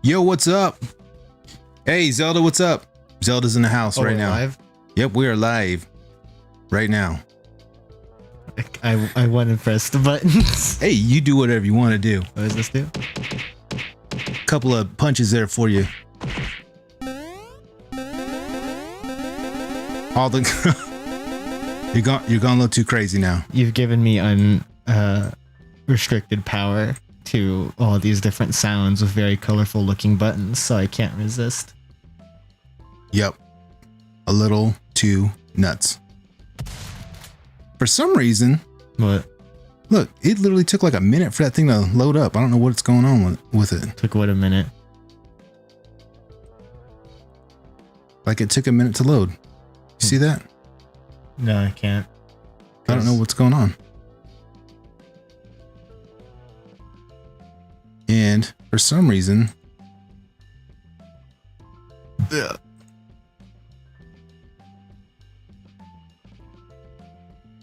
Yo, what's up? Hey, Zelda, what's up? Zelda's in the house right now. Live? Yep, we are live right now. I want to press the buttons. Hey, you do whatever you want to do. What does this do? Couple of punches there for you. All the you're going a little too crazy now. You've given me restricted power to all these different sounds with very colorful looking buttons, so I can't resist. Yep. A little too nuts. For some reason, What? look, it literally took like a minute for that thing to load up. I don't know what's going on with it. Took what, a minute? Like it took a minute to load. You see that? No, I can't. I don't know what's going on. And for some reason,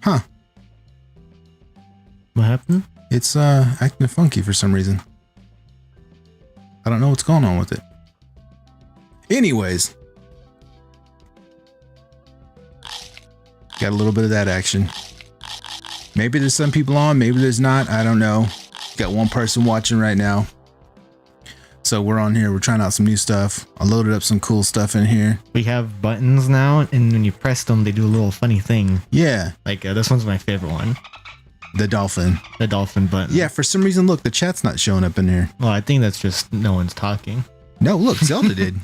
huh? What happened? It's acting funky for some reason. I don't know what's going on with it. Anyways, got a little bit of that action. Maybe there's some people on, maybe there's not. I don't know. Got one person watching right now. So we're on here. We're trying out some new stuff. I loaded up some cool stuff in here. We have buttons now, and when you press them, they do a little funny thing. Yeah. Like this one's my favorite one. The dolphin. The dolphin button. Yeah, for some reason, look, the chat's not showing up in here. Well, I think that's just no one's talking. No, look, Zelda did.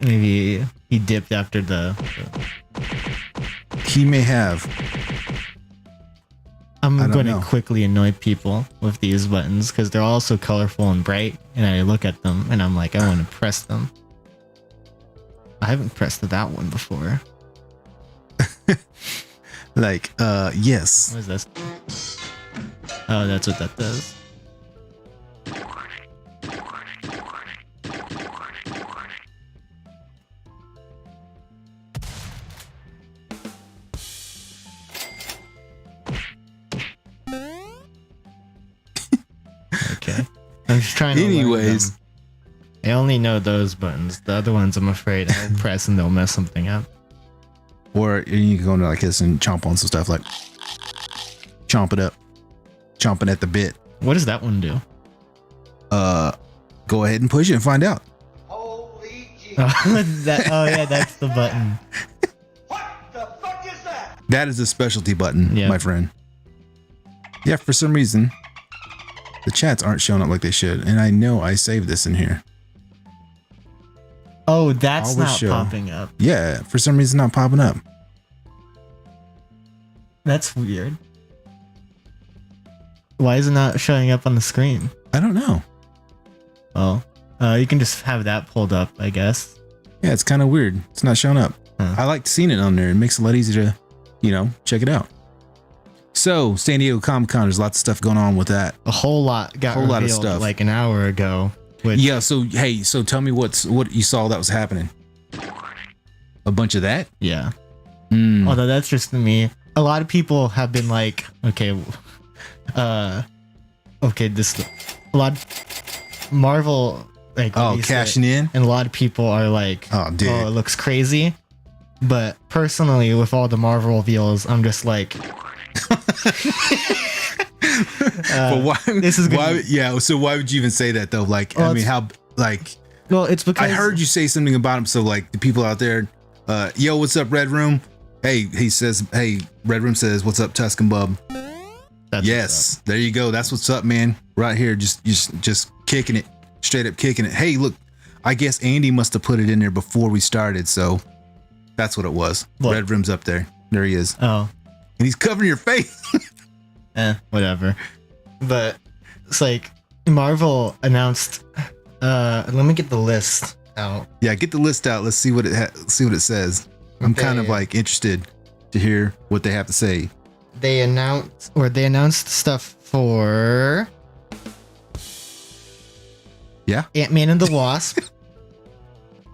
Maybe he dipped after the... He may have. I'm going to quickly annoy people with these buttons because they're all so colorful and bright, and I look at them and I'm like, I want to press them. I haven't pressed that one before. Like, yes. What is this? Oh, that's what that does. Okay. I'm just trying to Anyways. learn them. I only know those buttons. The other ones I'm afraid I'll press and they'll mess something up. Or you can go into like this and chomp on some stuff, like chomp it up, chomping at the bit. What does that one do? Go ahead and push it and find out. Holy G. Oh yeah, that's the button. What the fuck is that? That is a specialty button, Yeah. my friend. Yeah, for some reason, the chats aren't showing up like they should, and I know I saved this in here. Oh, that's Always not show. popping up. Yeah, for some reason, not popping up. That's weird. Why is it not showing up on the screen? I don't know. Oh, you can just have that pulled up, I guess. Yeah, it's kind of weird. It's not showing up. Huh. I like seeing it on there. It makes it a lot easier to, check it out. So, San Diego Comic-Con, there's lots of stuff going on with that. A whole lot got Whole lot of revealed stuff. like an hour ago. Which, Yeah, so, hey, so tell me what you saw that was happening. A bunch of that? yeah. Mm. Although that's just me. A lot of people have been like, a lot of Marvel like released cashing it, in? and a lot of people are like, Oh, dude. it looks crazy. But personally, with all the Marvel reveals, I'm just like, But why? this is gonna why? Yeah. So why would you even say that though? Like, Well, I mean, it's- how? Like, well, it's because I heard you say something about him. So like, the people out there, yo, what's up, Red Room? Hey, he says, hey, Red Room says, what's up, Tusk and Bub? That's Yes, there you go. That's what's up, man. Right here, just kicking it, straight up kicking it. Hey, look, I guess Andy must have put it in there before we started, so that's what it was. What? Red Room's up there. There he is, Oh, and he's covering your face. whatever. But it's like Marvel announced. Let me get the list out. Yeah, get the list out. Let's see what it says. I'm kind of like interested to hear what they have to say. They announced stuff for Ant-Man and the Wasp,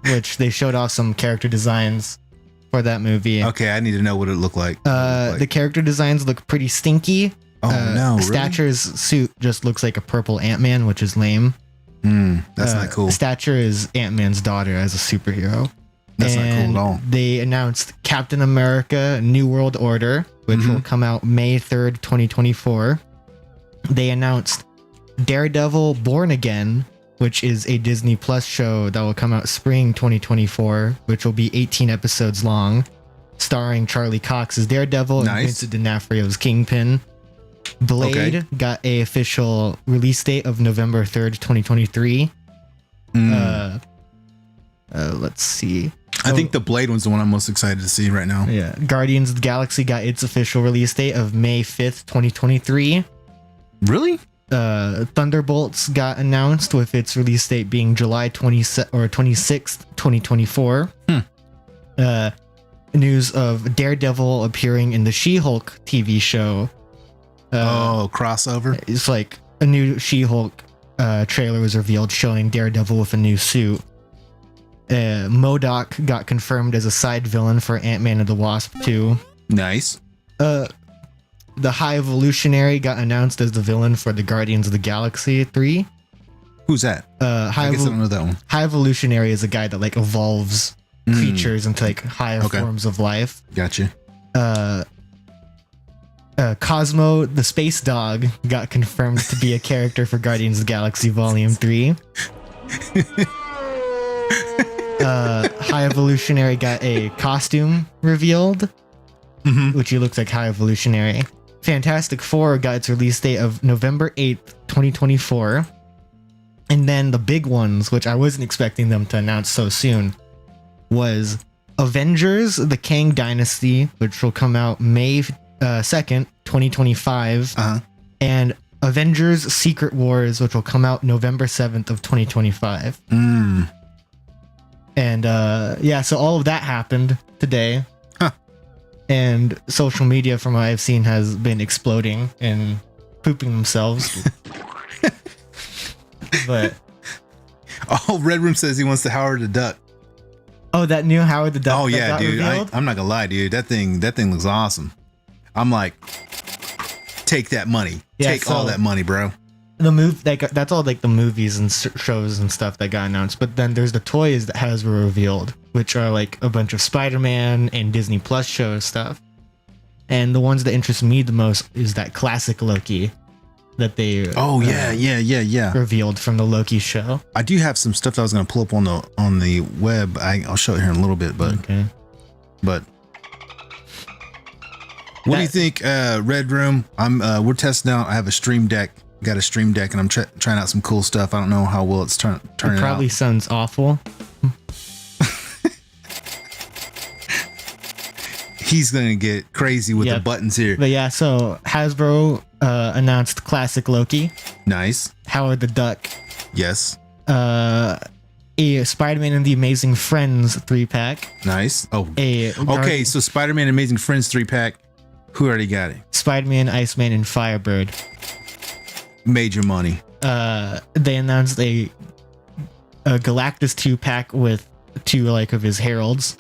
which they showed off some character designs for that movie. Okay, I need to know what it looked like. The character designs look pretty stinky. Oh no, really? Stature's suit just looks like a purple Ant-Man, which is lame. That's not cool. Stature is Ant-Man's daughter as a superhero. That's not cool at all. They announced Captain America New World Order, which will come out May 3rd, 2024. They announced Daredevil Born Again, which is a Disney Plus show that will come out spring 2024, which will be 18 episodes long, starring Charlie Cox as Daredevil and Vincent D'Onofrio as Kingpin. Blade got a official release date of November 3rd, 2023. Let's see. I think the Blade one's the one I'm most excited to see right now. Yeah. Guardians of the Galaxy got its official release date of May 5th, 2023. Really? Thunderbolts got announced with its release date being July 26th, 2024. News of Daredevil appearing in the She-Hulk TV show. Crossover? It's like a new She-Hulk trailer was revealed showing Daredevil with a new suit. MODOK got confirmed as a side villain for Ant-Man and the Wasp 2. Nice. The High Evolutionary got announced as the villain for the Guardians of the Galaxy 3. Who's that? I guess I don't know that one. High Evolutionary is a guy that like evolves creatures into like higher forms of life. Gotcha. Cosmo the Space Dog got confirmed to be a character for Guardians of the Galaxy Volume 3. High Evolutionary got a costume revealed, which he looks like High Evolutionary. Fantastic Four got its release date of November 8th, 2024. And then the big ones, which I wasn't expecting them to announce so soon, was Avengers, the Kang Dynasty, which will come out May 2nd, 2025. And Avengers Secret Wars, which will come out November 7th of 2025. And so all of that happened today. And social media, from what I've seen, has been exploding and pooping themselves. But Red Room says he wants the Howard the Duck. Oh, that new Howard the Duck. Oh yeah, dude. I'm not gonna lie, dude. That thing looks awesome. I'm like, take that money. Take all that money, bro. The move that's all like the movies and shows and stuff that got announced. But then there's the toys that Hasbro revealed, which are like a bunch of Spider-Man and Disney Plus show stuff. And the ones that interest me the most is that classic Loki that they revealed from the Loki show. I do have some stuff that I was gonna pull up on the web. I'll show it here in a little bit, but what do you think, Red Room? We're testing out. I have a Stream Deck. Got a Stream Deck, and I'm trying out some cool stuff. I don't know how well it's turning out. It probably sounds awful. He's gonna get crazy with the buttons here. But yeah, so Hasbro announced Classic Loki. Nice. Howard the Duck. Yes. A Spider-Man and the Amazing Friends 3-pack. Nice. So Spider-Man and Amazing Friends 3-pack. Who already got it? Spider-Man, Iceman, and Firebird. Major money. They announced a Galactus 2-pack with 2 like of his heralds.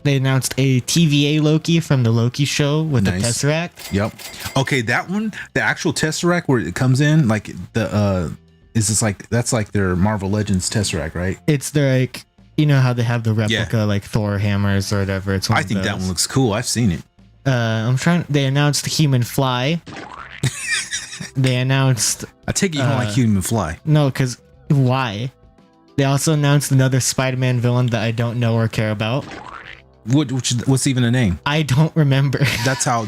They announced a TVA Loki from the Loki show with the Tesseract. Yep. Okay, that one, the actual Tesseract where it comes in, like that's like their Marvel Legends Tesseract, right? It's their like, you know how they have the replica like Thor hammers or whatever. It's I think that one looks cool. I've seen it. They announced Human Fly. They announced. I take it you don't like Human Fly. No, because why? They also announced another Spider-Man villain that I don't know or care about. What's even a name? I don't remember. That's how.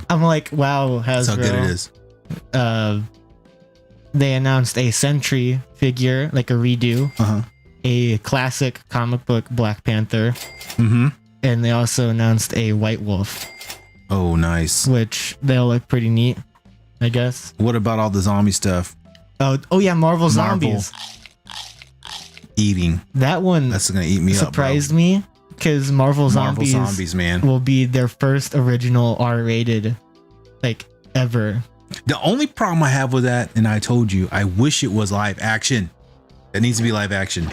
I'm like, wow, Hasbro. That's how good it is. They announced a Sentry figure, like a redo. A classic comic book Black Panther. And they also announced a White Wolf. Oh, nice. Which they'll look pretty neat, I guess. What about all the zombie stuff? Oh yeah, Marvel Zombies. Eating. That one. That's gonna eat me surprised me because Marvel Zombies, man, will be their first original R-rated, like ever. The only problem I have with that, and I told you, I wish it was live action. It needs to be live action.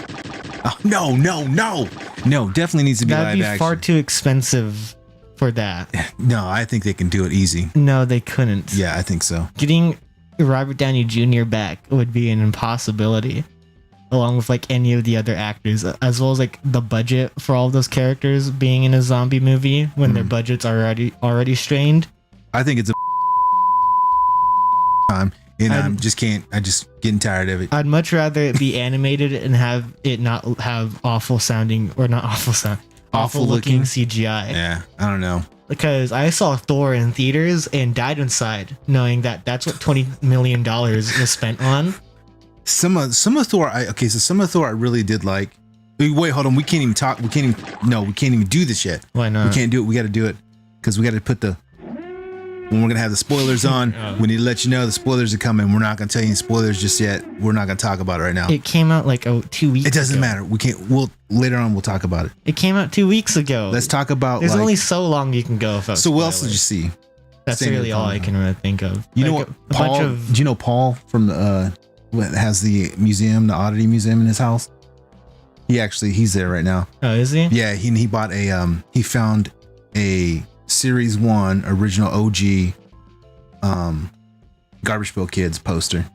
Oh, no, definitely needs to be live action. That'd be far too expensive for that. No, I think they can do it easy. No, they couldn't. Yeah, I think so. Getting Robert Downey Jr. back would be an impossibility, along with like any of the other actors, as well as like the budget for all of those characters being in a zombie movie when their budgets are already strained. I think it's a time, and I just getting tired of it. I'd much rather it be animated and have it not have awful looking CGI. Yeah, I don't know. Because I saw Thor in theaters and died inside, knowing that that's what $20 million was spent on. Some of Thor, some of Thor I really did like. Wait, hold on. We can't even talk. We can't even do this yet. Why not? We can't do it. We got to do it because we got to put when we're gonna have the spoilers on. We need to let you know the spoilers are coming. We're not gonna tell you any spoilers just yet. We're not gonna talk about it right now. It came out like 2 weeks. It doesn't ago. matter. We can't. Later on we'll talk about it. It came out 2 weeks ago. Let's talk about. There's only so long you can go. Without so what else spoilers. did you see? That's Same really all I can really think of. You know like what? A Paul. bunch of, do you know Paul from the has the museum, the Oddity Museum in his house? He's there right now. Oh, is he? Yeah, he bought he found a Series 1 original OG Garbage Pail Kids poster.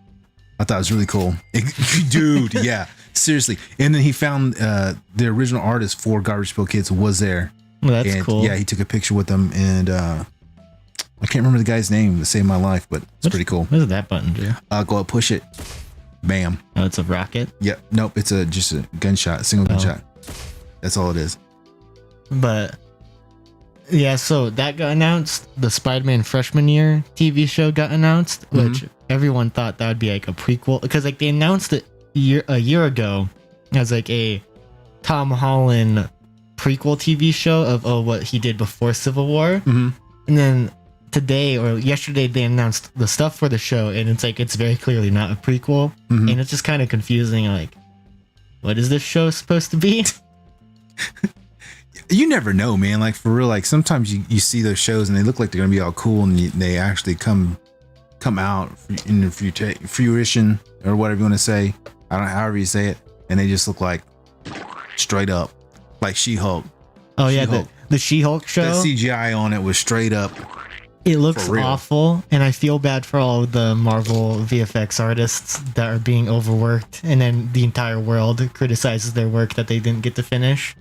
I thought it was really cool. Dude, yeah, seriously. And then he found the original artist for Garbage Pail Kids was there. Well, that's cool. Yeah, he took a picture with them, and I can't remember the guy's name to save my life, but it's pretty cool. What does that button do? Go up, push it. Bam. Oh, it's a rocket? Yep. Nope, it's just a gunshot, single gunshot. That's all it is. But yeah, so that got announced. The Spider-Man freshman year TV show got announced, which everyone thought that would be like a prequel because like they announced it a year ago as like a Tom Holland prequel TV show of what he did before Civil War. And then today or yesterday they announced the stuff for the show, and it's like it's very clearly not a prequel, and it's just kind of confusing. Like, what is this show supposed to be? You never know, man. Like for real, like sometimes you see those shows and they look like they're gonna be all cool, and they actually come out in the fruition or whatever you want to say. I don't know, however you say it, and they just look like straight up like She-Hulk. Oh yeah, the She-Hulk show. The CGI on it was straight up. It looks awful, and I feel bad for all of the Marvel VFX artists that are being overworked, and then the entire world criticizes their work that they didn't get to finish.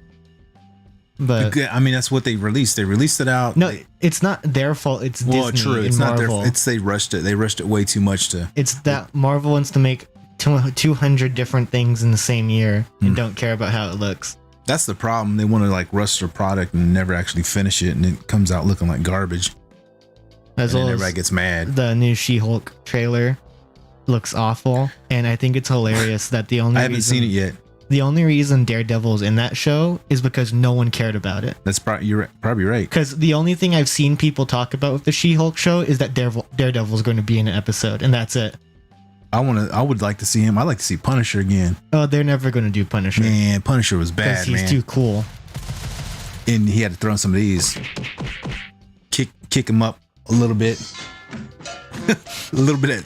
But I mean, that's what they released. They released it out. No, it's not their fault. It's Disney. True. It's not their fault. They rushed it. They rushed it way too much to. It's that Marvel wants to make 200 different things in the same year and don't care about how it looks. That's the problem. They want to like rush their product and never actually finish it, and it comes out looking like garbage. As well, everybody gets mad. The new She-Hulk trailer looks awful, and I think it's hilarious that I haven't seen it yet. The only reason Daredevil's in that show is because no one cared about it. That's you're probably right. Because the only thing I've seen people talk about with the She-Hulk show is that Daredevil's going to be in an episode, and that's it. I would like to see him. I'd like to see Punisher again. Oh, they're never going to do Punisher. Man, Punisher was bad, man. He's too cool. And he had to throw in some of these. Kick him up a little bit. a little bit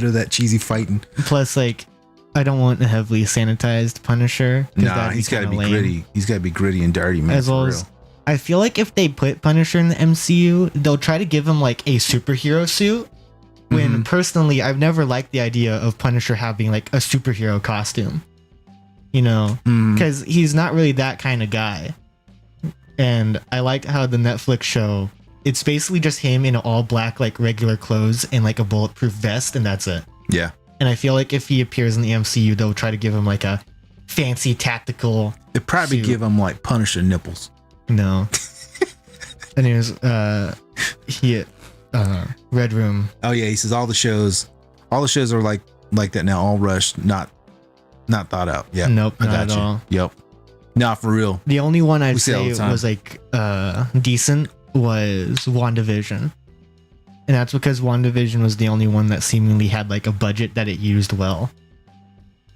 of that cheesy fighting. Plus, like, I don't want a heavily sanitized Punisher. Nah, he's got to be gritty. He's got to be gritty and dirty, man. As well as, I feel like if they put Punisher in the MCU, they'll try to give him like a superhero suit. When personally, I've never liked the idea of Punisher having like a superhero costume. You know, because he's not really that kind of guy. And I liked how the Netflix show, it's basically just him in all black, like regular clothes and like a bulletproof vest, and that's it. Yeah. And I feel like if he appears in the MCU, they'll try to give him like a fancy tactical. They'd probably give him like Punisher nipples. No. Anyways, Red Room. Oh yeah, he says all the shows are like that now, all rushed, not thought out. Yeah. Nope, I not got at you. all. Yep. Nah, for real. The only one I'd say was like decent was WandaVision. And that's because WandaVision was the only one that seemingly had like a budget that it used well.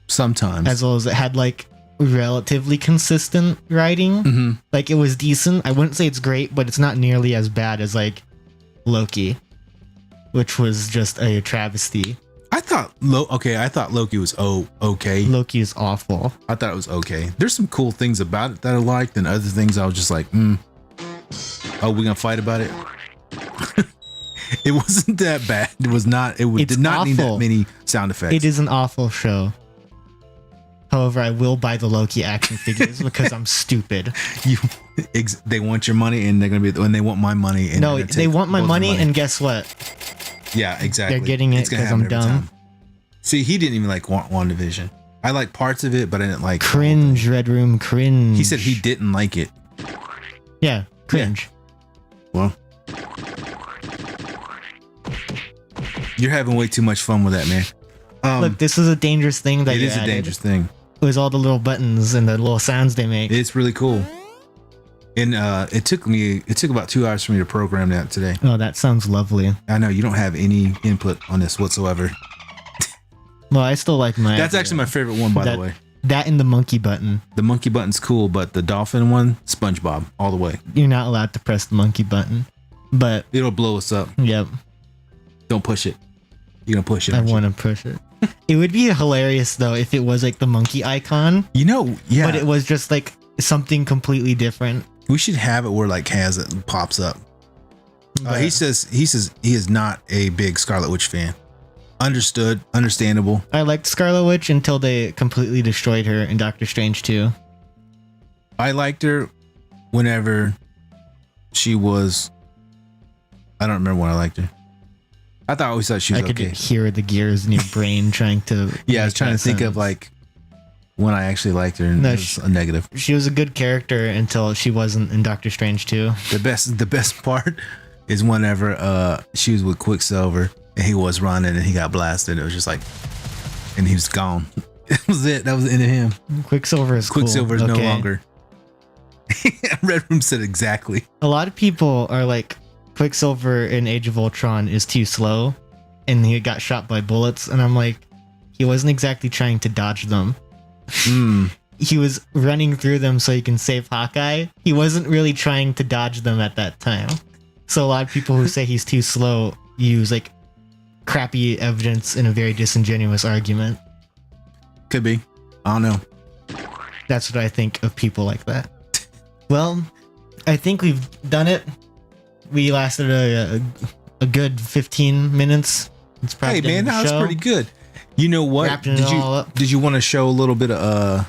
Sometimes. As well as it had like relatively consistent writing. Like it was decent. I wouldn't say it's great, but it's not nearly as bad as like Loki, which was just a travesty. I thought Loki was okay. Loki is awful. I thought it was okay. There's some cool things about it that I liked, and other things I was just like, oh, we're gonna fight about it. It wasn't that bad. It was not. It did not need that awful. many sound effects. It is an awful show. However, I will buy the Loki action figures because I'm stupid. They want your money, and they're gonna be. When they want my money, and No, they want my both money, and guess what? yeah, exactly. They're getting it It's gonna because I'm happen every dumb. time. See, he didn't even like WandaVision. I like parts of it, but I didn't like the whole thing. Cringe, Red Room, cringe. He said he didn't like it. Yeah, cringe. Well, you're having way too much fun with that, man. Look, this is a dangerous thing that it you is a added. dangerous thing. It was all the little buttons and the little sounds they make. It's really cool. And it took about 2 hours for me to program that today. Oh, that sounds lovely. I know you don't have any input on this whatsoever. Well, I still like my. That's actually my favorite one, by the way. That and the monkey button. The monkey button's cool, but the dolphin one, SpongeBob, all the way. You're not allowed to press the monkey button, but It'll blow us up. yep, Don't push it. You're gonna push it. I aren't you? want to push it. It would be hilarious though if it was like the monkey icon, You know, yeah. but it was just like something completely different. We should have it where like Kaz it pops up. But- He says he is not a big Scarlet Witch fan. Understood, understandable. I liked Scarlet Witch until they completely destroyed her in Doctor Strange 2. I liked her whenever she was. I don't remember when I liked her. I always thought she was I could okay. hear the gears in your brain trying to. Yeah, I was make trying to that think of sense. like when I actually liked her, and No, it was a negative. She was a good character until she wasn't in Doctor Strange 2. The best part is whenever she was with Quicksilver and he was running and he got blasted. It was just like, and he was gone. That was it. That was the end of him. Quicksilver is Quicksilver is cool. no Okay. longer. Red Room said exactly. A lot of people are like, Quicksilver in Age of Ultron is too slow, and he got shot by bullets. And I'm like, he wasn't exactly trying to dodge them. He was running through them so he can save Hawkeye. He wasn't really trying to dodge them at that time. So a lot of people who say he's too slow use like crappy evidence in a very disingenuous argument. Could be. I don't know. That's what I think of people like that. Well, I think we've done it. We lasted a good 15 minutes. It's probably Hey man, that was pretty good. You know what? Wrapping it all up. Did you want to show a little bit of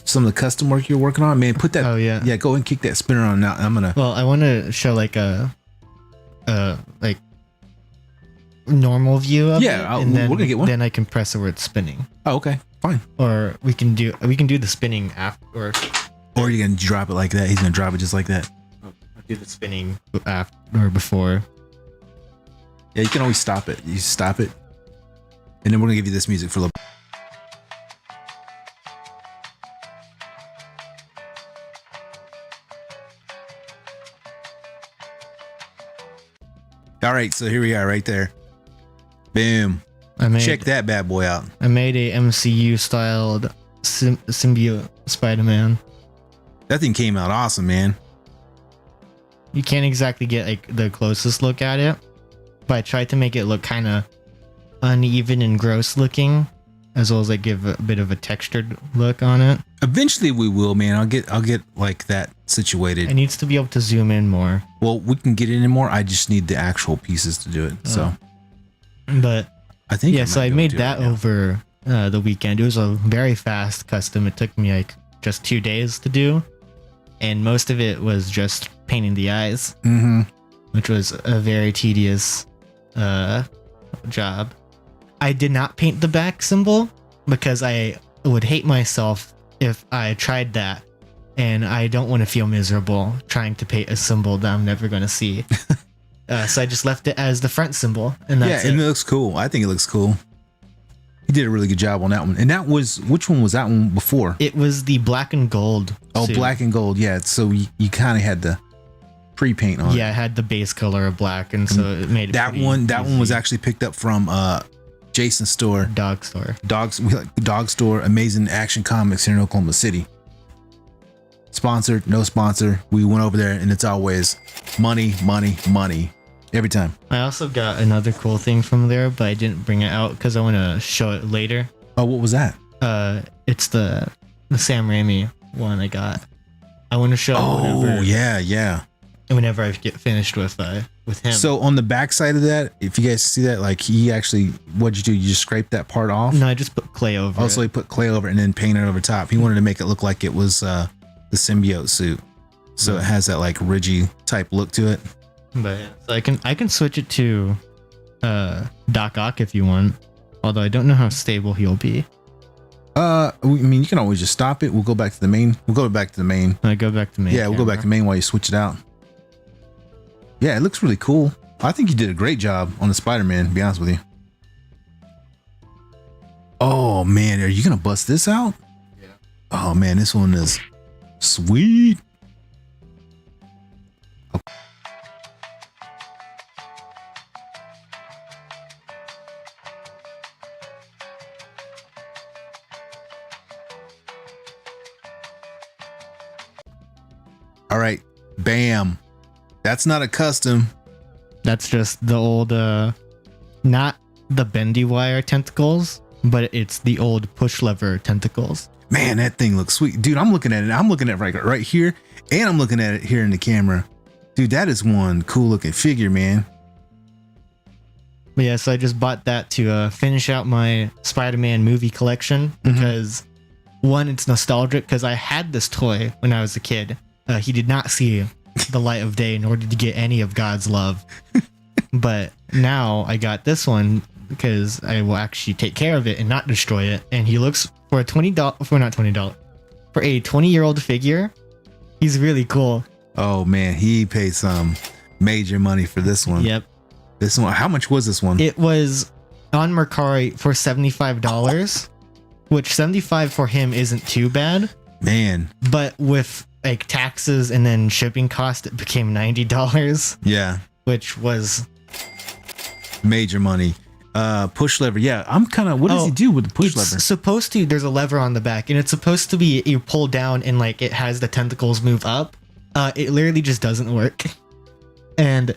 some of the custom work you're working on? Man, put that. Oh, yeah. Yeah, go and kick that spinner on now. I'm gonna. Well, I want to show like a like normal view of Yeah, it, and then, we're gonna get one. Then I can press it where it's spinning, Oh, okay, fine. or we can do the spinning after, Or you're gonna drop it like that. He's gonna drop it just like that. do the spinning after or before. Yeah, you can always stop it. You stop it, and then we're gonna give you this music for a little. All right, so here we are, right there. Boom. Check that bad boy out. I made a MCU styled symbiote Spider-Man. That thing came out awesome, man. You can't exactly get like the closest look at it, but I tried to make it look kind of uneven and gross looking, as well as like give a bit of a textured look on it. Eventually we will, man. I'll get like that situated. It needs to be able to zoom in more. Well, we can get it in more. I just need the actual pieces to do it. So But I think yeah, I so might I be able made to do it that right now. over the weekend. It was a very fast custom. It took me like just 2 days to do, and most of it was just painting the eyes, which was a very tedious job. I did not paint the back symbol because I would hate myself if I tried that, and I don't want to feel miserable trying to paint a symbol that I'm never going to see. So I just left it as the front symbol, and that's Yeah, and it. it looks cool. I think it looks cool. He did a really good job on that one. And that was, which one was that one before? It was the black and gold. Oh, suit. black and gold. Yeah. So you kind of had the pre-paint on Yeah, it. it had the base color of black, and so it made it That pretty one was easy. actually picked up from Jason's store. Dog store. Dog store, amazing action comics here in Oklahoma City. Sponsored, no sponsor. We went over there and it's always money, money, money. Every time. I also got another cool thing from there, but I didn't bring it out because I want to show it later. Oh, what was that? It's the Sam Raimi one I got. I want to show. Oh, whenever- yeah. whenever I get finished with him. So on the back side of that, if you guys see that, like he actually, what'd you do? You just scrape that part off? No, I just put clay over Also, it. he put clay over it and then painted it over top. He wanted to make it look like it was the symbiote suit. So it has that like ridgy type look to it. But yeah, so I can switch it to Doc Ock if you want. Although I don't know how stable he'll be. I mean, you can always just stop it. We'll go back to the main. We'll go back to the main. I go back to main. Yeah, we'll go back to main while you switch it out. Yeah, it looks really cool. I think you did a great job on the Spider-Man, to be honest with you. Oh man, are you gonna bust this out? Yeah. Oh man, this one is sweet. All right, bam. That's not a custom. That's just the old, not the bendy wire tentacles, but it's the old push lever tentacles. Man, that thing looks sweet. Dude, I'm looking at it. I'm looking at it right here, and I'm looking at it here in the camera. Dude, that is one cool looking figure, man. But yeah, so I just bought that to finish out my Spider-Man movie collection because one, it's nostalgic because I had this toy when I was a kid. He did not see the light of day nor did he get any of God's love. But now I got this one because I will actually take care of it and not destroy it. And he looks for a $20, for a 20-year-old figure. He's really cool. Oh man, he paid some major money for this one. Yep. This one, how much was this one? It was on Mercari for $75, which 75 for him isn't too bad. Man. But with like taxes and then shipping cost, it became $90. Yeah. Which was major money. Push lever. Yeah, I'm kind of, what does he do with the push lever? It's supposed to, there's a lever on the back and it's supposed to be you pull down and like it has the tentacles move up. It literally just doesn't work. And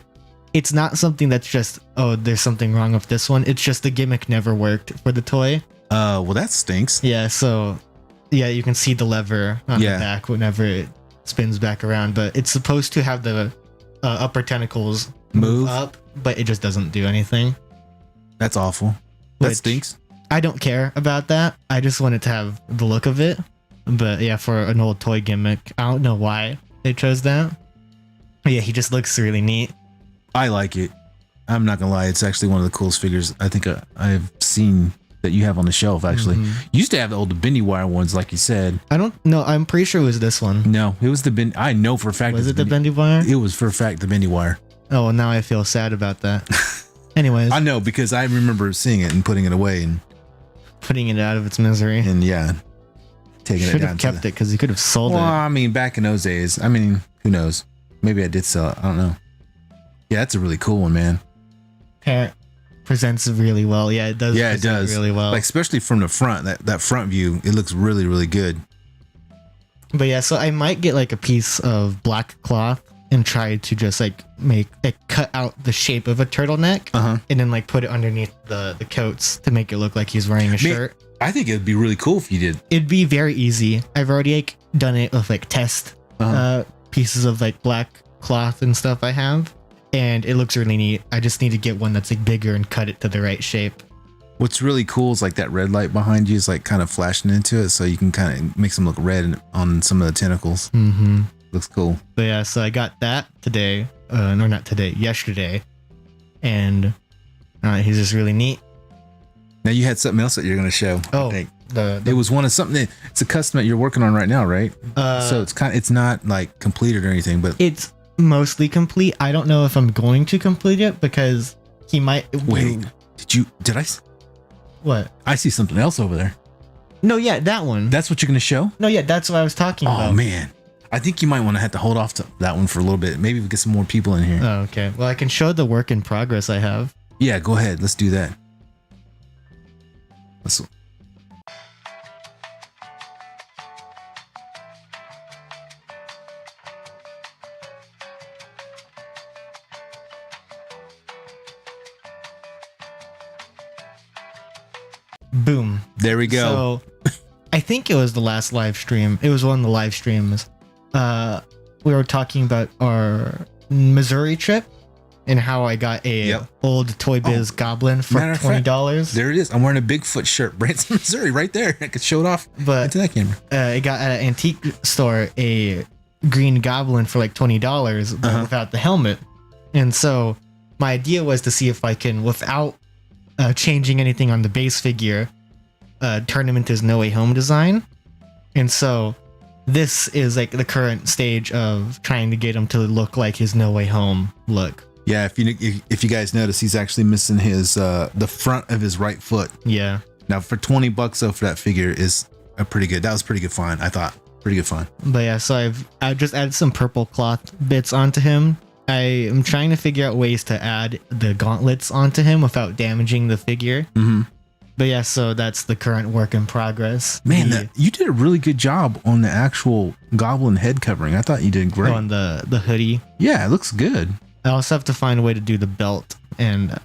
it's not something that's just, oh, there's something wrong with this one. It's just the gimmick never worked for the toy. Well, that stinks. Yeah, so yeah, you can see the lever on the back whenever it spins back around, but it's supposed to have the upper tentacles move up, but it just doesn't do anything. That's awful. That Which, stinks. I don't care about that. I just wanted to have the look of it. But yeah, for an old toy gimmick, I don't know why they chose that. But yeah, he just looks really neat. I like it. I'm not gonna lie, it's actually one of the coolest figures I think I've seen that you have on the shelf. Actually, you used to have the old bendy wire ones, like you said. I don't know. I'm pretty sure it was this one. No, it was the bendy. I know for a fact. Was it the bendy wire? It was for a fact the bendy wire. Oh, well, now I feel sad about that. Anyways, I know because I remember seeing it and putting it away and putting it out of its misery. And yeah, taking it down. Should have kept it because he could have sold it. Well, I mean, back in those days, I mean, who knows? Maybe I did sell it. I don't know. Yeah, that's a really cool one, man. It presents really well. Yeah, it does. Yeah, it does really well. Like especially from the front, that front view, it looks really, really good. But yeah, so I might get like a piece of black cloth and try to just like cut out the shape of a turtleneck and then like put it underneath the coats to make it look like he's wearing a shirt. I think it'd be really cool if you did. It'd be very easy. I've already like done it with like test pieces of like black cloth and stuff I have. And it looks really neat. I just need to get one that's like bigger and cut it to the right shape. What's really cool is like that red light behind you is like kind of flashing into it, so you can kind of make them look red on some of the tentacles. Looks cool. But yeah, so I got that today. No, not today. Yesterday. And he's just really neat. Now you had something else that you're gonna show. Oh, it was one of something. It's a custom that you're working on right now, right? So it's not like completed or anything, but it's mostly complete. I don't know if I'm going to complete it because he might. Wait, did I? What? I see something else over there. No, yeah, that one. That's what you're gonna show? No, yeah, that's what I was talking about. Oh man, I think you might want to have to hold off to that one for a little bit. Maybe we get some more people in here. Oh, okay. Well, I can show the work in progress I have. Yeah, go ahead. Let's do that. Let's. Boom. There we go. So I think it was the last live stream. It was one of the live streams. We were talking about our Missouri trip and how I got a Yep. old Toy Biz Goblin for matter of fact, $20. There it is. I'm wearing a Bigfoot shirt. Branson, Missouri, right there. I could show it off But into that camera. I got at an antique store a Green Goblin for like $20, but without the helmet. And so my idea was to see if I can, without changing anything on the base figure, turn him into his No Way Home design. And so this is like the current stage of trying to get him to look like his No Way Home look. Yeah, if you guys notice, he's actually missing his the front of his right foot. Yeah. Now for $20 though for that figure is a pretty good. That was pretty good find. I thought pretty good find. But yeah, so I've just added some purple cloth bits onto him. I am trying to figure out ways to add the gauntlets onto him without damaging the figure. Mm-hmm. But yeah, so that's the current work in progress. Man, you did a really good job on the actual goblin head covering. I thought you did great. On the hoodie. Yeah, it looks good. I also have to find a way to do the belt and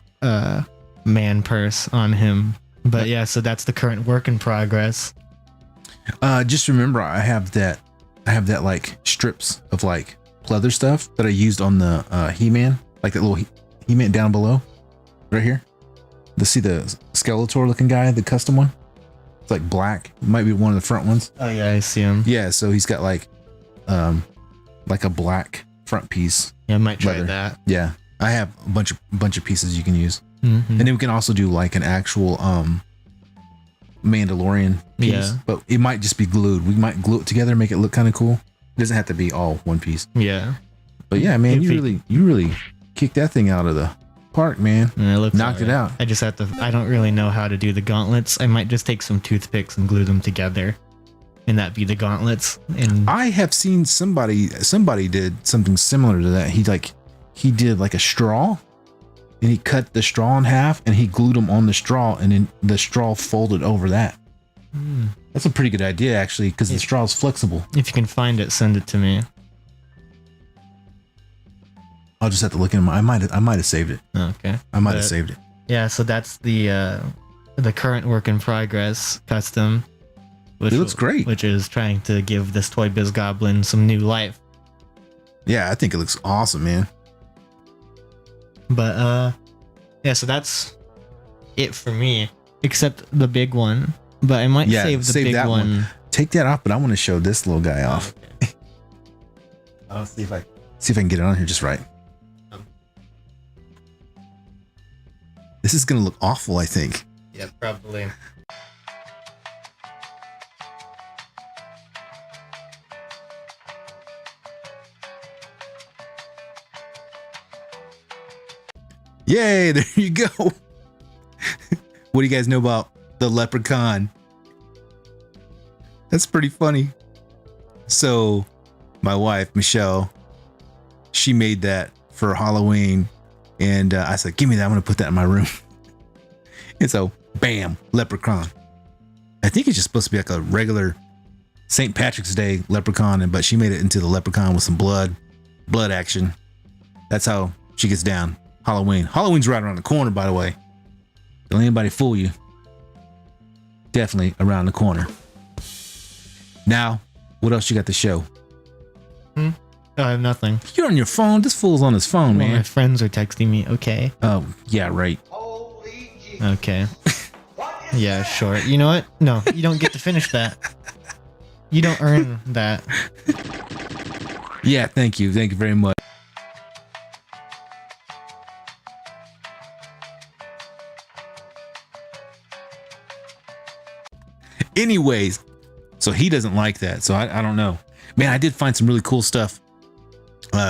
man purse on him. But yeah, so that's the current work in progress. Just remember, I have that like strips of like leather stuff that I used on the He-Man, like that little He-Man down below, right here. Let's see the Skeletor looking guy, the custom one. It's like black. It might be one of the front ones. Oh yeah, I see him. Yeah, so he's got like a black front piece. Yeah, I might try leather. that. Yeah, I have a bunch of pieces you can use, Mm-hmm. and then we can also do like an actual Mandalorian piece, Yeah. but it might just be glued. We might glue it together, make it look kind of cool. It doesn't have to be all one piece. Yeah. But yeah, man, If you really kicked that thing out of the park, man. And it looks Knocked it alright. out. I just have to. I don't really know how to do the gauntlets. I might just take some toothpicks and glue them together, and that be the gauntlets. And I have seen somebody did something similar to that. He did like a straw, and he cut the straw in half, and he glued them on the straw, and then the straw folded over that. That's a pretty good idea, actually, because the straw is flexible. if you can find it, send it to me. I'll just have to look in my. I might have saved it. Okay. I might have But, saved it. Yeah. So that's the current work in progress custom. Which It looks great. Which is trying to give this Toy Biz Goblin some new life. Yeah, I think it looks awesome, man. But yeah, so that's it for me, except the big one. But I might save the big that one. Take that off, but I want to show this little guy off. Okay. I'll see if I can get it on here just right. This is gonna look awful, I think. Yeah, probably. Yay, there you go. What do you guys know about the leprechaun? That's pretty funny. So, my wife, Michelle, she made that for Halloween. And I said, give me that. I'm going to put that in my room. And so, bam, leprechaun. I think it's just supposed to be like a regular St. Patrick's Day leprechaun, but she made it into the leprechaun with some blood action. That's how she gets down. Halloween's right around the corner, by the way. Don't let anybody fool you. Definitely around the corner. Now, what else you got to show? I have nothing. You're on your phone. This fool's on his phone, Well, my man. friends are texting me. Okay. Oh, yeah, right. Holy Jesus. Okay. What is Yeah, that? sure. You know what? No, you don't get to finish that. You don't earn that. Yeah, thank you. Thank you very much. Anyways, so he doesn't like that. So I don't know. Man, I did find some really cool stuff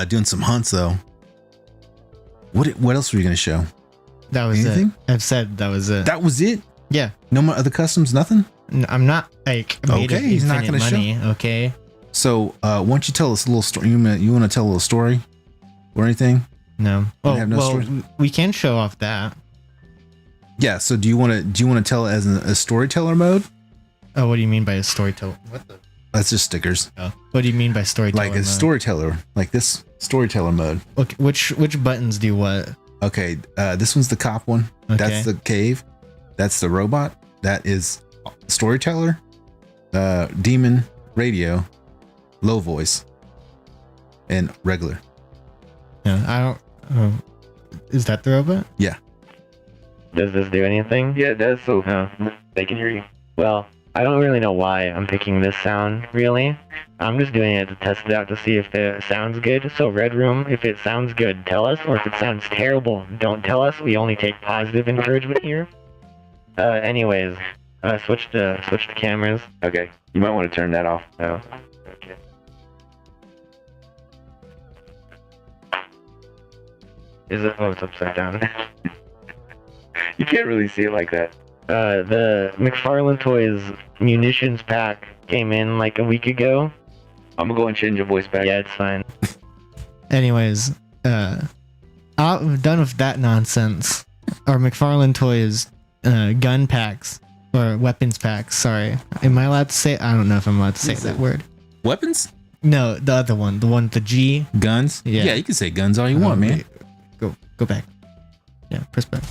doing some hunts though. What else were you going to show? That was Anything? it. I've said that was it. That was it? Yeah. No more other customs, nothing? I'm not like made of Okay, he's not infinite gonna show. money. Okay. So why don't you tell us a little story? You want to tell a little story or anything? No. Oh, have no well, stories? we can show off that. Yeah, so do you want to tell it as a storyteller mode? Oh, what do you mean by a storyteller? What the? That's just stickers. Oh. What do you mean by storyteller? Like a mode? storyteller, like this storyteller mode. Okay, which buttons do what? Okay, this one's the cop one. Okay. That's the cave. That's the robot. That is storyteller. Demon, radio, low voice, and regular. Yeah, I don't. Is that the robot? Yeah. Does this do anything? Yeah, it does. So They can hear you. Well, I don't really know why I'm picking this sound, really. I'm just doing it to test it out to see if it sounds good. So, Red Room, if it sounds good, tell us. Or if it sounds terrible, don't tell us. We only take positive encouragement here. Anyways, switch the cameras. okay, you might want to turn that off. Oh, okay. Is it? Oh, it's upside down. You can't really see it like that. The McFarlane Toys munitions pack came in like a week ago. I'm gonna go and change your voice back. Yeah, it's fine. Anyways, I'm done with that nonsense. Our McFarlane Toys gun packs or weapons packs. Sorry, am I allowed to say? I don't know if I'm allowed to say that word. Weapons? No, the other one, the one with the G. Guns? Yeah. You can say guns all you want, man. Go back. Yeah, press back.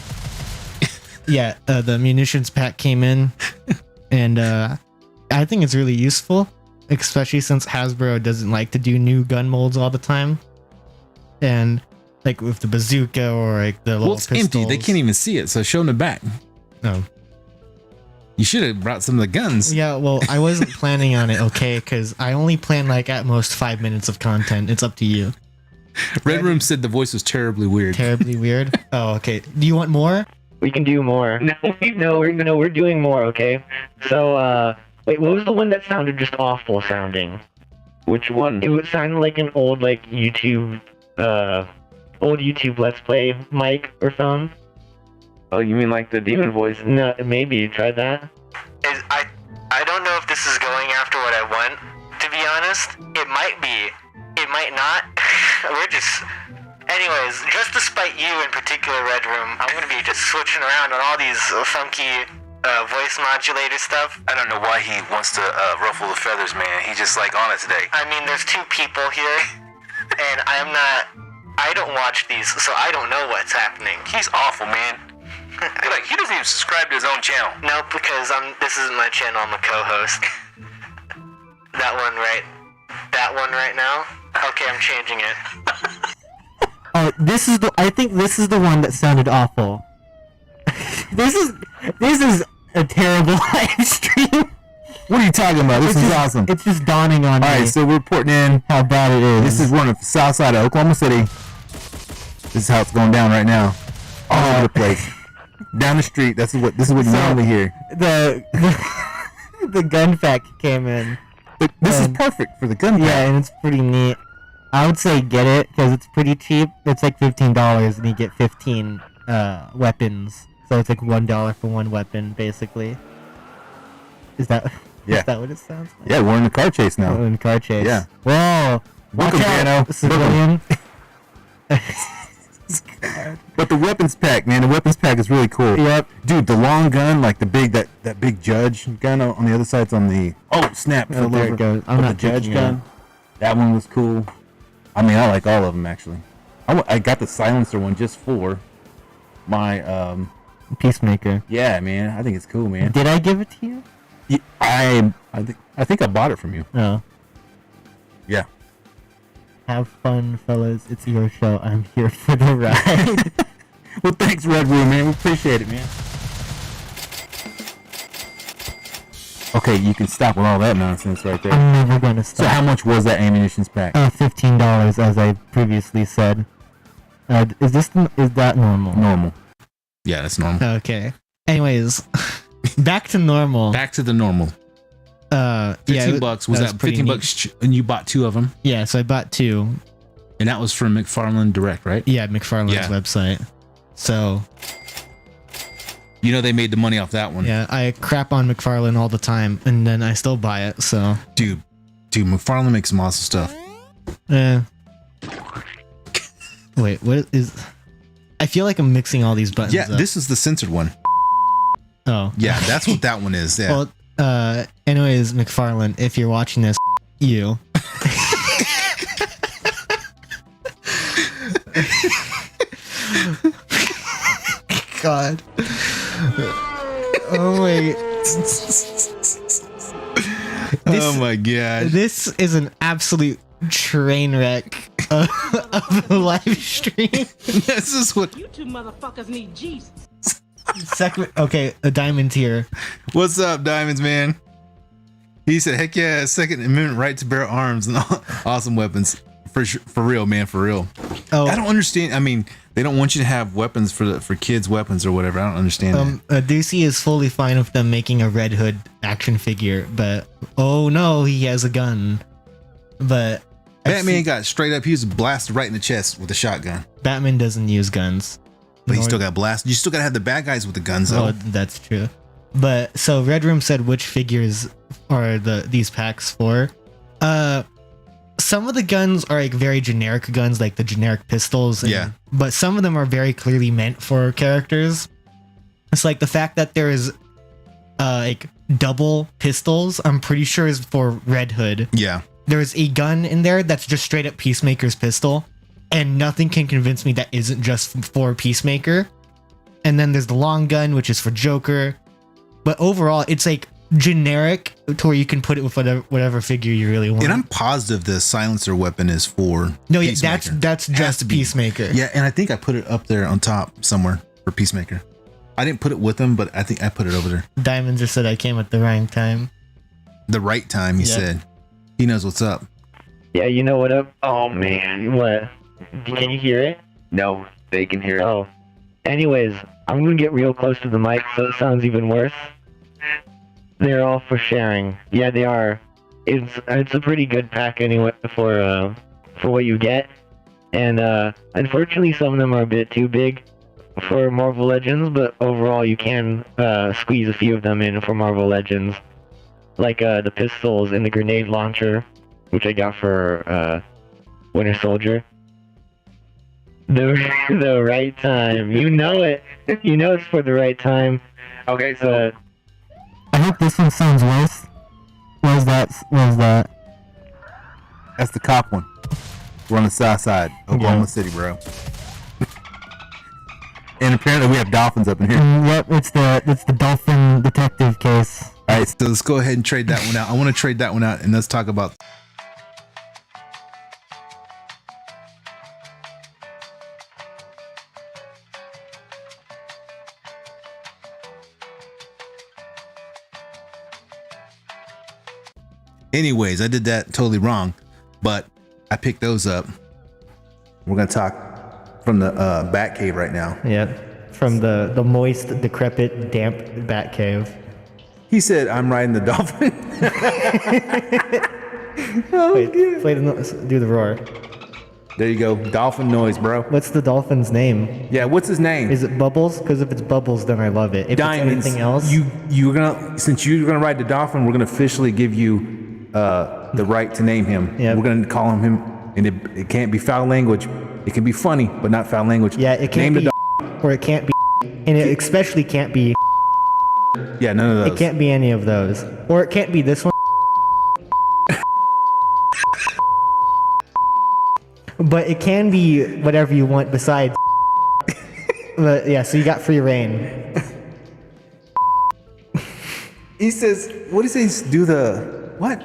Yeah, the munitions pack came in, and I think it's really useful, especially since Hasbro doesn't like to do new gun molds all the time, and like with the bazooka or like the little Well, it's empty. They pistols. can't even see it, so show them the back. No. You should have brought some of the guns. Yeah, well, I wasn't planning on it, okay, because I only plan like at most 5 minutes of content. It's up to you. Red Room said the voice was terribly weird. Terribly weird. Oh, okay. Do you want more? We can do more. No, we're doing more. Okay. So, wait, what was the one that sounded just awful sounding? Which one? It would sound like an old YouTube Let's Play mic or phone. Oh, you mean like the demon voice? No, maybe try that. I don't know if this is going after what I want, to be honest. It might be. It might not. Anyways, just to spite you in particular, Red Room, I'm gonna be just switching around on all these funky voice modulator stuff. I don't know why he wants to ruffle the feathers, man. He's just like on it today. I mean, there's two people here, and I don't watch these, so I don't know what's happening. He's awful, man. Like, he doesn't even subscribe to his own channel. No, because this isn't my channel, I'm a co-host. That one right now? Okay, I'm changing it. Oh, I think this is the one that sounded awful. This is a terrible live stream. What are you talking about? This is awesome. It's just dawning on me. Alright, so we're reporting in how bad it is. This is one of the south side of Oklahoma City. This is how it's going down right now. All over the place. Down the street, this is what you normally hear. The gun pack came in. But this is perfect for the gun pack. Yeah, and it's pretty neat. I would say get it because it's pretty cheap. It's like $15 and you get 15 weapons. So it's like $1 for one weapon, basically. Is that what it sounds like? Yeah, we're in the car chase now. We're in the car chase. Yeah. Whoa! Welcome, Watch out, Dano. civilian. But the weapons pack, man, the weapons pack is really cool. Yep. Dude, the long gun, like the big that big judge gun on the other side's on the snap. Oh, there it goes. I'm But not the judge picking it gun. That one was cool. I mean, I like all of them actually. I got the silencer one just for my Peacemaker. Yeah, man, I think it's cool, man. Did I give it to you? I think I bought it from you. No. Yeah. Have fun, fellas. It's your show. I'm here for the ride. Well, thanks, Red Room, man. We appreciate it, man. Okay, you can stop with all that nonsense right there. I'm never gonna So stop. how much was that ammunitions pack? $15, as I previously said. Is that normal? Normal. Yeah, that's normal. Okay. Anyways, back to normal. Back to the normal. 15 bucks. Was that pretty 15 neat. bucks? And you bought two of them? Yeah, so I bought two. And that was from McFarlane Direct, right? Yeah, McFarlane's Yeah. website. So You know they made the money off that one. yeah, I crap on McFarlane all the time, and then I still buy it. So Dude, McFarlane makes some awesome stuff. wait, what is? I feel like I'm mixing all these buttons. Yeah, up. this is the censored one. Oh, Yeah, that's what that one is. Yeah. Well, anyways, McFarlane, if you're watching this, you. God. Oh my. Oh my god. This is an absolute train wreck of the live stream. This is what. You two motherfuckers need Jesus. Okay, a diamond here. What's up, Diamonds, man? He said, "Heck yeah, Second Amendment right to bear arms and awesome weapons for real, man, for real." Oh, I don't understand. I mean, they don't want you to have weapons for kids' weapons or whatever. I don't understand that. DC is fully fine with them making a Red Hood action figure, but oh no, he has a gun. But Batman got straight up. He was blasted right in the chest with a shotgun. Batman doesn't use guns. But he still got blasted. You still gotta have the bad guys with the guns, though. Oh, that's true. But so Red Room said which figures are these packs for. Some of the guns are like very generic guns, like the generic pistols. Yeah. But some of them are very clearly meant for characters. It's like the fact that there is like double pistols, I'm pretty sure is for Red Hood. Yeah. There's a gun in there that's just straight up Peacemaker's pistol. And nothing can convince me that isn't just for Peacemaker. And then there's the long gun, which is for Joker. But overall, it's like generic to where you can put it with whatever figure you really want. And I'm positive the silencer weapon is for no, yeah, Peacemaker. that's just Peacemaker. Yeah, and I think I put it up there on top somewhere for Peacemaker. I didn't put it with him, but I think I put it over there. Diamond just said I came at the right time. The right time, he said. He knows what's up. Yeah, you know what up? Oh man, what? Can you hear it? No, they can hear it. Oh. Anyways, I'm gonna get real close to the mic so it sounds even worse. They're all for sharing. Yeah, they are. It's a pretty good pack anyway for what you get. And unfortunately some of them are a bit too big for Marvel Legends, but overall you can squeeze a few of them in for Marvel Legends. Like the pistols and the grenade launcher, which I got for Winter Soldier. The right time. You know it. You know it's for the right time. Okay, so I hope this one sounds worse. Where's that? That's the cop one. We're on the south side, Oklahoma City, bro. And apparently we have dolphins up in here. Yep, it's the dolphin detective case. All right, so let's go ahead and trade that one out. I want to trade that one out, and let's talk about. Anyways, I did that totally wrong, but I picked those up. We're gonna talk from the Batcave right now. Yep, from the moist, decrepit, damp Batcave. He said, "I'm riding the dolphin." Wait, do the roar. There you go, dolphin noise, bro. What's the dolphin's name? Yeah, what's his name? Is it Bubbles? Because if it's Bubbles, then I love it. If Diamonds. it's anything else, since you're gonna ride the dolphin, we're gonna officially give you the right to name him. Yep. We're gonna call him, and it can't be foul language. It can be funny, but not foul language. yeah, it can't Name be, the or it can't be, and it especially can't be. yeah, none of those. It can't be any of those, or it can't be this one. But it can be whatever you want besides. But yeah, so you got free reign. He says, "What does he say? Do the what?"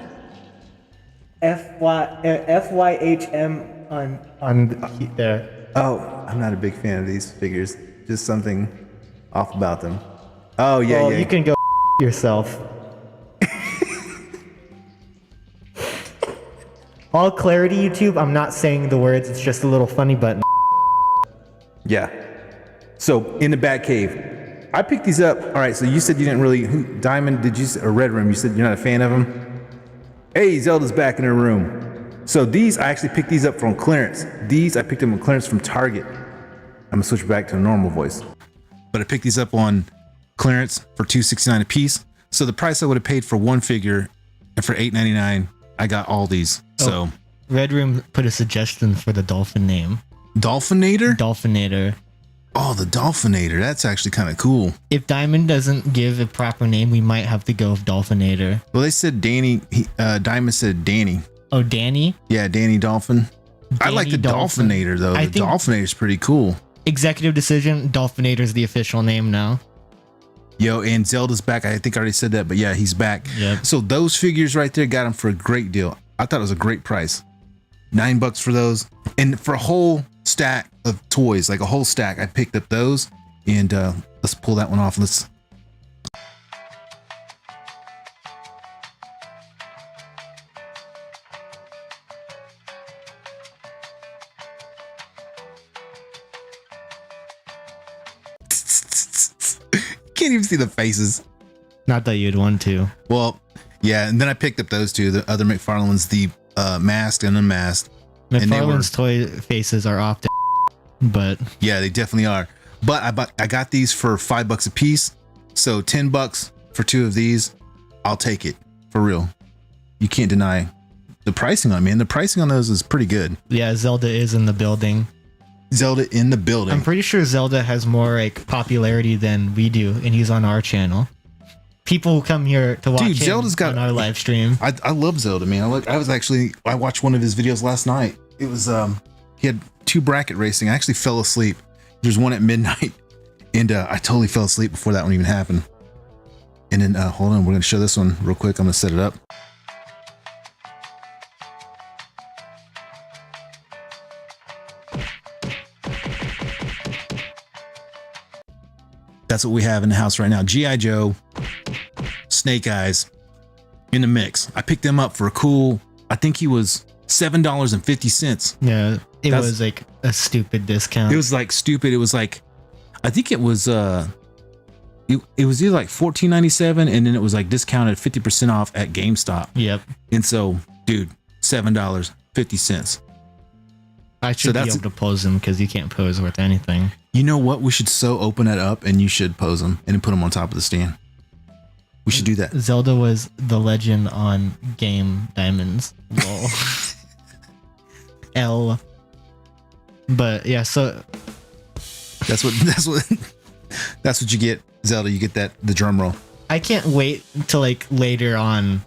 FYHM on there. Oh, I'm not a big fan of these figures. Just something off about them. Oh yeah, Well, yeah. you can go yourself. All clarity, YouTube. I'm not saying the words. It's just a little funny button. Yeah. So in the Batcave, I picked these up. All right. So you said you didn't really. Diamond? Did you or Red Room? You said you're not a fan of them. Hey, Zelda's back in her room. So these, I actually picked these up from clearance. These, I picked them on clearance from Target. I'm gonna switch back to a normal voice. But I picked these up on clearance for $2.69 a piece. So the price I would have paid for one figure, and for $8.99, I got all these. So Red Room put a suggestion for the dolphin name. Dolphinator? Dolphinator. Oh, the Dolphinator. That's actually kind of cool. If Diamond doesn't give a proper name, we might have to go with Dolphinator. Well, they said Danny. Diamond said Danny. Oh, Danny? Yeah, Danny Dolphin. I like the Dolphin. Dolphinator, though. I The think- Dolphinator's pretty cool. Executive decision, Dolphinator is the official name now. Yo, and Zelda's back. I think I already said that, but yeah, he's back. Yep. So those figures right there got him for a great deal. I thought it was a great price. $9 for those. And for a whole stack of toys, like a whole stack, I picked up those. And let's pull that one off. Let's. Can't even see the faces. Not that you'd want to. Well, yeah, and then I picked up those two, the other McFarlane ones, the masked and unmasked. McFarlane's toy faces are often, but yeah, they definitely are. But I got these for $5 a piece, so $10 for two of these. I'll take it for real. You can't deny the pricing on, man. The pricing on those is pretty good. Yeah, Zelda is in the building. Zelda in the building. I'm pretty sure Zelda has more like popularity than we do, and he's on our channel. People who come here to watch Zelda's got, on our live stream. I love Zelda, man. I watched one of his videos last night. It was he had 2 bracket racing. I actually fell asleep. There's one at midnight, and I totally fell asleep before that one even happened. And then hold on, we're gonna show this one real quick. I'm gonna set it up. That's what we have in the house right now. G.I. Joe, Snake Eyes in the mix. I picked them up for a cool, I think he was $7.50. Yeah, it was like a stupid discount. It was like stupid. It was like, I think it was it was either like $14.97 and then it was like discounted 50% off at GameStop. Yep. And so, dude, $7.50. I should be able to pose them because you can't pose with anything. You know what? We should open that up and you should pose them and then put them on top of the stand. We should do that. Zelda was the legend on Game Diamonds. Lol. L. But yeah, so that's what you get, Zelda. You get the drum roll. I can't wait till like later on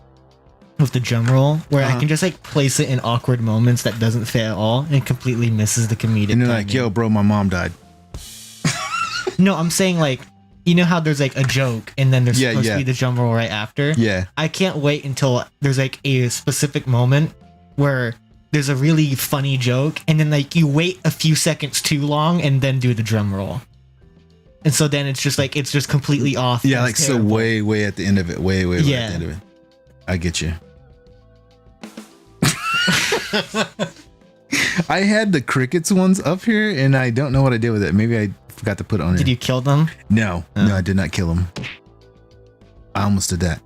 with the drum roll where I can just like place it in awkward moments that doesn't fit at all and completely misses the comedic. And they're timing. like, "Yo, bro, my mom died." No, I'm saying like, you know how there's like a joke and then there's supposed to be the drum roll right after? Yeah. I can't wait until there's like a specific moment where there's a really funny joke and then like you wait a few seconds too long and then do the drum roll. And so then it's just like, it's just completely off. Yeah, like terrible. So way at the end of it. Way at the end of it. I get you. I had the crickets ones up here and I don't know what I did with it. Maybe I forgot to put it on there. Did you kill them? No, I did not kill them. I almost did that.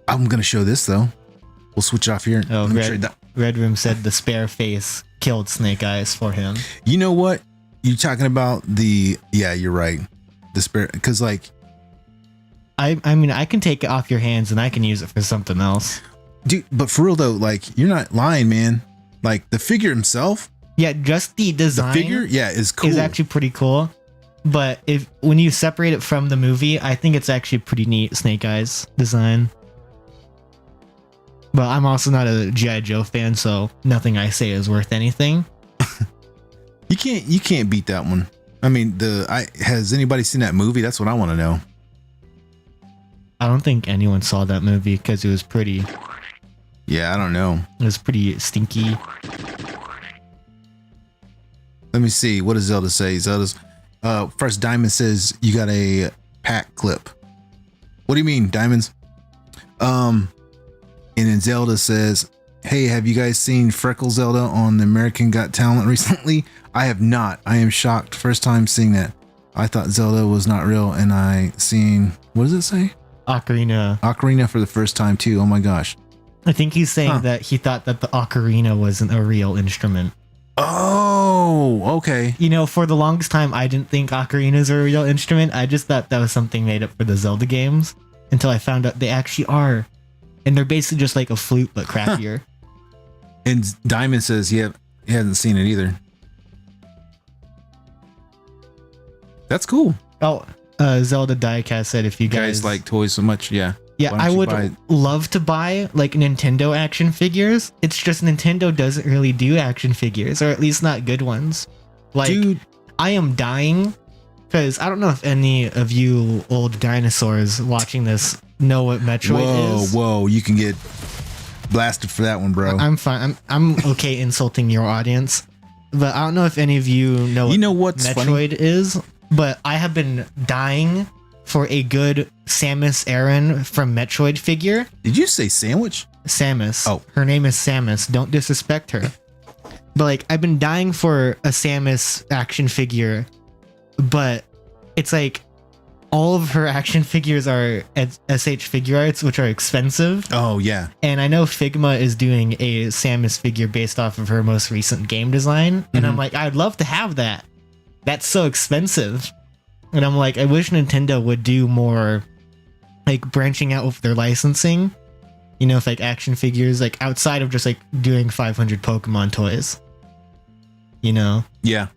I'm going to show this though. We'll switch off here. Oh, Red Room said the spare face killed Snake Eyes for him. You know what? You're talking about yeah, you're right. The spare, because like, I mean, I can take it off your hands and I can use it for something else. Dude, but for real though, like, you're not lying, man. Like, the figure himself. Yeah, just the design. The figure, yeah, is cool. Is actually pretty cool. But when you separate it from the movie, I think it's actually pretty neat, Snake Eyes design. But I'm also not a G.I. Joe fan, so nothing I say is worth anything. You can't beat that one. I mean, has anybody seen that movie? That's what I want to know. I don't think anyone saw that movie because it was pretty. Yeah, I don't know. It was pretty stinky. Let me see. What does Zelda say? Zelda's first Diamond says you got a pack clip. What do you mean, Diamonds? And then Zelda says, "Hey, have you guys seen Freckle Zelda on the American Got Talent recently? I have not. I am shocked. First time seeing that. I thought Zelda was not real, and I seen, what does it say? Ocarina for the first time too. Oh my gosh. I think he's saying that he thought that the ocarina wasn't a real instrument. Oh, okay. You know, for the longest time, I didn't think ocarinas are a real instrument. I just thought that was something made up for the Zelda games until I found out they actually are. And they're basically just like a flute, but crappier. And Diamond says he hasn't seen it either. That's cool. Oh, Zelda Diecast said if you guys like toys so much, yeah. Yeah, I would love to buy like Nintendo action figures. It's just Nintendo doesn't really do action figures, or at least not good ones. Like, dude, I am dying because I don't know if any of you old dinosaurs watching this know what Metroid is. Whoa, you can get blasted for that one, bro. I'm fine. I'm okay insulting your audience, but I don't know if any of you know what what's Metroid funny? is, but I have been dying for a good Samus Aran from Metroid figure. Did you say sandwich? Samus. Oh. Her name is Samus. Don't disrespect her. But like, I've been dying for a Samus action figure, but it's like all of her action figures are SH Figure Arts, which are expensive. Oh yeah. And I know Figma is doing a Samus figure based off of her most recent game design. And I'm like, I'd love to have that. That's so expensive. And I'm like, I wish Nintendo would do more, like, branching out with their licensing. You know, with like action figures, like outside of just like doing 500 Pokemon toys. You know? Yeah.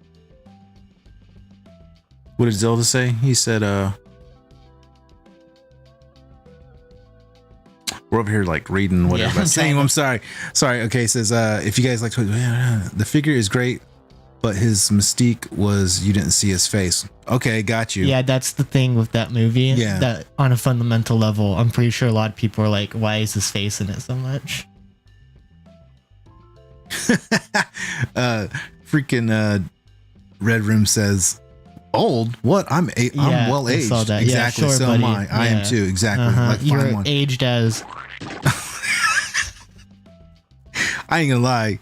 What did Zelda say? He said, we're over here like reading whatever. Yeah, I'm saying, I'm sorry. Sorry. Okay. It says, if you guys like to, the figure is great, but his mystique was you didn't see his face. Okay. Got you. Yeah, that's the thing with that movie. Yeah. That on a fundamental level, I'm pretty sure a lot of people are like, why is his face in it so much? Freaking Red Room says, old? What? I'm well aged. I saw that. Exactly. Yeah, sure, so buddy. am I. I am Yeah. too. Exactly. Uh-huh. Like You're fine one. aged as. I ain't gonna lie,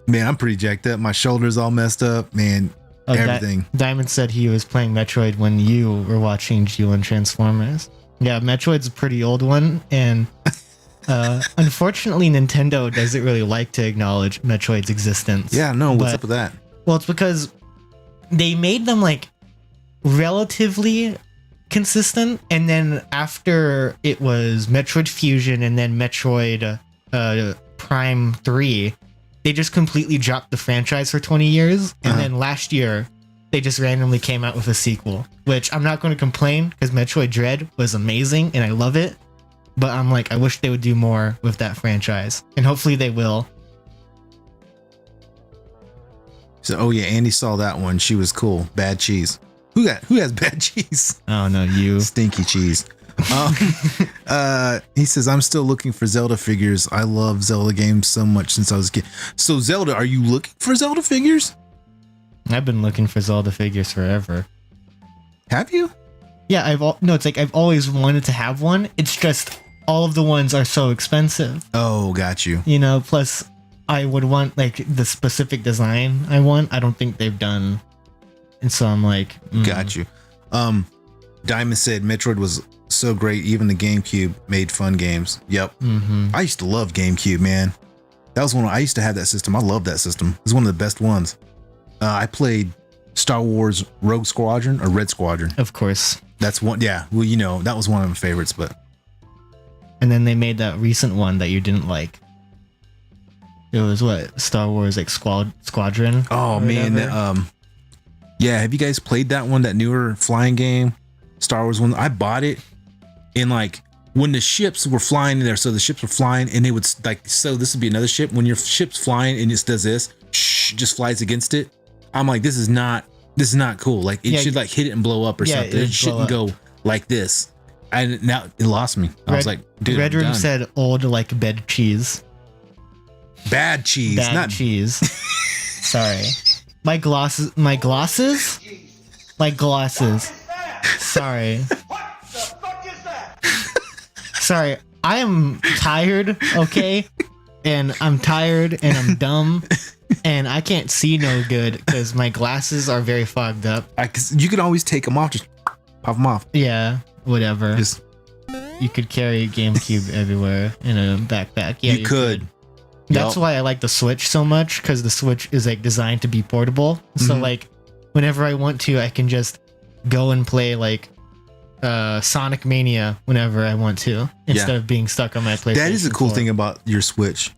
man. I'm pretty jacked up. My shoulders all messed up, man. Oh, Everything. Diamond said he was playing Metroid when you were watching Geo and Transformers. Yeah, Metroid's a pretty old one, and unfortunately, Nintendo doesn't really like to acknowledge Metroid's existence. Yeah. No. What's But- up with that? Well, it's because they made them like relatively consistent, and then after it was Metroid Fusion and then Metroid Prime 3, they just completely dropped the franchise for 20 years, and then last year they just randomly came out with a sequel, which I'm not going to complain because Metroid Dread was amazing and I love it, but I'm like, I wish they would do more with that franchise, and hopefully they will. So, oh yeah, Andy saw that one. She was cool. Bad cheese. Who has bad cheese? Oh no, you. Stinky cheese. He says, I'm still looking for Zelda figures. I love Zelda games so much since I was a kid. So Zelda, are you looking for Zelda figures? I've been looking for Zelda figures forever. Have you? Yeah, it's like I've always wanted to have one. It's just all of the ones are so expensive. Oh, got you. You know, plus I would want like the specific design I want. I don't think they've done. And so I'm like, Got you. Diamond said Metroid was so great. Even the GameCube made fun games. Yep. I used to love GameCube, man. That was I used to have that system. I love that system. It was one of the best ones. I played Star Wars Rogue Squadron or Red Squadron. Of course. That's one. Yeah. Well, you know, that was one of my favorites, but. And then they made that recent one that you didn't like. It was what? Star Wars like Squadron? Oh man. Yeah. Have you guys played that one, that newer flying game? Star Wars one? I bought it. And like when the ships were flying in there, so the ships were flying and they would like, so this would be another ship. When your ship's flying and it does this, just flies against it. I'm like, this is not cool. Like it should like hit it and blow up or something. It shouldn't go like this. And now it lost me. I was like, dude, Red I'm Room done. said old like bed cheese. Bad cheese, Bad not cheese. Sorry. My glasses. Sorry. Sorry. I am tired, okay? And I'm tired and I'm dumb and I can't see no good because my glasses are very fogged up. You can always take them off, just pop them off. Yeah, whatever. Just you could carry a GameCube everywhere in a backpack. Yeah, you could. That's why I like the Switch so much, because the Switch is like designed to be portable. So like whenever I want to, I can just go and play like Sonic Mania whenever I want to, instead of being stuck on my PlayStation. That is a cool 4. thing about your Switch.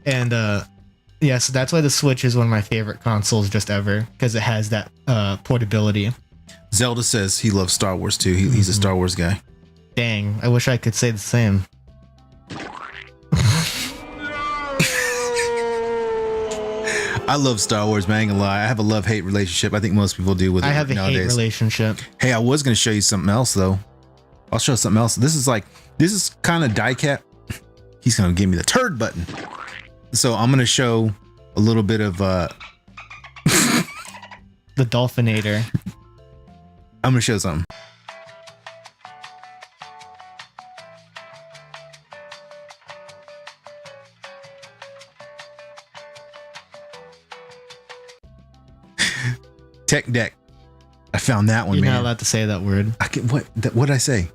And yeah, so that's why the Switch is one of my favorite consoles just ever, because it has that portability. Zelda says he loves Star Wars too. He's a Star Wars guy. Dang, I wish I could say the same. I love Star Wars, man. I ain't gonna lie. I have a love-hate relationship. I think most people do with it I have a nowadays. hate relationship. Hey, I was gonna show you something else though. I'll show something else. This is kind of die-cut. He's gonna give me the turd button. So I'm gonna show a little bit of The Dolphinator. I'm gonna show something. Tech deck. I found that one, You're man. not allowed to say that word. I can, what did I say?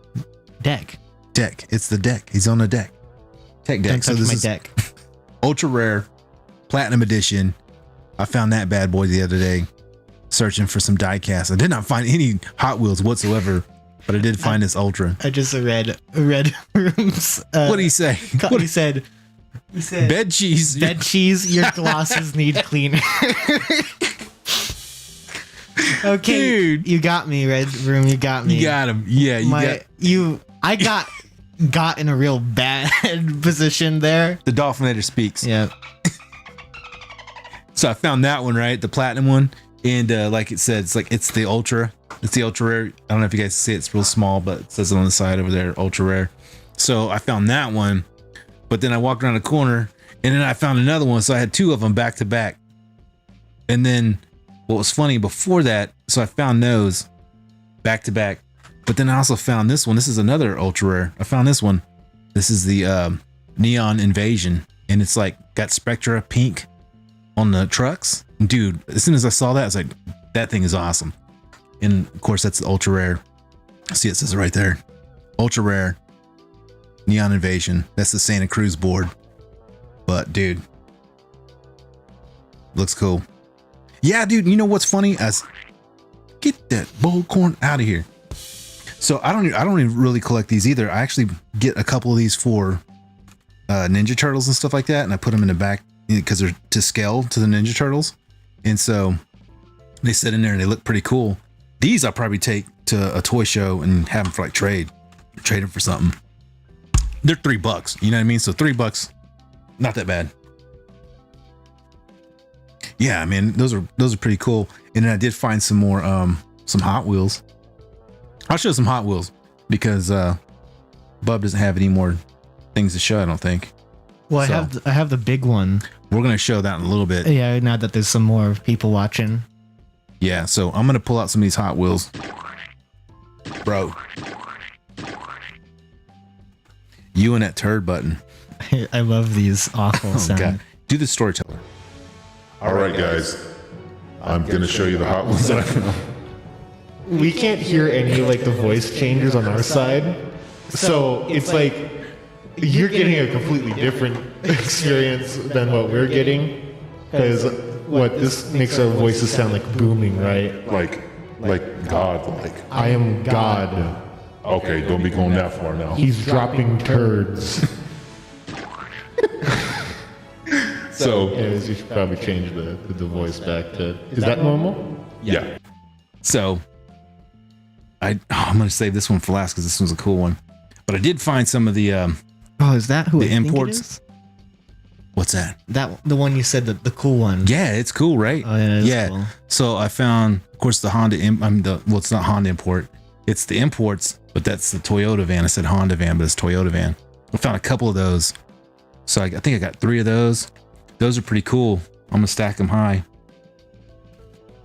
Deck. Deck. It's the deck. He's on the deck. Tech deck. Don't So touch this my is deck. ultra rare, platinum edition. I found that bad boy the other day, searching for some die casts. I did not find any Hot Wheels whatsoever, but I did find this ultra. I just read Room's. What did he say? What He said bed cheese. bed cheese. Your glasses need cleaner. Okay, Dude. you got me, Red Room. You got me. You got him. Yeah, I got in a real bad position there. the Dolphinator speaks. Yeah. So I found that one, right? The platinum one. And like it said, it's the ultra. It's the ultra rare. I don't know if you guys see it. It's real small, but it says it on the side over there, ultra rare. So I found that one, but then I walked around the corner and then I found another one. So I had two of them back to back. And then what was funny before that, so I found those back to back, but then I also found this one. This is another ultra rare. I found this one. This is the Neon Invasion, and it's like got Spectra pink on the trucks. Dude, as soon as I saw that, I was like, that thing is awesome. And of course, that's the ultra rare. See, it says it right there. Ultra rare Neon Invasion. That's the Santa Cruz board. But dude, looks cool. Yeah, dude, you know what's funny? Get that bold corn out of here. So I don't even really collect these either. I actually get a couple of these for Ninja Turtles and stuff like that, and I put them in the back because they're to scale to the Ninja Turtles. And so they sit in there and they look pretty cool. These I'll probably take to a toy show and have them for like trade them for something. They're $3, you know what I mean? So $3, not that bad. Yeah, I mean, those are pretty cool. And then I did find some more some Hot Wheels. I'll show some Hot Wheels because Bub doesn't have any more things to show, I don't think. Well, So, I have the big one. we're gonna show that in a little bit. Yeah, now that there's some more people watching. Yeah, so I'm gonna pull out some of these Hot Wheels. Bro. You and that turd button. I love these awful Oh sounds. god. Do the storyteller. All right, guys. I'm going to show you the Hot Wheels that I found. We can't hear any like the voice changes on our side. So it's like you're getting a completely different experience than what we're getting. Because what this makes our voices sound like booming, right? Like God, like. I am God. Okay, don't be going that far now. He's dropping turds. So yeah, you should probably change the voice back to. Is that normal? Yeah. So I'm gonna save this one for last because this one's a cool one. But I did find some of the Oh, is that who the I think it imports. is? What's that? The one you said, the cool one. Yeah, it's cool, right? Oh, yeah, it is cool. So I found, of course, the Honda. It's not Honda import. It's the imports, but that's the Toyota van. I said Honda van, but it's Toyota van. I found a couple of those. So I think I got 3 of those. Those are pretty cool. I'm gonna stack them high.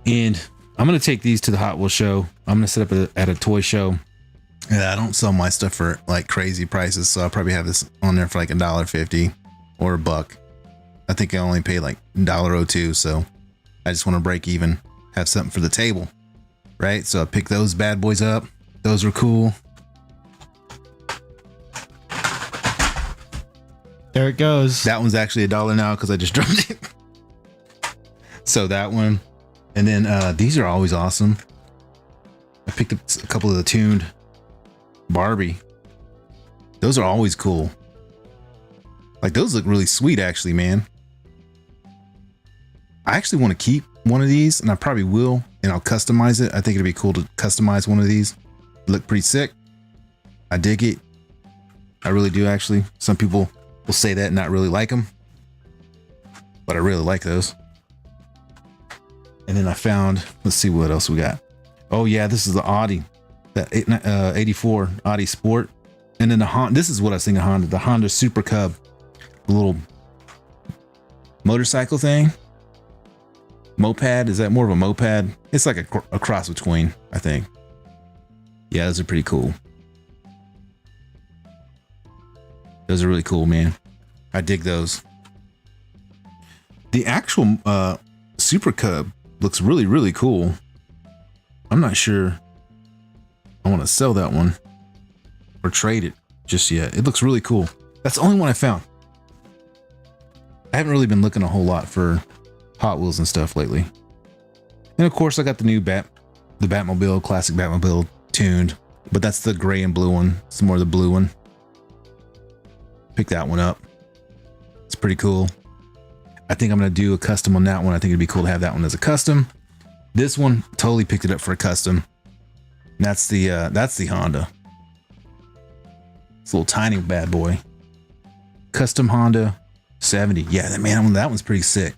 And I'm gonna take these to the Hot Wheels show. I'm gonna set up at a toy show. Yeah, I don't sell my stuff for like crazy prices, so I'll probably have this on there for like $1.50 or $1. I think I only paid like $1.02, so I just want to break even, have something for the table, right? So I picked those bad boys up. Those were cool. There it goes. That one's actually $1 now because I just dropped it. So that one, and then these are always awesome. I picked up a couple of the tuned Barbie. Those are always cool. Like those look really sweet, actually, man. I actually want to keep one of these, and I probably will, and I'll customize it. I think it'd be cool to customize one of these. Look pretty sick. I dig it. I really do, actually. Some people will say that and not really like them, but I really like those. And then I found, let's see what else we got. Oh yeah, this is the Audi, that 84 Audi Sport. And then the Honda, this is what I was thinking, Honda, the Honda Super Cub little motorcycle thing. Moped, is that more of a moped? It's like a cross between, I think. Yeah, those are pretty cool. Those are really cool, man. I dig those. The actual Super Cub looks really, really cool. I'm not sure I want to sell that one or trade it just yet. It looks really cool. That's the only one I found. I haven't really been looking a whole lot for Hot Wheels and stuff lately. And of course I got the new Batmobile, classic Batmobile tuned, but that's the gray and blue one. It's more the blue one. Pick that one up. It's pretty cool. I think I'm going to do a custom on that one. I think it'd be cool to have that one as a custom. This one, totally picked it up for a custom. And that's the Honda. It's a little tiny bad boy. Custom Honda 70. Yeah, that one's pretty sick.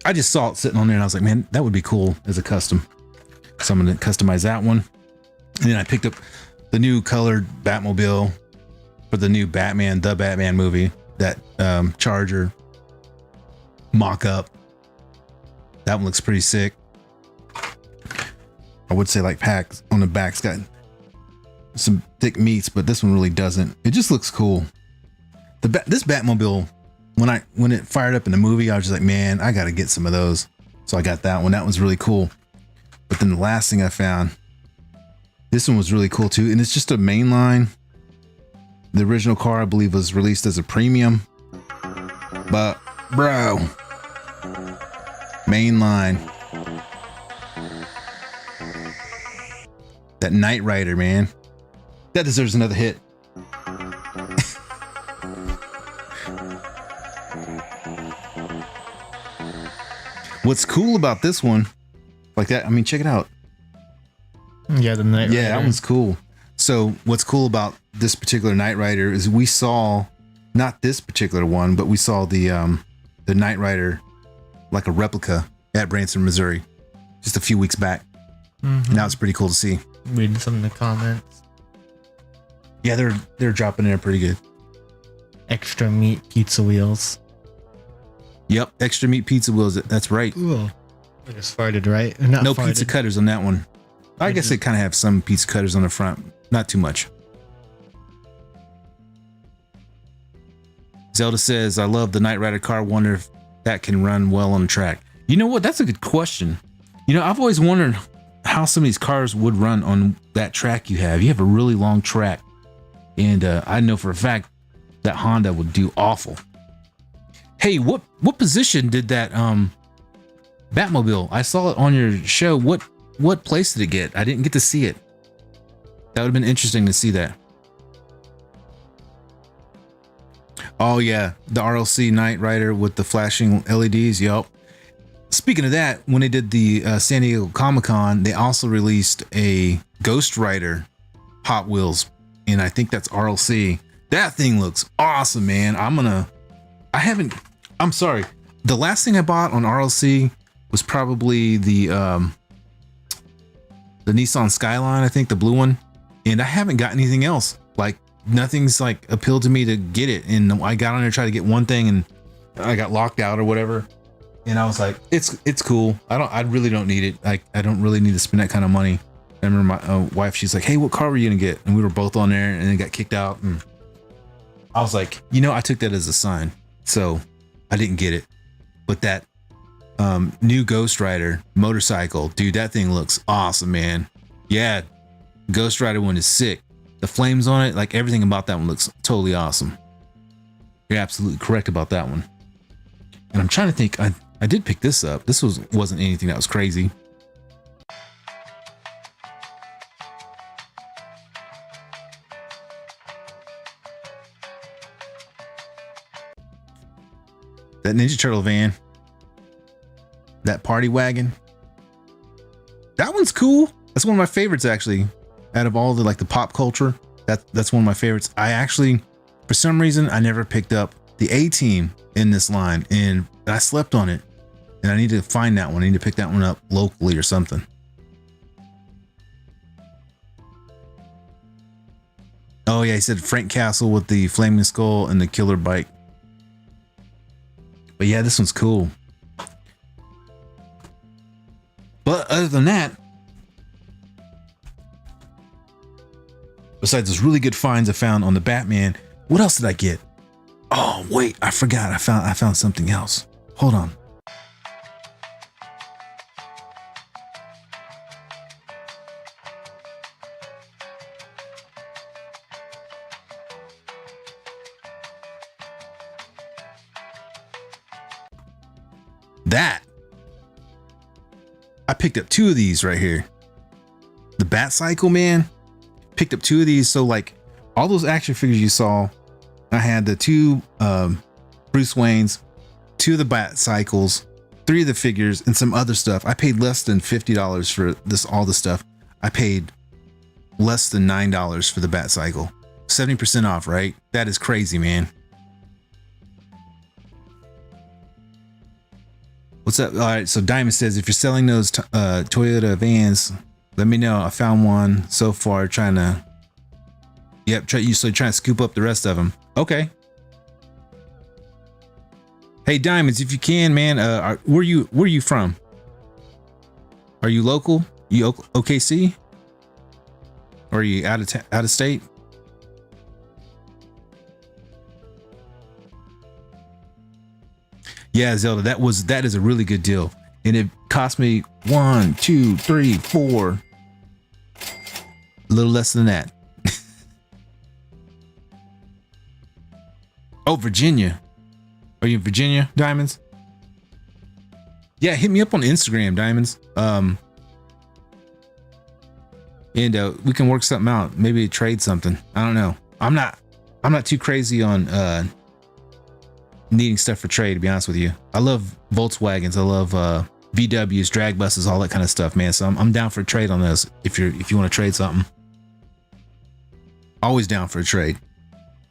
I just saw it sitting on there and I was like, man, that would be cool as a custom. So I'm going to customize that one. And then I picked up the new colored Batmobile for the new Batman, the Batman movie, that Charger mock-up. That one looks pretty sick. I would say like packs on the back's got some thick meats, but this one really doesn't. It just looks cool. This Batmobile, when it fired up in the movie, I was just like, man, I got to get some of those. So I got that one. That was really cool. But then the last thing I found, this one was really cool too. And it's just a mainline. The original car, I believe, was released as a premium. But, bro, mainline. That Knight Rider, man. That deserves another hit. What's cool about this one, like that, I mean, check it out. Yeah, the Knight Rider. Yeah, that one's cool. So what's cool about this particular Knight Rider is we saw, not this particular one, but we saw the Knight Rider, like a replica at Branson, Missouri, just a few weeks back. And that was pretty cool to see. Reading some of the comments. Yeah, they're dropping in there pretty good. Extra meat pizza wheels. Yep, extra meat pizza wheels. That's right. Ooh, I just farted, right? Not no farted. Pizza cutters on that one. I guess they kind of have some pizza cutters on the front. Not too much. Zelda says, I love the Knight Rider car. Wonder if that can run well on the track. You know what? That's a good question. You know, I've always wondered how some of these cars would run on that track you have. You have a really long track. And I know for a fact that Honda would do awful. Hey, what position did that Batmobile? I saw it on your show. What place did it get? I didn't get to see it. That would have been interesting to see that. Oh yeah, the RLC Knight Rider with the flashing LEDs. Yup. Speaking of that, when they did the San Diego Comic-Con, they also released a Ghost Rider Hot Wheels, and I think that's RLC. That thing looks awesome, man. I'm sorry. The last thing I bought on RLC was probably the Nissan Skyline, I think, the blue one. And I haven't got anything else. Like, nothing's like appealed to me to get it. And I got on there, tried to get one thing, and I got locked out or whatever. And I was like, it's cool. I really don't need it. I don't really need to spend that kind of money. I remember my wife, she's like, hey, what car were you gonna get? And we were both on there and then got kicked out. And I was like, I took that as a sign. So I didn't get it. But that new Ghost Rider motorcycle, dude, that thing looks awesome, man. Yeah, Ghost Rider one is sick. The flames on it, like everything about that one looks totally awesome. You're absolutely correct about that one. And I'm trying to think, I did pick this up. This wasn't anything that was crazy. That Ninja Turtle van, that party wagon, that one's cool. That's one of my favorites, actually. Out of all the pop culture, that's one of my favorites. I actually, for some reason, I never picked up the A-Team in this line, and I slept on it. And I need to find that one. I need to pick that one up locally or something. Oh yeah, he said Frank Castle with the flaming skull and the killer bike. But yeah, this one's cool. But other than that, besides those really good finds I found on the Batman, what else did I get? Oh wait, I forgot. I found something else. Hold on. That I picked up 2 of these right here. The Bat Cycle, man. Picked up 2 of these. So like all those action figures you saw, I had the 2 Bruce Waynes, 2 of the Bat Cycles, 3 of the figures, and some other stuff. I paid less than $50 for all the stuff. I paid less than $9 for the Bat Cycle. 70% off, right? That is crazy, man. What's up? All right, so Diamond says, if you're selling those Toyota vans, let me know. I found one so far, trying to trying to scoop up the rest of them. Okay. Hey Diamonds, if you can, man, where you from? Are you local? You OKC? Or are you out of state? Yeah, Zelda, that is a really good deal. And it cost me 1, 2, 3, 4. A little less than that. Oh, Virginia. Are you in Virginia, Diamonds? Yeah, hit me up on Instagram, Diamonds. And we can work something out. Maybe trade something. I don't know. I'm not too crazy on needing stuff for trade, to be honest with you. I love Volkswagens. I love VWs, drag buses, all that kind of stuff, man. So I'm down for a trade on those. If you want to trade something, always down for a trade.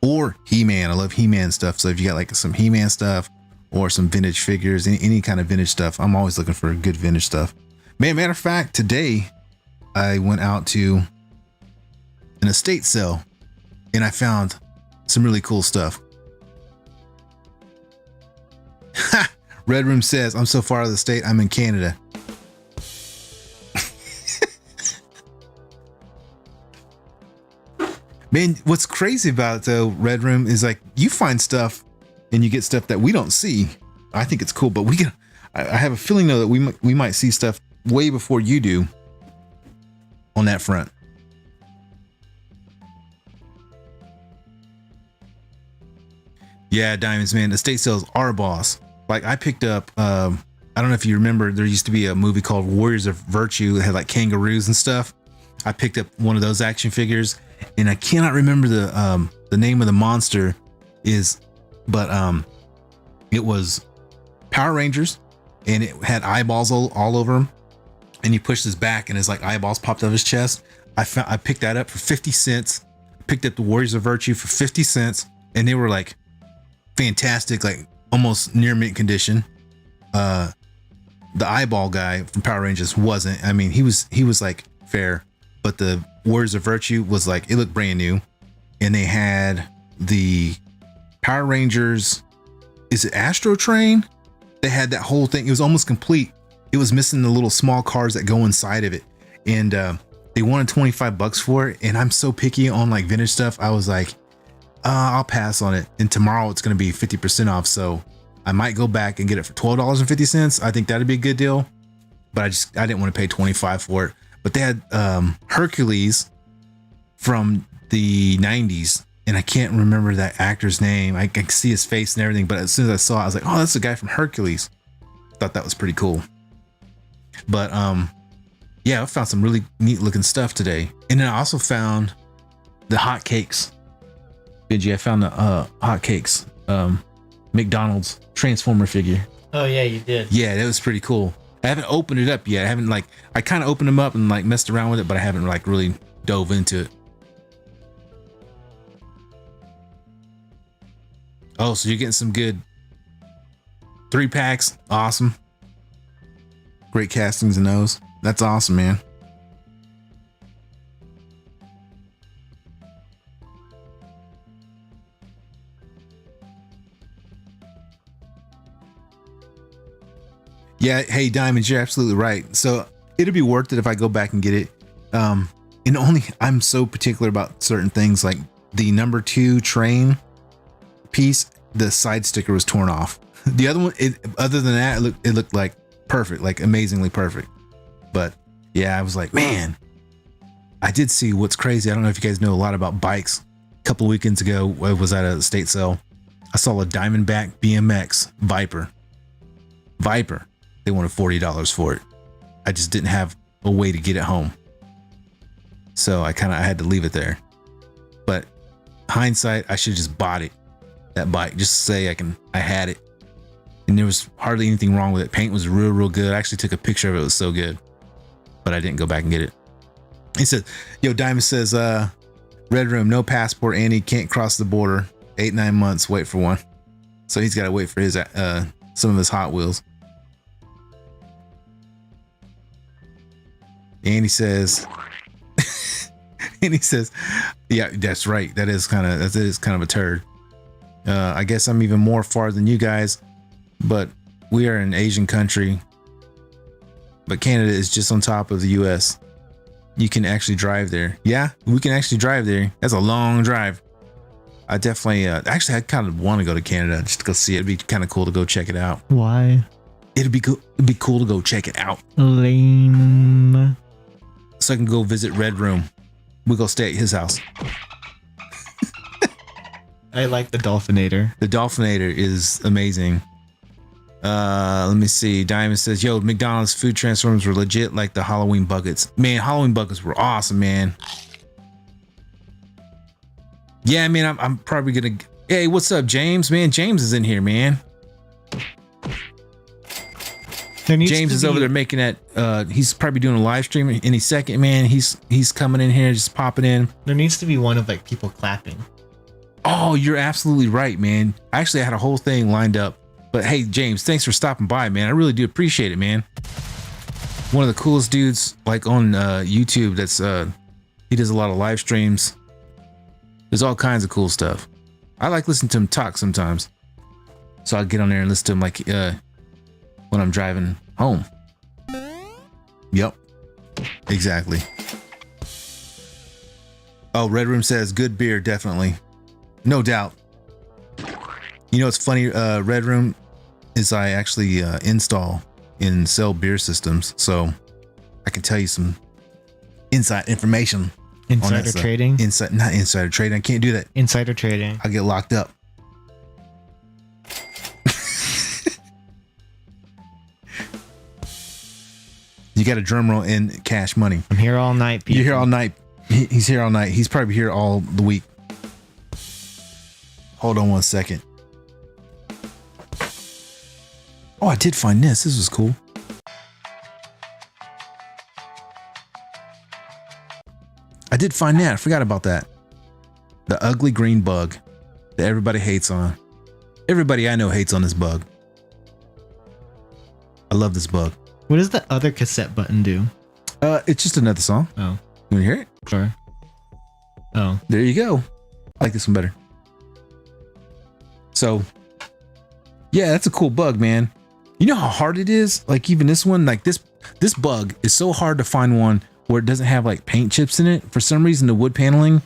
Or He-Man. I love He-Man stuff. So if you got like some He-Man stuff or some vintage figures, any kind of vintage stuff, I'm always looking for good vintage stuff. Man, matter of fact, today I went out to an estate sale and I found some really cool stuff. Red Room says, I'm so far out of the state, I'm in Canada. Man, what's crazy about it though, Red Room, is like you find stuff and you get stuff that we don't see. I think it's cool, but I have a feeling though that we might see stuff way before you do on that front. Yeah, Diamonds, man, estate sales are boss. Like I picked up, I don't know if you remember, there used to be a movie called Warriors of Virtue that had like kangaroos and stuff. I picked up one of those action figures, and I cannot remember the name of the monster but it was Power Rangers, and it had eyeballs all over him, and he pushed his back, and his like eyeballs popped out of his chest. I picked that up for 50 cents. Picked up the Warriors of Virtue for 50 cents, and they were like fantastic, like almost near mint condition. The eyeball guy from Power Rangers wasn't. I mean, he was like fair, but the Warriors of Virtue was like, it looked brand new. And they had the Power Rangers, is it Astro Train? They had that whole thing. It was almost complete. It was missing the little small cars that go inside of it. And they wanted $25 for it. And I'm so picky on like vintage stuff. I was like, I'll pass on it. And tomorrow it's going to be 50% off. So I might go back and get it for $12.50. I think that'd be a good deal. But I didn't want to pay $25 for it. But they had Hercules from the 90s. And I can't remember that actor's name. I can see his face and everything. But as soon as I saw it, I was like, oh, that's the guy from Hercules. Thought that was pretty cool. But yeah, I found some really neat looking stuff today. And then I also found the hotcakes. I found the hotcakes McDonald's Transformer figure. Oh yeah, you did. Yeah, that was pretty cool. I haven't opened it up yet. I kind of opened them up and like messed around with it, but I haven't like really dove into it. Oh, so you're getting some good 3-packs. Awesome. Great castings in those. That's awesome, man. Yeah, hey Diamonds, you're absolutely right. So it'll be worth it if I go back and get it. And only I'm so particular about certain things, like the number 2 train piece, the side sticker was torn off. The other one, other than that, it looked like perfect, like amazingly perfect. But yeah, I was like, man, I did see what's crazy. I don't know if you guys know a lot about bikes. A couple of weekends ago, I was at a estate sale. I saw a Diamondback BMX Viper. They wanted $40 for it. I just didn't have a way to get it home. So I had to leave it there. But hindsight, I should have just bought it. That bike, just to say I had it. And there was hardly anything wrong with it. Paint was real good. I actually took a picture of it. It was so good. But I didn't go back and get it. He said, yo, Diamond says, Red Room, no passport, and he can't cross the border. 8-9 months, wait for one. So he's got to wait for his some of his Hot Wheels. And he says, yeah, that's right. That is kind of a turd. I guess I'm even more far than you guys, but we are an Asian country. But Canada is just on top of the US. You can actually drive there. Yeah, we can actually drive there. That's a long drive. I definitely, actually, I kind of want to go to Canada just to go see it. It'd be kind of cool to go check it out. Why? It'd be cool to go check it out. Lame. So I can go visit Red Room. We'll go stay at his house. I like the Dolphinator. The Dolphinator is amazing. Let me see. Diamond says, yo, McDonald's food transformers were legit like the Halloween buckets. Man, Halloween buckets were awesome, man. Yeah, I mean, I'm probably gonna. Hey, what's up, James? Man, James is in here, man. James is over there making that. He's probably doing a live stream any second, man. He's coming in here, just popping in. There needs to be one of like people clapping. Oh, you're absolutely right, man. Actually, I had a whole thing lined up. But hey, James, thanks for stopping by, man. I really do appreciate it, man. One of the coolest dudes, like on YouTube. That's he does a lot of live streams. There's all kinds of cool stuff. I like listening to him talk sometimes. So I'll get on there and listen to him like when I'm driving home. Yep, exactly. Oh, Red Room says good beer, definitely. No doubt. You know, it's funny, Red Room is I actually install and sell beer systems. So I can tell you some inside information. Insider trading? Not insider trading. I can't do that. Insider trading. I'll get locked up. You got a drum roll and cash money. I'm here all night, people. You're here all night. He's here all night. He's probably here all the week. Hold on one second. Oh, I did find this. This was cool. I did find that. I forgot about that. The ugly green bug that everybody hates on. Everybody I know hates on this bug. I love this bug. What does the other cassette button do? It's just another song. Oh. You want to hear it? Sure. Oh. There you go. I like this one better. So, yeah, that's a cool bug, man. You know how hard it is? Like even this one, like this bug is so hard to find one where it doesn't have like paint chips in it. For some reason, the wood paneling,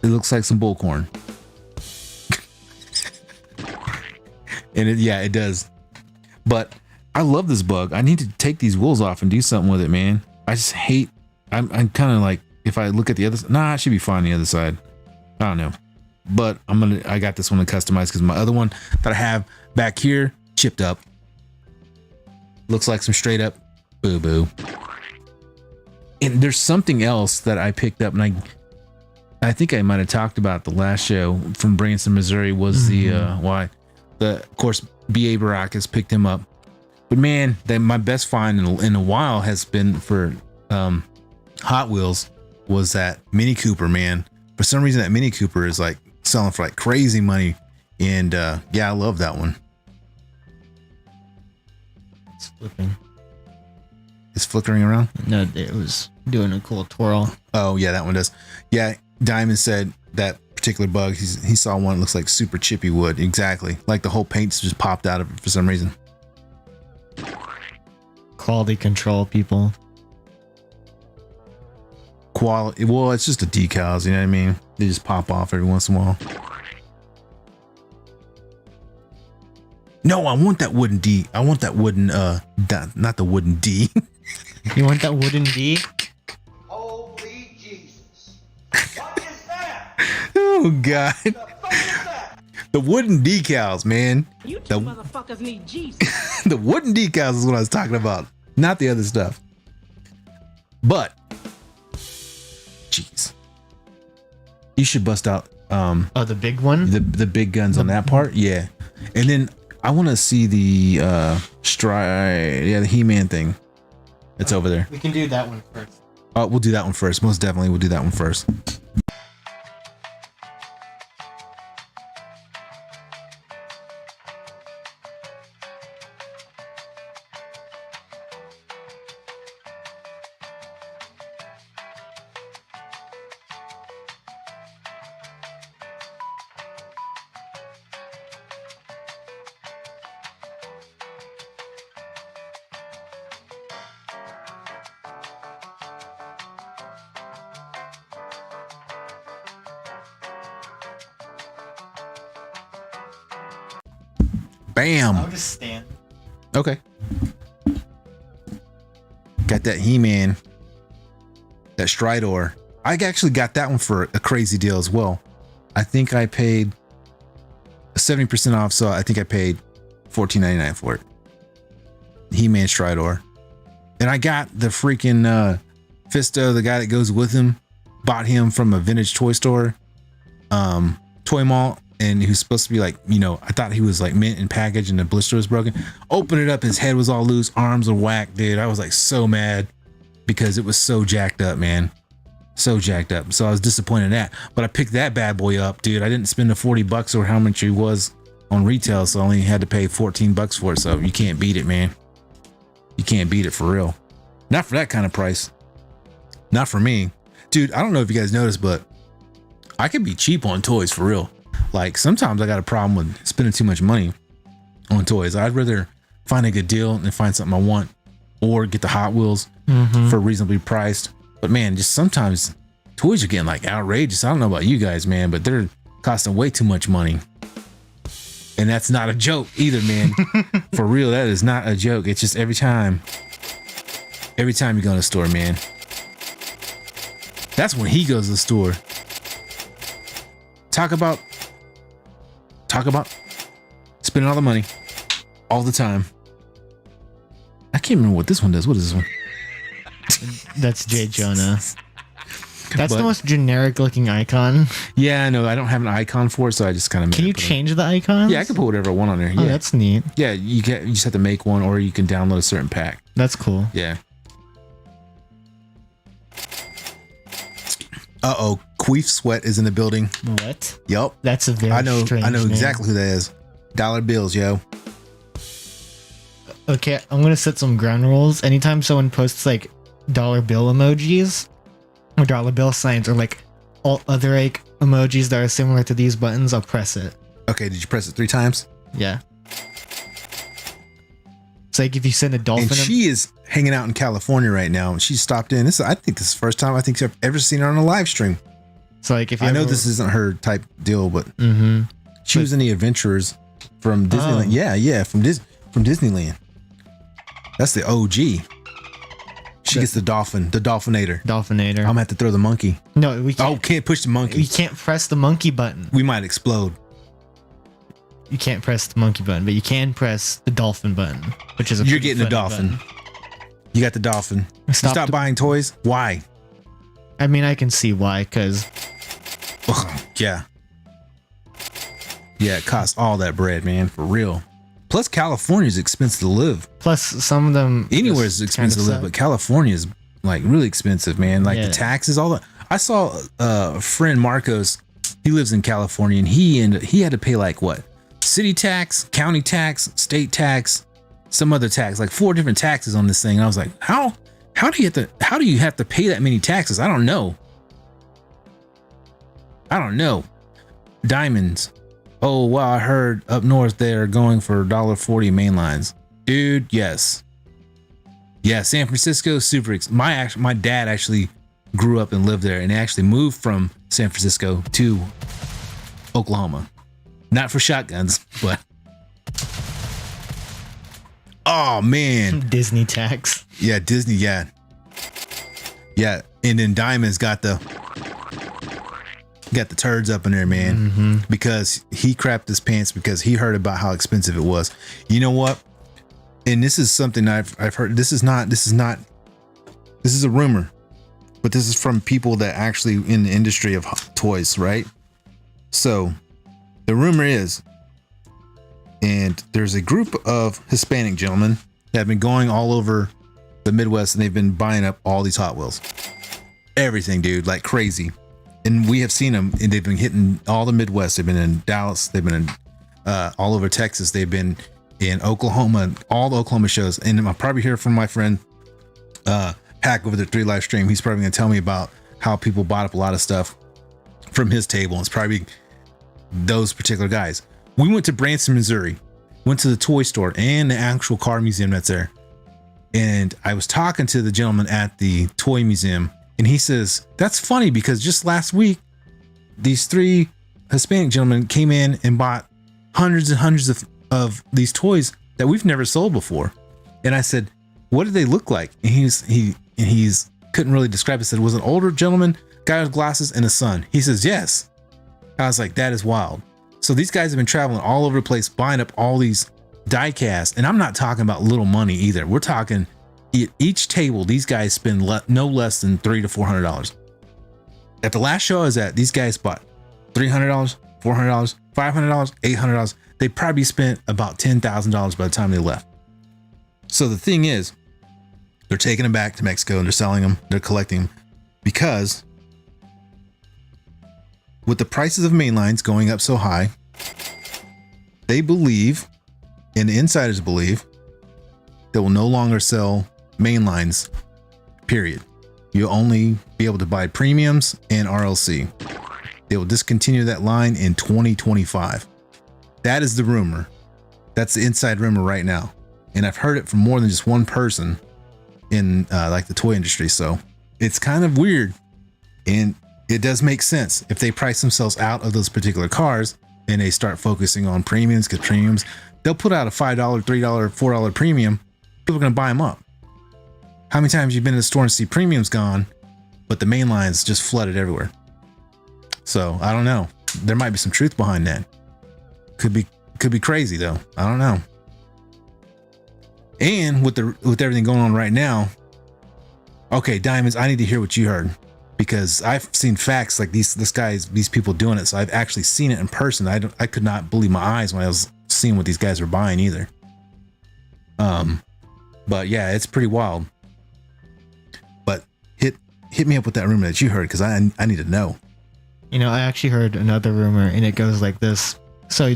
it looks like some bullcorn. And it does. But I love this bug. I need to take these wheels off and do something with it, man. I just hate, I'm kind of like, if I look at the other side, nah, it should be fine on the other side. I don't know. But I got this one to customize because my other one that I have back here, chipped up. Looks like some straight up boo-boo. And there's something else that I picked up, and I think I might have talked about the last show from Branson, Missouri was of course, B.A. Baracus picked him up. But man, my best find in a while has been for Hot Wheels was that Mini Cooper, man. For some reason, that Mini Cooper is like selling for like crazy money. And yeah, I love that one. It's flipping. It's flickering around? No, it was doing a cool twirl. Oh, yeah, that one does. Yeah, Diamond said that particular bug, he saw one that looks like super chippy wood. Exactly. Like the whole paint's just popped out of it for some reason. quality control people. Quality. Well, it's just the decals. You know what I mean? They just pop off every once in a while. No, I want that wooden D. I want that wooden not the wooden D. You want that wooden D? Holy Jesus. What is that? Oh God. The fuck is that? The wooden decals, man. You two motherfuckers need Jesus. The wooden decals is what I was talking about, not the other stuff. But jeez, you should bust out the big one, the big guns on that part. Yeah, and then I want to see the the He-Man thing that's over there. We can do that one first. Oh, we'll do that one first. Most definitely, we'll do that one first. Bam. I'll just stand. Okay. Got that He-Man. That Stridor. I actually got that one for a crazy deal as well. I think I paid 70% off, so I think I paid $14.99 for it. He-Man Stridor. And I got the freaking Fisto, the guy that goes with him. Bought him from a vintage toy store. Toy mall. And he was supposed to be like, you know, I thought he was like mint and packaged and the blister was broken. Open it up, his head was all loose, arms are whacked, dude. I was like so mad because it was so jacked up, man. So jacked up. So I was disappointed in that. But I picked that bad boy up, dude. I didn't spend the $40 or how much it was on retail, so I only had to pay $14 for it. So you can't beat it, man. You can't beat it for real. Not for that kind of price. Not for me. Dude, I don't know if you guys noticed, but I can be cheap on toys for real. Like sometimes I got a problem with spending too much money on toys. I'd rather find a good deal and find something I want or get the Hot Wheels for reasonably priced. But man, just sometimes toys are getting like outrageous. I don't know about you guys, man, but they're costing way too much money. And that's not a joke either, man. For real, that is not a joke. It's just every time you go to the store, man. That's when he goes to the store. Talk about spending all the money all the time. I can't remember what this one does. What is this one? That's J. Jonah. That's the most generic looking icon. Yeah, I know. I don't have an icon for it, so I just kind of. Can you change the icon? Yeah, I can put whatever I want on there. Oh, Yeah, that's neat. yeah. You just have to make one, or you can download a certain pack. That's cool. Yeah. Uh-oh, Queef Sweat is in the building. What? Yup. That's a very strange I know name. exactly who that is. Dollar bills, yo. Okay, I'm gonna set some ground rules. Anytime someone posts like dollar bill emojis or dollar bill signs or like all other like emojis that are similar to these buttons, I'll press it. Okay, did you press it 3 times? Yeah. It's like if you send a dolphin. And she is hanging out in California right now. She stopped in. I think this is the first time I think I've ever seen her on a live stream. So like if you I know this isn't her type deal, but she was in the Adventurers from Disneyland. Oh. Yeah, from Disneyland. That's the OG. She gets the dolphin, the Dolphinator. I'm gonna have to throw the monkey. No, we can't. Oh, can't push the monkey. We can't press the monkey button. We might explode. You can't press the monkey button, but you can press the dolphin button, which is You're getting the dolphin. Button. You got the dolphin. Stop buying toys. Why? I mean, I can see why, because yeah, it costs all that bread, man, for real. Plus, California is expensive to live. Plus, some of them anywhere is expensive to live, but California is like really expensive, man. Like the taxes, all that. I saw a friend Marcos. He lives in California, and he had to pay like what? City tax, county tax, state tax, some other tax, like 4 different taxes on this thing. And I was like, how do you have to pay that many taxes? I don't know. Diamonds. Oh wow, I heard up north they're going for $1.40 main lines. Dude, yes. Yeah, San Francisco, super. My dad actually grew up and lived there, and actually moved from San Francisco to Oklahoma. Not for shotguns, but oh man, Disney tax. Yeah, Disney. Yeah, and then Diamond's got the turds up in there, man, because he crapped his pants because he heard about how expensive it was. You know what? And this is something I've heard. This is a rumor, but this is from people that actually in the industry of toys, right? So the rumor is, and there's a group of Hispanic gentlemen that have been going all over the Midwest, and they've been buying up all these Hot Wheels, everything, dude, like crazy. And we have seen them, and they've been hitting all the Midwest. They've been in Dallas, they've been in all over Texas, they've been in Oklahoma, all the Oklahoma shows. And I'll probably hear from my friend Hack over the 3 live stream. He's probably gonna tell me about how people bought up a lot of stuff from his table. It's probably those particular guys. We went to Branson, Missouri, went to the toy store and the actual car museum that's there. And I was talking to the gentleman at the toy museum, and he says, that's funny because just last week, these 3 Hispanic gentlemen came in and bought hundreds and hundreds of these toys that we've never sold before. And I said, what did they look like? And he's couldn't really describe it. He said, it was an older gentleman, guy with glasses, and a son. He says, yes. I was like, that is wild. So these guys have been traveling all over the place, buying up all these die casts. And I'm not talking about little money either. We're talking at each table, these guys spend no less than $300 to $400. At the last show I was at, these guys bought $300, $400, $500, $800. They probably spent about $10,000 by the time they left. So the thing is, they're taking them back to Mexico and they're selling them. They're collecting them because with the prices of mainlines going up so high, they believe, and the insiders believe, they will no longer sell mainlines, period. You'll only be able to buy premiums and RLC. They will discontinue that line in 2025. That is the rumor. That's the inside rumor right now. And I've heard it from more than just one person in like the toy industry. So it's kind of weird. And it does make sense if they price themselves out of those particular cars and they start focusing on premiums, because premiums, they'll put out a $5, $3, $4 premium. People are going to buy them up. How many times you've been in the store and see premiums gone, but the main line's just flooded everywhere? So I don't know. There might be some truth behind that. Could be crazy though. I don't know. And with everything going on right now, okay, Diamonds, I need to hear what you heard, because I've seen facts like these people doing it. So I've actually seen it in person. I could not believe my eyes when I was seeing what these guys were buying either. But yeah, it's pretty wild. But hit me up with that rumor that you heard, because I need to know. You know, I actually heard another rumor, and it goes like this. So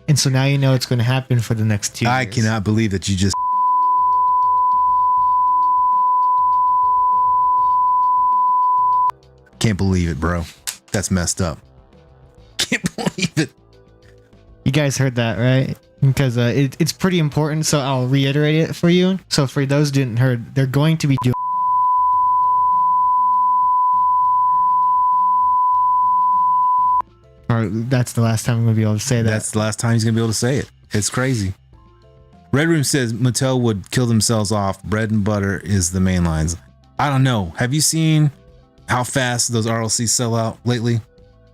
and so now you know it's going to happen for the next 2 years. I cannot believe that you just can't believe it, bro. That's messed up. Can't believe it. You guys heard that, right? Because it's pretty important, so I'll reiterate it for you. So for those who didn't heard, they're going to be doing. Or that's the last time I'm going to be able to say that. That's the last time he's going to be able to say it. It's crazy. Red Room says Mattel would kill themselves off. Bread and butter is the main lines. I don't know. Have you seen how fast those RLCs sell out lately?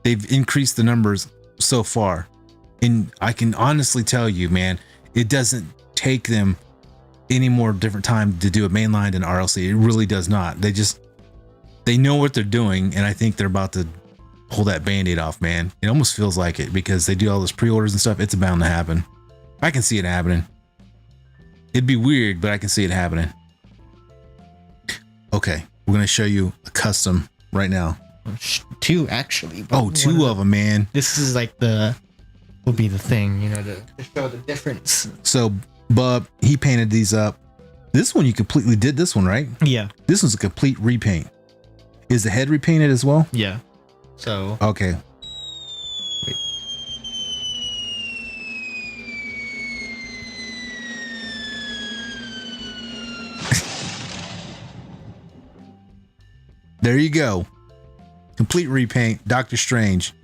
They've increased the numbers so far. And I can honestly tell you, man, it doesn't take them any more different time to do a mainline than RLC. It really does not. They know what they're doing, and I think they're about to pull that band-aid off, man. It almost feels like it, because they do all those pre-orders and stuff. It's bound to happen. I can see it happening. It'd be weird, but I can see it happening. Okay, we're gonna show you a custom right now. 2 actually. Oh, 2 of them, man. This is like will be the thing, you know, to show the difference. So Bub, he painted these up. This one you completely did this one, right? Yeah. This one's a complete repaint. Is the head repainted as well? Yeah. So okay. wait. There you go. Complete repaint. Doctor Strange.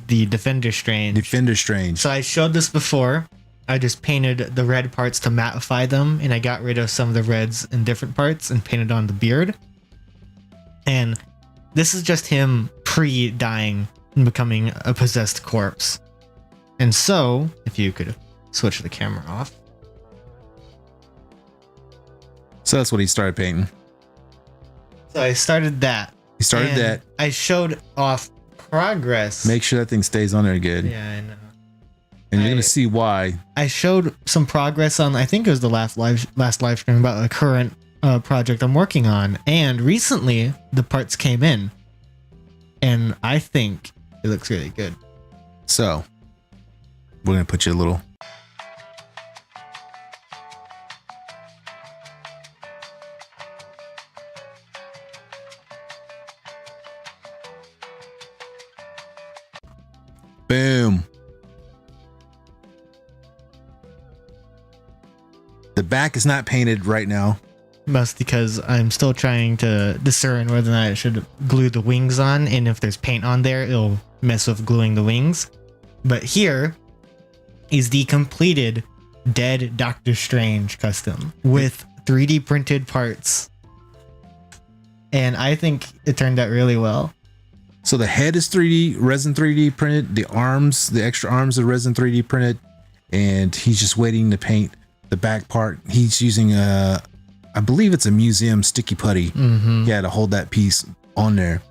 The Defender Strange. Defender Strange. So I showed this before. I just painted the red parts to mattify them, and I got rid of some of the reds in different parts and painted on the beard. And this is just him pre-dying and becoming a possessed corpse. And so, if you could switch the camera off. So that's what he started painting. So I started that. He started and that. I showed off progress. Make sure that thing stays on there good. Yeah, I know. And you're gonna see why. I showed some progress on, I think it was the last live stream about a current project I'm working on, and recently the parts came in, and I think it looks really good. So we're gonna put you a little. Boom. The back is not painted right now. Must because I'm still trying to discern whether or not I should glue the wings on, and if there's paint on there, it'll mess with gluing the wings. But here is the completed Dead Doctor Strange custom with 3D printed parts. And I think it turned out really well. So the head is 3D, resin 3D printed. The arms, the extra arms are resin 3D printed. And he's just waiting to paint the back part. He's using I believe it's a museum sticky putty. Yeah, to hold that piece on there.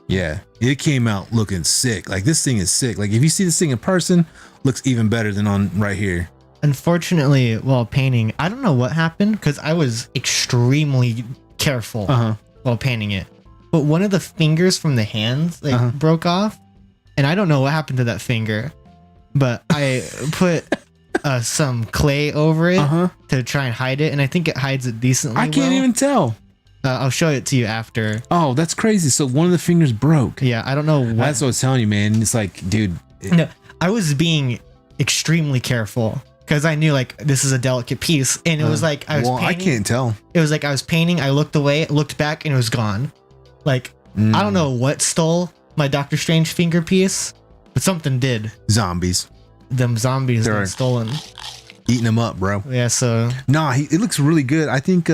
Yeah, it came out looking sick. Like, this thing is sick. Like, if you see this thing in person, looks even better than on right here. Unfortunately, while painting, I don't know what happened because I was extremely careful while painting it. But one of the fingers from the hands broke off, and I don't know what happened to that finger. But I put some clay over it to try and hide it, and I think it hides it decently. I can't even tell. I'll show it to you after. Oh, that's crazy. So one of the fingers broke. Yeah, I don't know what. That's what I was telling you, man. It's like, dude. No, I was being extremely careful because I knew like this is a delicate piece, and it was like I was painting. I can't tell. It was like I was painting. I looked away, looked back, and it was gone. Like I don't know what stole my Doctor Strange finger piece, but something did. Zombies. Them zombies got stolen. Eating them up, bro. Yeah. So. Nah, it looks really good. I think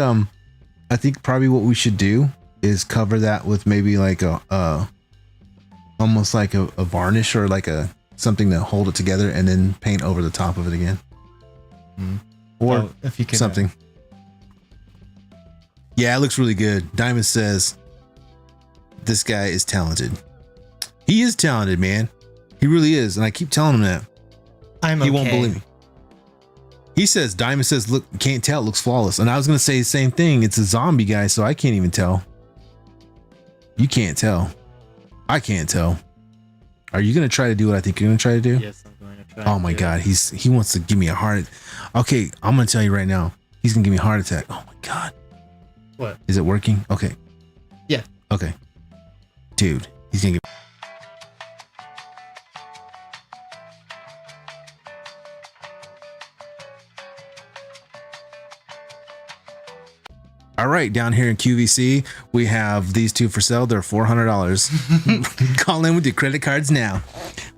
probably what we should do is cover that with maybe like a almost like a varnish or like a something to hold it together, and then paint over the top of it again. Or if you could, something. Yeah, it looks really good. Diamond says this guy is talented. He is talented, man. He really is, and I keep telling him that. He won't believe me. He says, Diamond says, look, can't tell, it looks flawless. And I was going to say the same thing. It's a zombie guy, so I can't even tell. You can't tell. I can't tell. Are you going to try to do what I think you're going to try to do? Yes, I'm going to try. Oh my God. He wants to give me a heart. Okay, I'm going to tell you right now. He's going to give me a heart attack. Oh my God. What? Is it working? Okay. Yeah. Okay. Dude, he's going to give. All right, down here in QVC, we have these two for sale. They're $400. Call in with your credit cards now.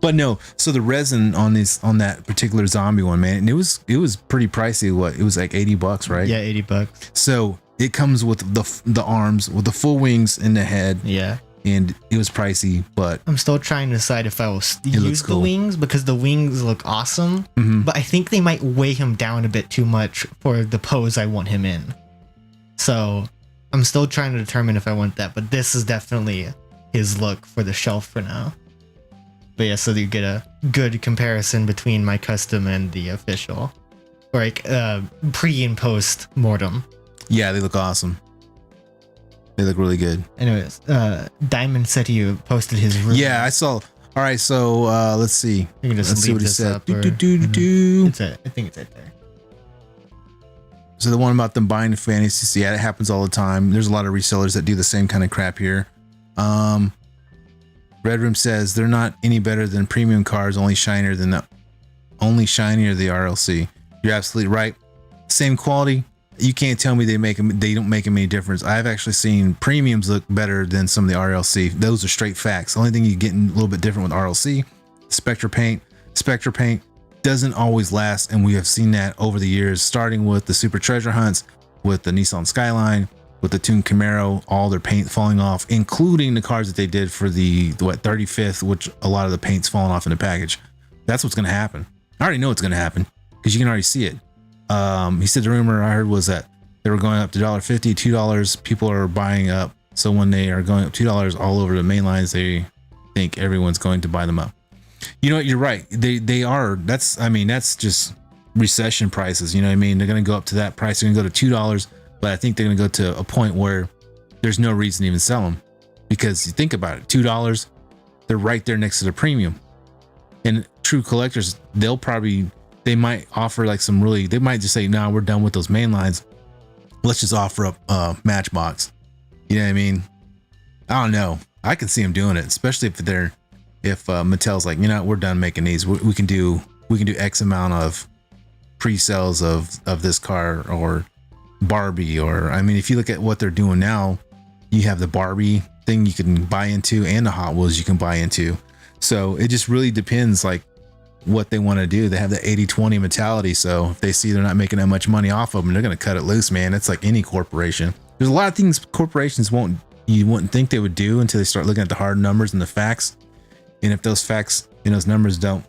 But no, so the resin on that particular zombie one, man, and it was pretty pricey. What, it was like $80, right? Yeah, $80. So it comes with the arms, with the full wings and the head. Yeah. And it was pricey, but I'm still trying to decide if I will use the wings because the wings look awesome. But I think they might weigh him down a bit too much for the pose I want him in. So I'm still trying to determine if I want that, but this is definitely his look for the shelf for now. But yeah, so you get a good comparison between my custom and the official, or like pre and post mortem. Yeah, they look awesome. They look really good. Anyways, Diamond said he posted his room. Yeah, I saw. All right, so let's see. You can just let's see what he said. I think it's right there. So the one about them buying the fantasies, yeah, it happens all the time. There's a lot of resellers that do the same kind of crap here. Red Room says they're not any better than premium cars, only shinier the RLC. You're absolutely right. Same quality, you can't tell me they don't make them any difference. I've actually seen premiums look better than some of the RLC. Those are straight facts. The only thing you get a little bit different with RLC, Spectra paint doesn't always last, and we have seen that over the years, starting with the Super Treasure Hunts, with the Nissan Skyline, with the Tuned Camaro, all their paint falling off, including the cars that they did for the 35th, which a lot of the paint's falling off in the package. That's what's going to happen. I already know it's going to happen because you can already see it. He said the rumor I heard was that they were going up to $1.50, $2. People are buying up. So when they are going up $2 all over the main lines, they think everyone's going to buy them up. You know what? You're right. They are. That's just recession prices. You know what I mean? They're going to go up to that price. They're going to go to $2, but I think they're going to go to a point where there's no reason to even sell them, because you think about it, $2, they're right there next to the premium. And true collectors, they might offer like they might just say, no, we're done with those main lines. Let's just offer up Matchbox. You know what I mean? I don't know. I can see them doing it, especially if Mattel's like, you know, we're done making these. We can do X amount of pre-sales of this car or Barbie, or I mean, if you look at what they're doing now, you have the Barbie thing you can buy into and the Hot Wheels you can buy into. So it just really depends like what they want to do. They have the 80-20 mentality. So if they see they're not making that much money off of them, they're going to cut it loose, man. It's like any corporation. There's a lot of things corporations you wouldn't think they would do until they start looking at the hard numbers and the facts. And if those facts and those numbers don't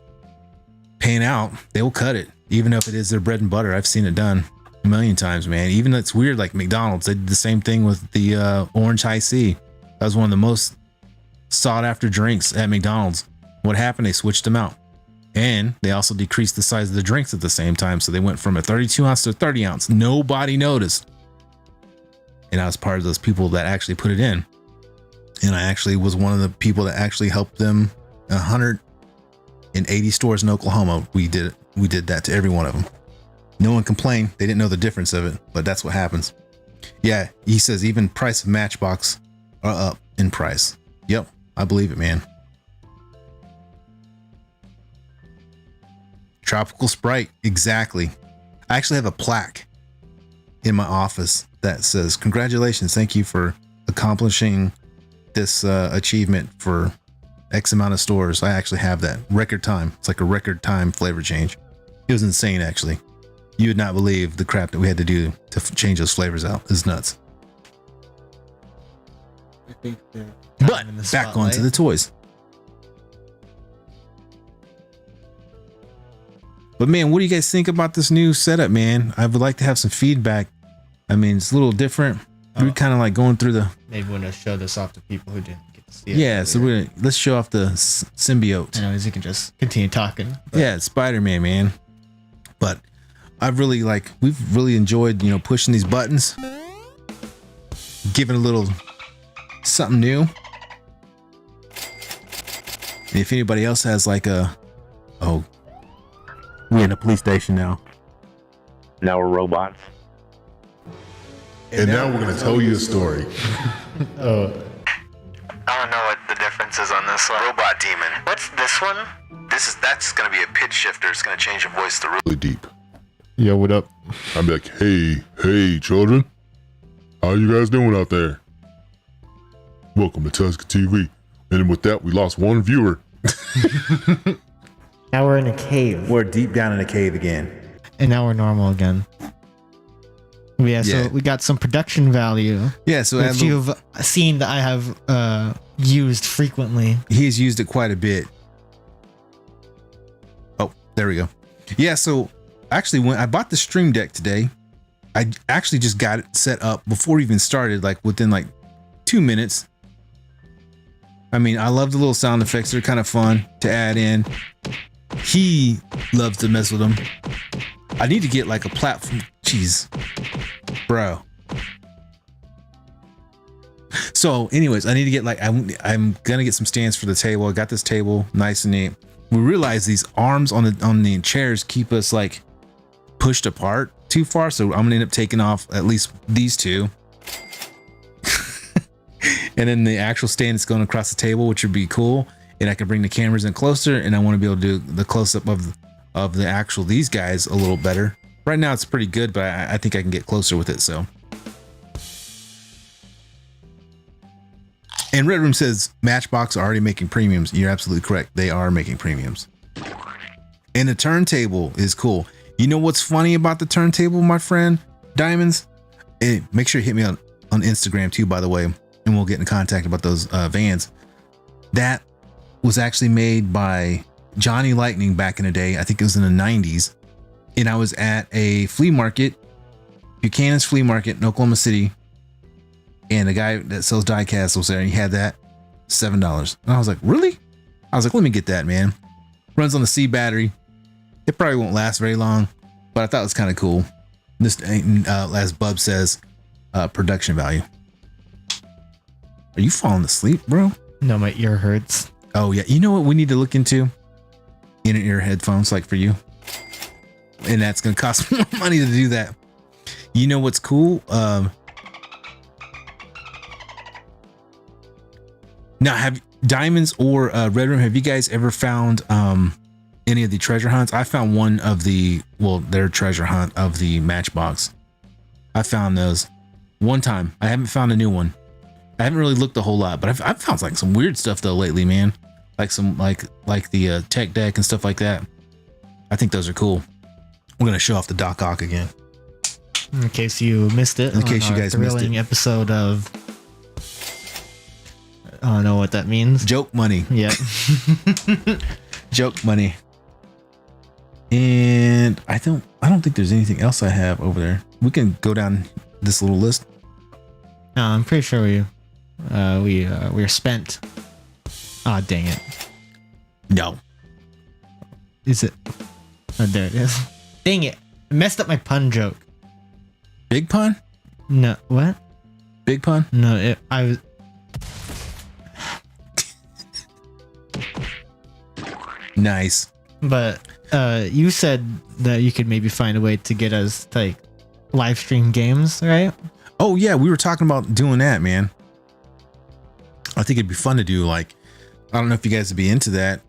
pan out, they will cut it, even if it is their bread and butter. I've seen it done a million times, man. Even it's weird, like McDonald's, they did the same thing with the Orange High C. That was one of the most sought after drinks at McDonald's. What happened? They switched them out, and they also decreased the size of the drinks at the same time. So they went from a 32 ounce to a 30 ounce. Nobody noticed. And I was part of those people that actually put it in. And I actually was one of the people that actually helped them. 180 stores in Oklahoma. We did that to every one of them. No one complained. They didn't know the difference of it, but that's what happens. Yeah, he says even price of Matchbox are up in price. Yep, I believe it, man. Tropical Sprite, exactly. I actually have a plaque in my office that says, "Congratulations, thank you for accomplishing this achievement for X amount of stores." I actually have that. Record time. It's like a record time flavor change. It was insane, actually. You would not believe the crap that we had to do to change those flavors out. It's nuts. I think but back onto the toys. But man, what do you guys think about this new setup, man? I would like to have some feedback. I mean, it's a little different. We're kind of like going through the... Maybe we're going to show this off to people who didn't get to see it. Yeah, so let's show off the symbiote. I know, as you can just continue talking. But. Yeah, it's Spider-Man, man. But we've really enjoyed, pushing these buttons. Giving a little something new. And if anybody else has we're in a police station now. Now we're robots. And now we're going to tell you a story. I don't know what the difference is on this one. Robot Demon. What's this one? That's going to be a pitch shifter. It's going to change your voice to Really deep. Yo, what up? I'm like, hey, children. How you guys doing out there? Welcome to Tusk TV. And with that, we lost one viewer. Now we're in a cave. We're deep down in a cave again. And now we're normal again. So we got some production value. Yeah, so which you've seen that I have used frequently. He's used it quite a bit. Oh, there we go. Yeah, so actually when I bought the Stream Deck today, I actually just got it set up before we even started, like within 2 minutes. I mean, I love the little sound effects. They're kind of fun to add in. He loves to mess with them. I need to get a platform. Jeez, bro. So anyways, I need to get I'm gonna get some stands for the table. I got this table nice and neat. We realize these arms on the chairs keep us pushed apart too far. So I'm gonna end up taking off at least these two. And then the actual stand is going across the table, which would be cool. And I can bring the cameras in closer, and I want to be able to do the close up of the actual these guys a little better. Right now it's pretty good, but I think I can get closer with it. So, and Red Room says Matchbox are already making premiums. You're absolutely correct. They are making premiums. And the turntable is cool. You know what's funny about the turntable, my friend Diamonds? Hey, make sure you hit me on Instagram too, by the way, and we'll get in contact about those vans. That was actually made by Johnny Lightning back in the day. I think it was in the 90s. And I was at a flea market, Buchanan's Flea Market in Oklahoma City. And the guy that sells diecast was there, and he had that $7. And I was like, really? I was like, let me get that, man. Runs on the C battery. It probably won't last very long, but I thought it was kind of cool. This, as Bub says, production value. Are you falling asleep, bro? No, my ear hurts. Oh yeah, you know what we need to look into? In-ear headphones, like for you. And that's gonna cost more money to do that. You know what's cool? Now, have Diamonds or Red Room, have you guys ever found any of the treasure hunts? I found one of their treasure hunt of the Matchbox. I found those one time. I haven't found a new one. I haven't really looked a whole lot, but I've found like some weird stuff though lately, man. Like some like the tech deck and stuff like that. I think those are cool. We're gonna show off the Doc Ock again. In case you missed it. In case you guys missed it. Thrilling episode of. I don't know what that means. Joke money. Yeah. Joke money. And I don't think there's anything else I have over there. We can go down this little list. No, I'm pretty sure we're spent. Ah, dang it. No. Is it? Oh, there it is. Dang it. I messed up my pun joke. Big pun? No, what? Big pun? No, I was. Nice. But you said that you could maybe find a way to get us to, like, live stream games, right? Oh yeah, we were talking about doing that, man. I think it'd be fun to do, like, I don't know if you guys would be into that.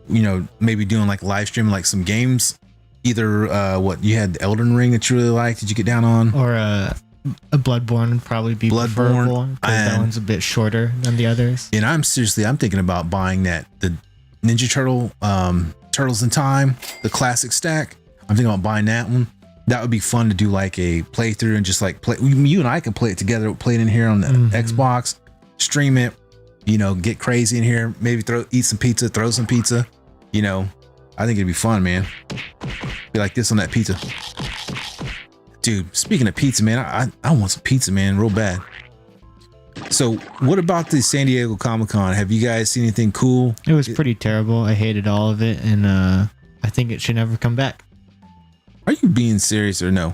You know, maybe doing like live stream, like some games. Either what you had, the Elden Ring that you really liked. Did you get down on? Or a Bloodborne would probably be preferable, because that one's a bit shorter than the others. And I'm thinking about buying the Ninja Turtle Turtles in Time, the classic stack. I'm thinking about buying that one. That would be fun to do, like a playthrough and just like play. You and I can play it together, play it in here on the Xbox, stream it. You know, get crazy in here. Maybe eat some pizza, throw some pizza. You know, I think it'd be fun, man. Be like this on that pizza. Dude, speaking of pizza, man, I want some pizza, man, real bad. So what about the San Diego Comic-Con? Have you guys seen anything cool? It was pretty terrible. I hated all of it, and I think it should never come back. Are you being serious or no?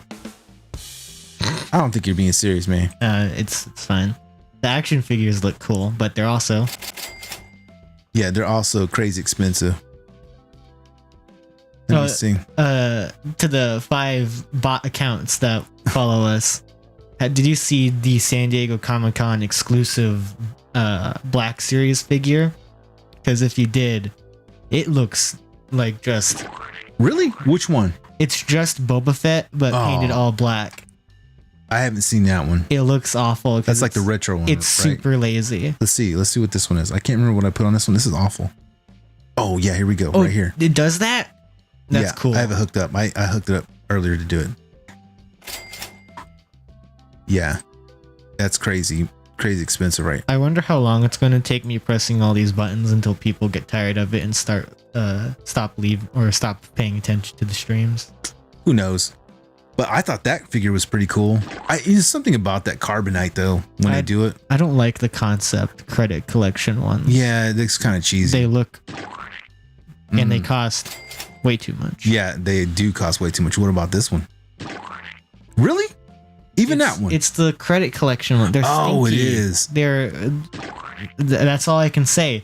I don't think you're being serious, man. It's fine. The action figures look cool, but they're also crazy expensive. Let me see. To the 5 bot accounts that follow us, did you see the San Diego Comic-Con exclusive Black Series figure? Because if you did, it looks like just... Really? Which one? It's just Boba Fett, but painted all black. I haven't seen that one. It looks awful. That's like the retro one. It's right? super lazy. Let's see what this one is. I can't remember what I put on this one. This is awful. Oh yeah, here we go. Right here. It does that? That's cool. I have it hooked up. I hooked it up earlier to do it. Yeah. That's crazy. Crazy expensive, right? I wonder how long it's going to take me pressing all these buttons until people get tired of it and stop paying attention to the streams. Who knows? But I thought that figure was pretty cool. There's something about that carbonite though when they do it. I don't like the concept credit collection ones. Yeah, it looks kind of cheesy. They look and they cost way too much. Yeah, they do cost way too much. What about this one? Really? Even that one? It's the credit collection one. They're stinky. It is. That's all I can say.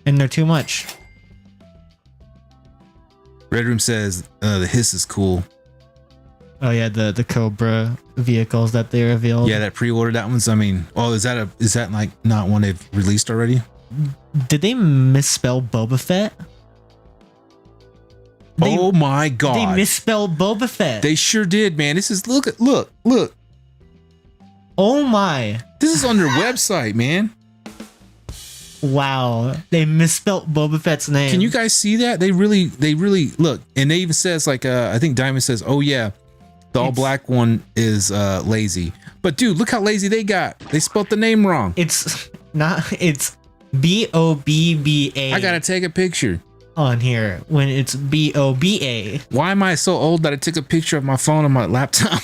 And they're too much. Red Room says the hiss is cool. Oh yeah, the Cobra vehicles that they revealed. Yeah, that pre-ordered that one's. I mean, is that like not one they've released already? Did they misspell Boba Fett? Oh my god. They misspelled Boba Fett. They sure did, man. This is look. Oh my. This is on their website, man. Wow. They misspelled Boba Fett's name. Can you guys see that? They really look. And they even says like I think Diamond says, "Oh yeah, the all black one is lazy." But dude, look how lazy they got. They spelled the name wrong. It's Bobba. I got to take a picture on here when it's Boba. Why am I so old that I took a picture of my phone on my laptop?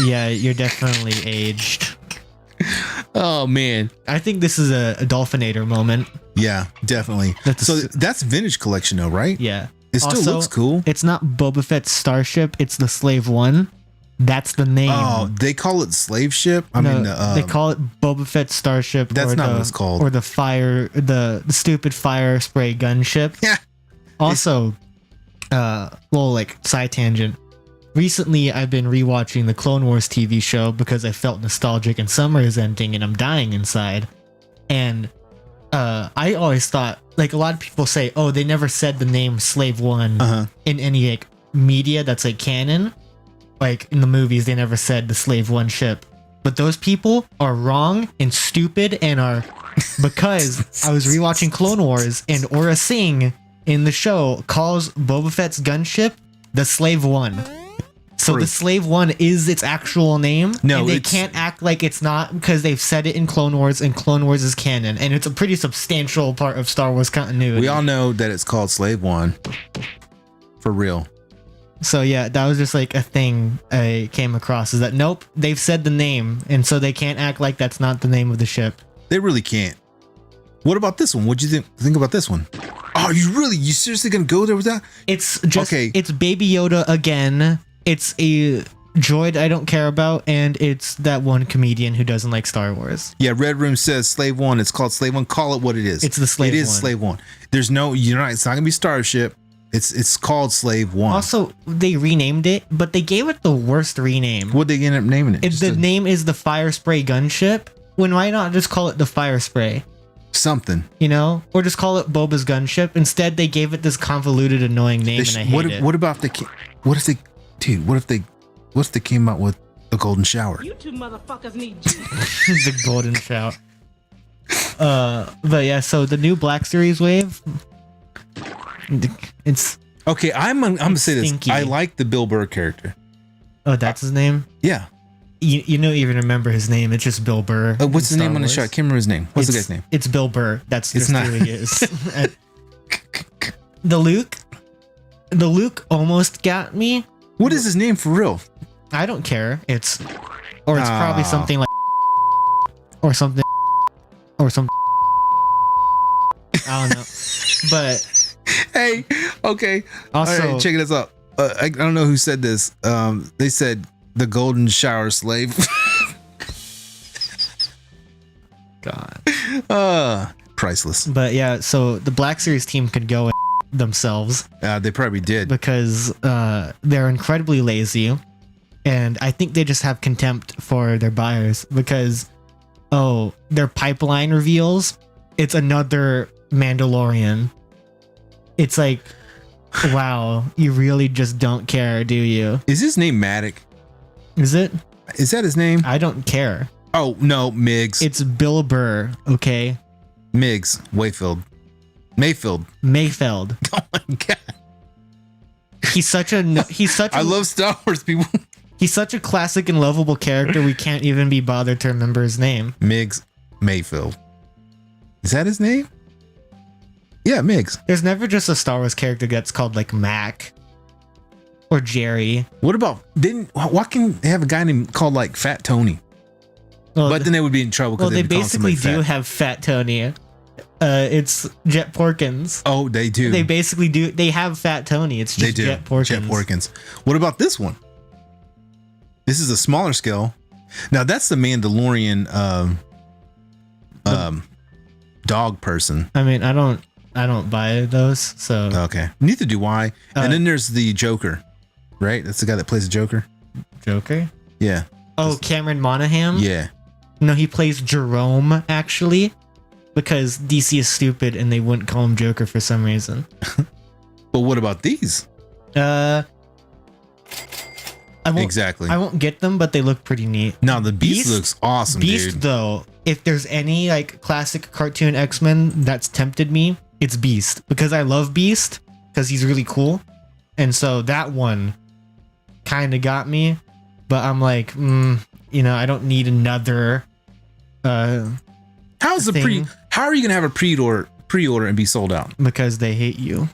Yeah, you're definitely aged. Oh man, I think this is a Dolphinator moment. Yeah, definitely. That's vintage collection though, right? Yeah. It still Also, looks cool. It's not Boba Fett's starship, it's the Slave One. That's the name. Oh, they call it slave ship? They call it Boba Fett's starship. That's not what it's called. Or the stupid fire spray gunship. Yeah. Also, side tangent. Recently, I've been rewatching the Clone Wars TV show because I felt nostalgic and summer is ending and I'm dying inside. And I always thought, like a lot of people say, oh, they never said the name Slave One in any like media that's like canon. Like in the movies, they never said the Slave One ship. But those people are wrong and stupid and are because I was rewatching Clone Wars and Aura Singh in the show calls Boba Fett's gunship the Slave One. So the Slave One is its actual name. No, and they can't act like it's not because they've said it in Clone Wars and Clone Wars is canon. And it's a pretty substantial part of Star Wars continuity. We all know that it's called Slave One. For real. So yeah, that was just like a thing I came across is that nope, they've said the name. And so they can't act like that's not the name of the ship. They really can't. What about this one? What'd you think about this one? Oh, you seriously gonna go there with that? It's just, it's Baby Yoda again. It's a droid I don't care about, and it's that one comedian who doesn't like Star Wars. Yeah, Red Room says Slave One. It's called Slave One. Call it what it is. It's the Slave One. It is Slave One. There's no, it's not gonna be Starship. It's called Slave One. Also, they renamed it, but they gave it the worst rename. What'd they end up naming it? The name is the Fire Spray Gunship. Why not just call it the Fire Spray? Something. Or just call it Boba's gunship. Instead, they gave it this convoluted, annoying name, and I hate it. What about what if they came out with the Golden Shower? You two motherfuckers need Jesus. The Golden Shower. But yeah, so the new Black Series wave, it's okay. I'm gonna say this. stinky. I like the Bill Burr character. Oh, that's his name? Yeah. You don't even remember his name. It's just Bill Burr. What's the name on the show? I can't remember his name. What's the guy's name? It's Bill Burr. That's it's just not. who he is. The Luke almost got me. What is his name for real? I don't care. It's probably something like or something. I don't know. But hey, okay. Also, all right, check this out. I don't know who said this. They said the Golden Shower Slave. God. Priceless. But yeah, so the Black Series team could go themselves. They probably did. Because they're incredibly lazy. And I think they just have contempt for their buyers because, their pipeline reveals, it's another Mandalorian. It's like, wow, you really just don't care, do you? Is his name Maddox? Is it? Is that his name? I don't care. Oh, no, Miggs. It's Bill Burr, okay? Miggs, Mayfield. Oh my god. He's such I love Star Wars people. He's such a classic and lovable character we can't even be bothered to remember his name. Miggs Mayfield. Is that his name? Yeah, Miggs. There's never just a Star Wars character that's called like Mac or Jerry. What about why can't they have a guy named called like Fat Tony? Well, but then they would be in trouble because they basically do have Fat Tony. It's Jet Porkins. Oh, they do. They basically do. They have Fat Tony. It's just Jet Porkins. Jet Porkins. What about this one? This is a smaller scale. Now that's the Mandalorian dog person. I mean, I don't buy those. So okay, neither do I. And then there's the Joker, right? That's the guy that plays the Joker. Joker. Yeah. Oh, Cameron Monaghan. Yeah. No, he plays Jerome actually, because DC is stupid and they wouldn't call him Joker for some reason. But what about these? I won't, Exactly. I won't get them, but they look pretty neat. No, the Beast looks awesome, Beast, dude. though, if there's any like classic cartoon X-Men that's tempted me, it's Beast, because I love Beast because he's really cool, and so that one kind of got me. But I'm like, I don't need another. How's the thing. How are you gonna have a pre-order and be sold out? Because they hate you.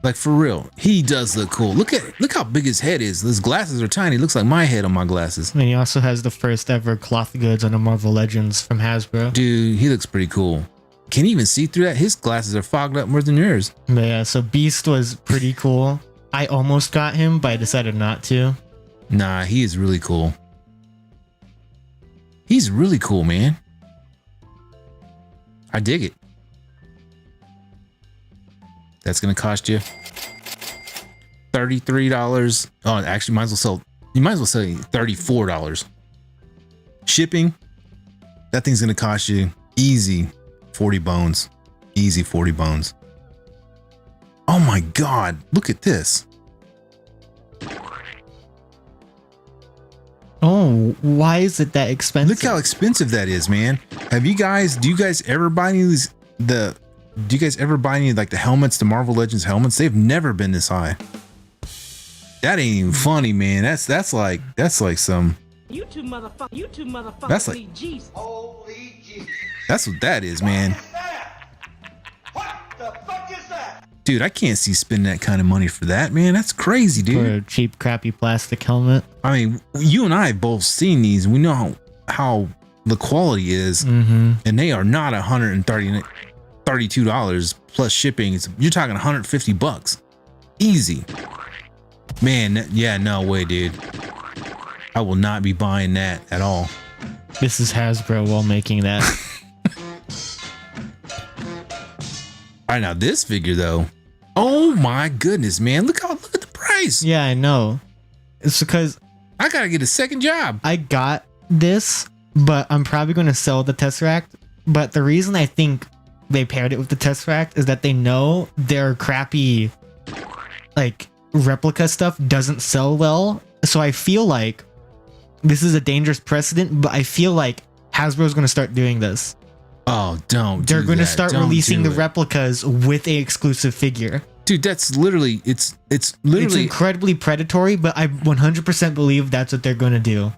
Like, for real, he does look cool. Look how big his head is. His glasses are tiny. Looks like my head on my glasses. And he also has the first ever cloth goods on a Marvel Legends from Hasbro. Dude, he looks pretty cool. Can you even see through that? His glasses are fogged up more than yours. But yeah, so Beast was pretty cool. I almost got him, but I decided not to. Nah, he is really cool. He's really cool, man. I dig it. That's gonna cost you $33. Oh, actually, you might as well sell $34. Shipping, that thing's gonna cost you easy 40 bones. Easy 40 bones. Oh my God, look at this. Oh, why is it that expensive? Look how expensive that is, man. Do you guys ever buy any of these, do you guys ever buy any like the helmets, the Marvel Legends helmets? They've never been this high. That ain't even funny, man. That's like some. You two motherfuckers. That's like. need Jesus. Holy Jesus. That's what that is, man. What the fuck is that? Dude, I can't see spending that kind of money for that, man. That's crazy, dude. For a cheap, crappy plastic helmet. I mean, you and I have both seen these. We know how the quality is, and they are not $132 plus shipping. You're talking $150 easy. Man, yeah, no way, dude. I will not be buying that at all. This is Hasbro while making that. All right, now this figure though. Oh my goodness, man! Look at the price. Yeah, I know. It's because I gotta get a second job. I got this, but I'm probably going to sell the Tesseract. But the reason I think they paired it with the Tesseract is that they know their crappy, like, replica stuff doesn't sell well. So I feel like this is a dangerous precedent, but I feel like Hasbro's going to start doing this. Oh, don't. They're going to start Don't releasing do the it. replicas with a exclusive figure. Dude, that's literally it's literally It's incredibly predatory, but I 100% believe that's what they're going to do.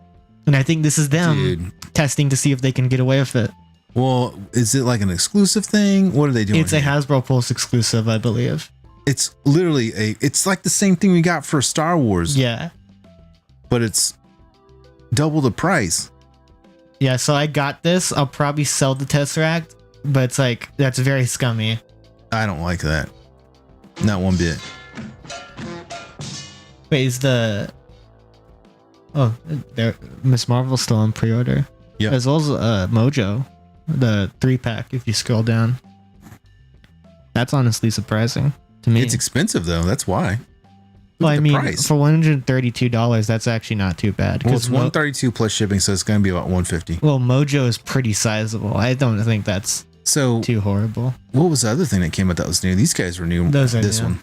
And I think this is them testing to see if they can get away with it. Well, is it like an exclusive thing? What are they doing? It's a Hasbro Pulse exclusive, I believe. It's literally it's like the same thing we got for Star Wars. Yeah. But it's double the price. Yeah, so I got this. I'll probably sell the Tesseract, but it's like, that's very scummy. I don't like that. Not one bit. Wait, is the... Oh, there, Miss Marvel's still on pre-order. Yeah. As well as Mojo, the 3-pack, if you scroll down. That's honestly surprising to me. It's expensive though, that's why. Well, I the mean, price. for $132, that's actually not too bad. Well, it's 'cause $132 plus shipping, so it's gonna be about $150. Well, Mojo is pretty sizable. I don't think that's too horrible. What was the other thing that came out that was new? These guys were new. Those are this new. one.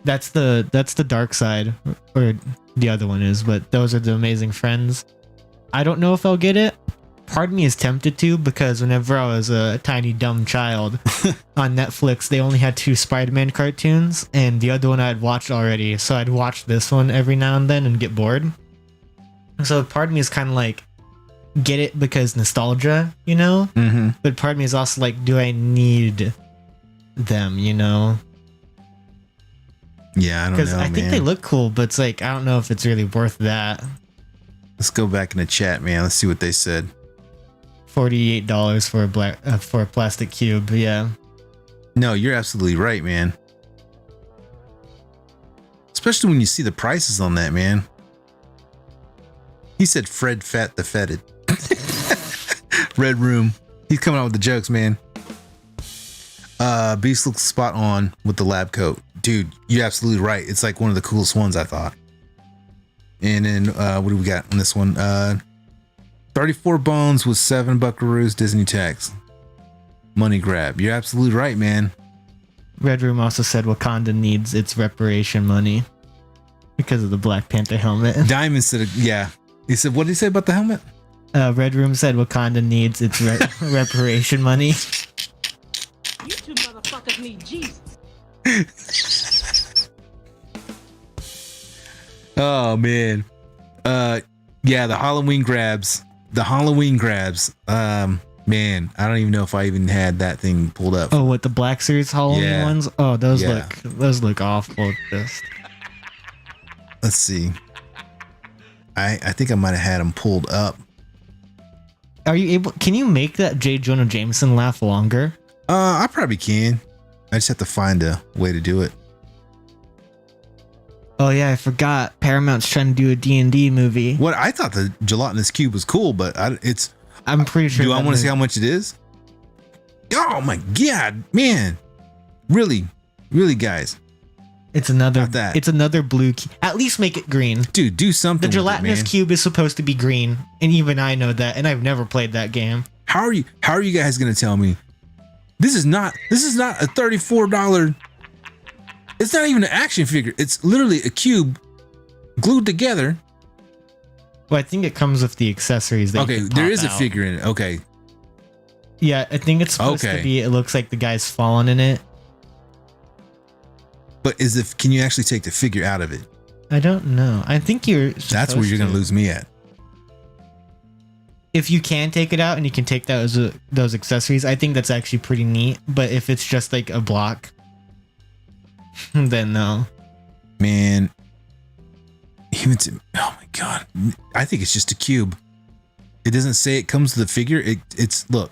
That's the dark side, or the other one is, but those are the Amazing Friends. I don't know if I'll get it. Part of me is tempted to, because whenever I was a tiny dumb child on Netflix, they only had 2 Spider-Man cartoons, and the other one I had watched already, so I'd watch this one every now and then and get bored. So part of me is kind of like, get it because nostalgia, you know? Mm-hmm. But part of me is also like, do I need them, you know? Yeah, I don't know, I think they look cool, but it's like, I don't know if it's really worth that. Let's go back in the chat, man. Let's see what they said. $48 for a plastic cube. Yeah. No, you're absolutely right, man. Especially when you see the prices on that, man. He said Fred Fat the Fetid. Red Room. He's coming out with the jokes, man. Beast looks spot on with the lab coat. Dude, you're absolutely right. It's like one of the coolest ones, I thought. And then what do we got on this one? 34 bones with 7 buckaroos Disney tax. Money grab. You're absolutely right, man. Red Room also said Wakanda needs its reparation money because of the Black Panther helmet. Diamond said, yeah. He said, what did he say about the helmet? Red Room said Wakanda needs its reparation money. You two motherfuckers need Jesus. Oh man. Yeah, the Halloween grabs. Man, I don't even know if I even had that thing pulled up. Oh, what, the Black Series Halloween ones? Oh, those Yeah. look awful. Just Let's see. I think I might have had them pulled up. Are you able? Can you make that J. Jonah Jameson laugh longer? I probably can. I just have to find a way to do it. Oh yeah, I forgot. Paramount's trying to do a D&D movie. What I thought the gelatinous cube was cool, but I'm pretty sure. Do I want to see how much it is? Oh my god, man! Really, guys. It's another. It's another blue. At least make it green, dude. Do something. The gelatinous with it, man. cube is supposed to be green, and even I know that, and I've never played that game. How are you guys gonna tell me this is not a $34? It's not even an action figure. It's literally a cube glued together. Well, I think it comes with the accessories. That Okay, there is a figure in it. Okay. Yeah, I think it's supposed to be. It looks like the guy's fallen in it. But can you actually take the figure out of it? I don't know. I think That's where you're gonna lose me at. If you can take it out and you can take those accessories, I think that's actually pretty neat. But if it's just like a block, then no. Man, oh my god, I think it's just a cube. It doesn't say it comes with the figure. It's look.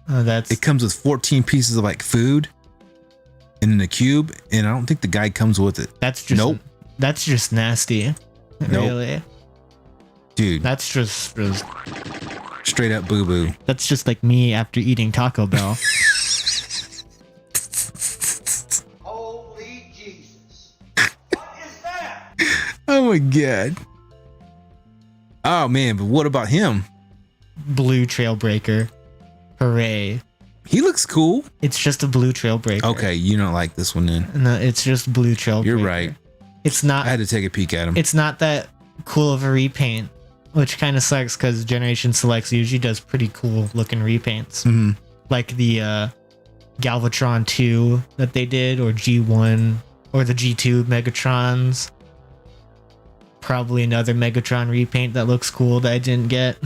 Oh, it comes with 14 pieces of like food, and then a cube, and I don't think the guy comes with it. That's just nope. That's just nasty. Nope. Really, dude. That's just straight up boo boo. That's just like me after eating Taco Bell. Holy Jesus. What is that? Oh my god. Oh man, but what about him? Blue Trailbreaker. Hooray. He looks cool. It's just a blue Trailbreaker. Okay, you don't like this one then. No, it's just blue Trailbreaker. You're right. It's not. I had to take a peek at him. It's not that cool of a repaint, which kind of sucks because Generation Selects usually does pretty cool looking repaints. Mm-hmm. Like the Galvatron 2 that they did, or G1, or the G2 Megatrons. Probably another Megatron repaint that looks cool that I didn't get.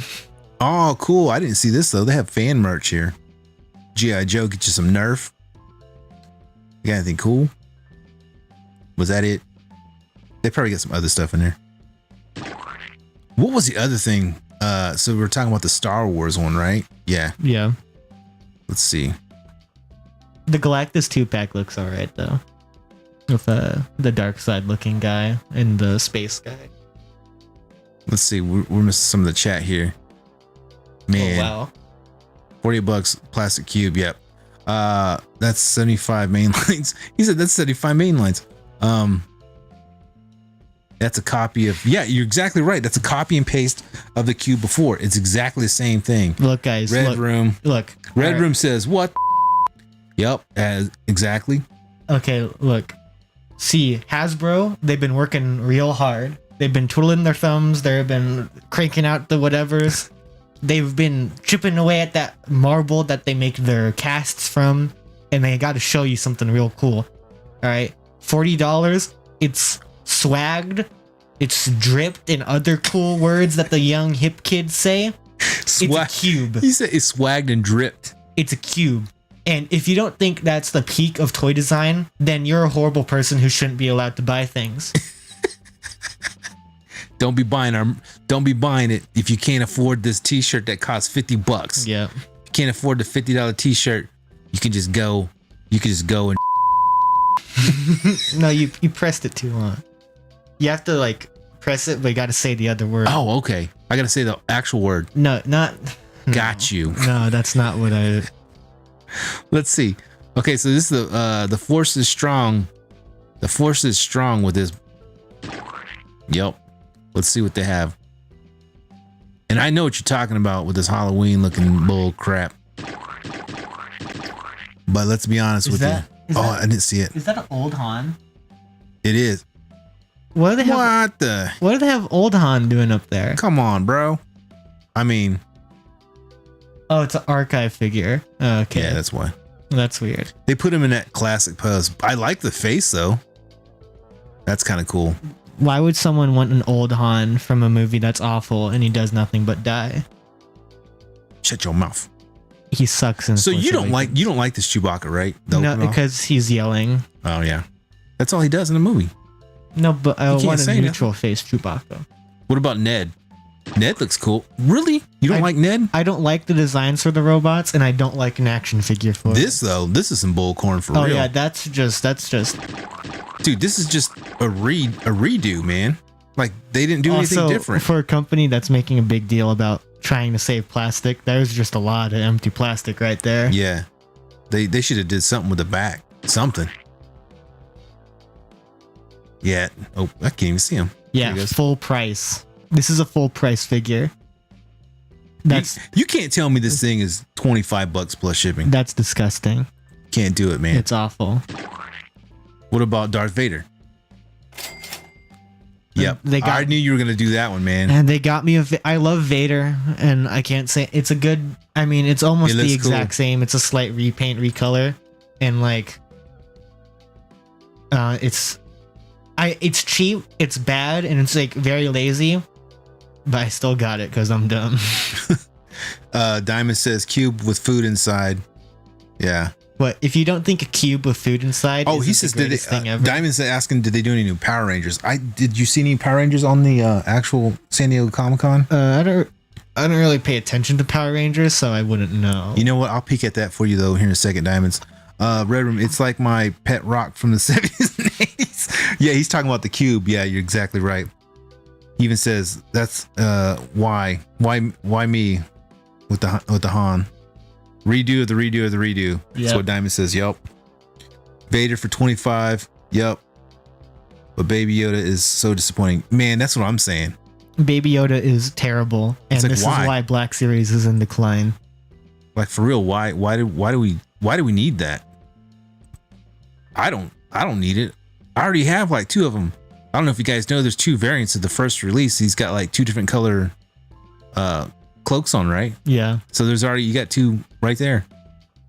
Oh, cool. I didn't see this though. They have fan merch here. G.I. Joe, get you some Nerf. You got anything cool? Was that it? They probably got some other stuff in there. What was the other thing? So we were talking about the Star Wars one, right? Yeah. Yeah. Let's see. The Galactus 2-pack looks alright though. With the dark side looking guy and the space guy. Let's see. We're missing some of the chat here. Man. Oh, wow. $40 plastic cube. Yep. That's 75 main lines. He said that's 75 main lines. That's a copy of, yeah, you're exactly right. That's a copy and paste of the cube before. It's exactly the same thing. Look, guys. Red Room. Look. Red Room says, what? Yep. Exactly. Okay, look. See, Hasbro, they've been working real hard. They've been twiddling their thumbs. They've been cranking out the whatevers. They've been chipping away at that marble that they make their casts from. And they got to show you something real cool. All right. $40. It's swagged. It's dripped in other cool words that the young hip kids say. It's a cube. He said it's swagged and dripped. It's a cube. And if you don't think that's the peak of toy design, then you're a horrible person who shouldn't be allowed to buy things. Don't be buying it if you can't afford this t-shirt that costs $50. Yeah. If you can't afford the $50 t-shirt, you can just go and No, you pressed it too long. You have to like press it, but you got to say the other word. Oh, okay. I got to say the actual word. No, not. Got you. No, that's not what I. Let's see. Okay, so this is the force is strong. The force is strong with this. Yep. Let's see what they have. And I know what you're talking about with this Halloween looking bull crap. But let's be honest with you. I didn't see it. Is that an old Han? It is. What do they have? What do they have old Han doing up there? Come on, bro. I mean. Oh, it's an archive figure. Okay. Yeah, that's why. That's weird. They put him in that classic pose. I like the face though. That's kind of cool. Why would someone want an old Han from a movie that's awful and he does nothing but die? Shut your mouth. He sucks in. So you don't like this Chewbacca, right? No, because he's yelling. Oh yeah, that's all he does in the movie. No, but I You can't want a say neutral face Chewbacca. What about Ned? Ned looks cool. Really? You don't like Ned? I don't like the designs for the robots, and I don't like an action figure for this though. This is some bullcorn for real. Oh yeah, that's just. Dude, this is just a redo, man. Like they didn't do anything different. For a company that's making a big deal about trying to save plastic, there's just a lot of empty plastic right there. Yeah, they should have did something with the back. Something. Yeah. Oh, I can't even see him. Yeah, full price. This is a full price figure. That's you can't tell me this thing is $25 plus shipping. That's disgusting. Can't do it, man. It's awful. What about Darth Vader? Yep. I knew you were gonna do that one, man. And they got me I love Vader, and I can't say it's a good. I mean, it's almost the exact same. It's a slight repaint, recolor, and like, it's cheap, it's bad, and it's like very lazy. But I still got it because I'm dumb. Diamond says cube with food inside. Yeah. What if you don't think a cube with food inside? Oh, he says did Diamond's asking, did they do any new Power Rangers? Did you see any Power Rangers on the actual San Diego Comic-Con? I don't really pay attention to Power Rangers, so I wouldn't know. You know what? I'll peek at that for you though here in a second, Diamonds. Red Room, it's like my pet rock from the 70s and 80s. Yeah, he's talking about the cube. Yeah, you're exactly right. He even says that's why me with the Han. Redo of the redo of the redo. Yep. That's what Diamond says. Yep. Vader for 25. Yep. But Baby Yoda is so disappointing. Man, that's what I'm saying. Baby Yoda is terrible, and this is why Black Series is in decline. Like for real, why do we need that? I don't need it. I already have like 2 of them. I don't know if you guys know there's 2 variants of the first release. He's got like 2 different color cloaks on, right? Yeah. So you got 2 right there.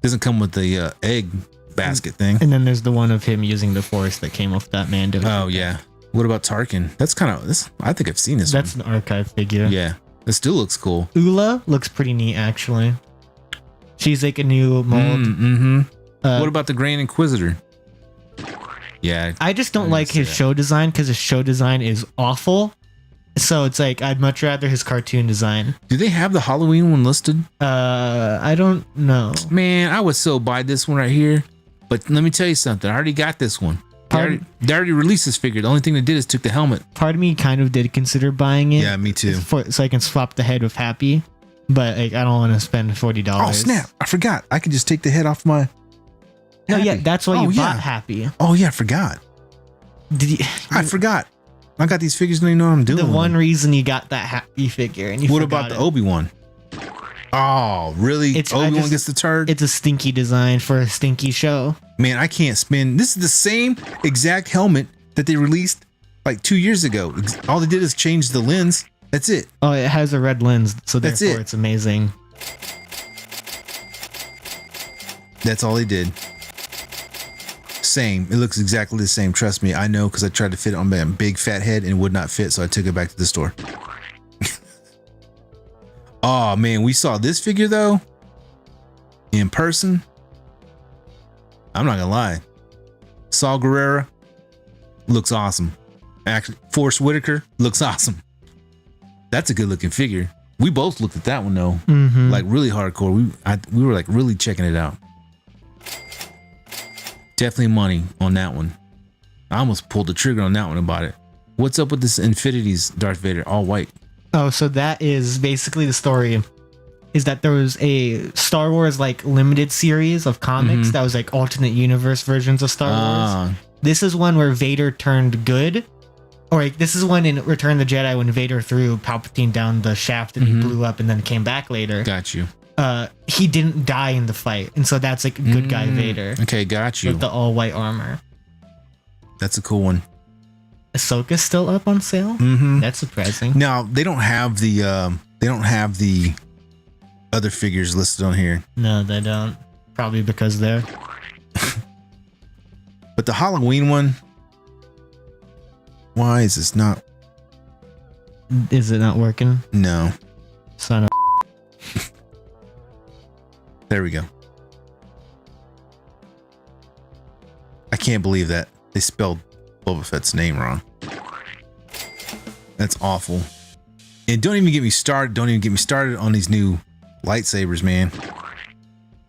Doesn't come with the egg basket thing. And then there's the one of him using the Force that came off that Mando. Oh yeah. What about Tarkin? That's kind of this. I think I've seen this. That's an archive figure. Yeah. This still looks cool. Ula looks pretty neat actually. She's like a new mold. Mm-hmm. What about the Grand Inquisitor? Yeah. I just don't like his show design because his show design is awful. So it's like I'd much rather his cartoon design. Do they have the Halloween one listed? I don't know. Man, I would so buy this one right here. But let me tell you something. I already got this one. They already released this figure. The only thing they did is took the helmet. Part of me kind of did consider buying it. Yeah, me too. So I can swap the head with Happy. But like, I don't want to spend $40. Oh snap! I forgot. I could just take the head off my. No, yeah, that's why you bought Happy. Oh yeah, I forgot. I forgot. I got these figures. Don't even know what I'm doing. The one reason you got that Happy figure, and you. What about the Obi-Wan? Oh, really? Obi-Wan gets the turd? It's a stinky design for a stinky show. Man, I can't spend. This is the same exact helmet that they released like 2 years ago. All they did is change the lens. That's it. Oh, it has a red lens, so therefore it's amazing. That's all they did. Same. It looks exactly the same. Trust me. I know because I tried to fit it on my big fat head and it would not fit, so I took it back to the store. Oh man, we saw this figure though in person. I'm not gonna lie. Saul Guerrero looks awesome. Actually, Forrest Whitaker looks awesome. That's a good looking figure. We both looked at that one though, like really hardcore. We were like really checking it out. Definitely money on that one. I almost pulled the trigger on that one about it. What's up with this Infinity's Darth Vader, all white? Oh, so that is basically the story. Is that there was a Star Wars like limited series of comics that was like alternate universe versions of Star Wars. This is one where Vader turned good. Or like, this is one in Return of the Jedi when Vader threw Palpatine down the shaft and he blew up and then came back later. Got you. he didn't die in the fight, and so that's like good guy Vader. Okay, got you. With the all white armor. That's a cool one. Ahsoka's still up on sale. That's surprising. Now they don't have the other figures listed on here. No, they don't. Probably because they're. But the Halloween one. Why is this not? Is it not working? No. Son of. There we go. I can't believe that they spelled Boba Fett's name wrong. That's awful. And don't even get me started. Don't even get me started on these new lightsabers, man.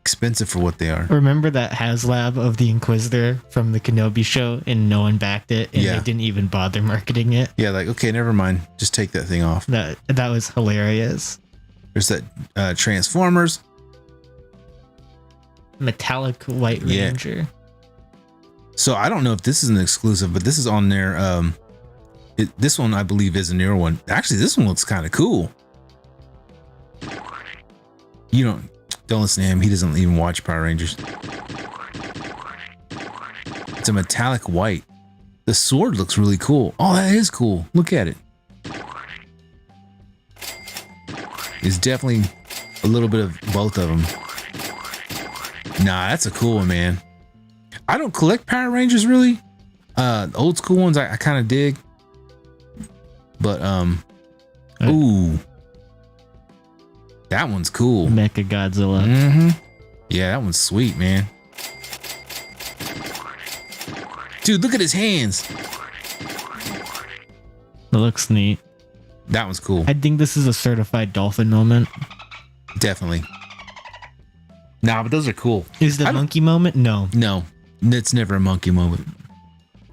Expensive for what they are. Remember that HasLab of the Inquisitor from the Kenobi show, and no one backed it, and Yeah. they didn't even bother marketing it. Yeah, like, okay, never mind. Just take that thing off. That was hilarious. There's that Transformers. Metallic White Yeah. Ranger. So I don't know if this is an exclusive, but this is on their this one I believe is a newer one. Actually, this one looks kind of cool. You don't listen to him. He doesn't even watch Power Rangers. It's a metallic white. The sword looks really cool. Oh, that is cool. Look at it. It's definitely a little bit of both of them. Nah, that's a cool one, man. I don't collect Power Rangers really. Old school ones I kind of dig. But ooh. That one's cool. Mecha Godzilla. Yeah, that one's sweet, man. Dude, look at his hands. It looks neat. That one's cool. I think this is a certified dolphin moment. Definitely. Nah, but those are cool. Is the monkey moment? No. No. It's never a monkey moment.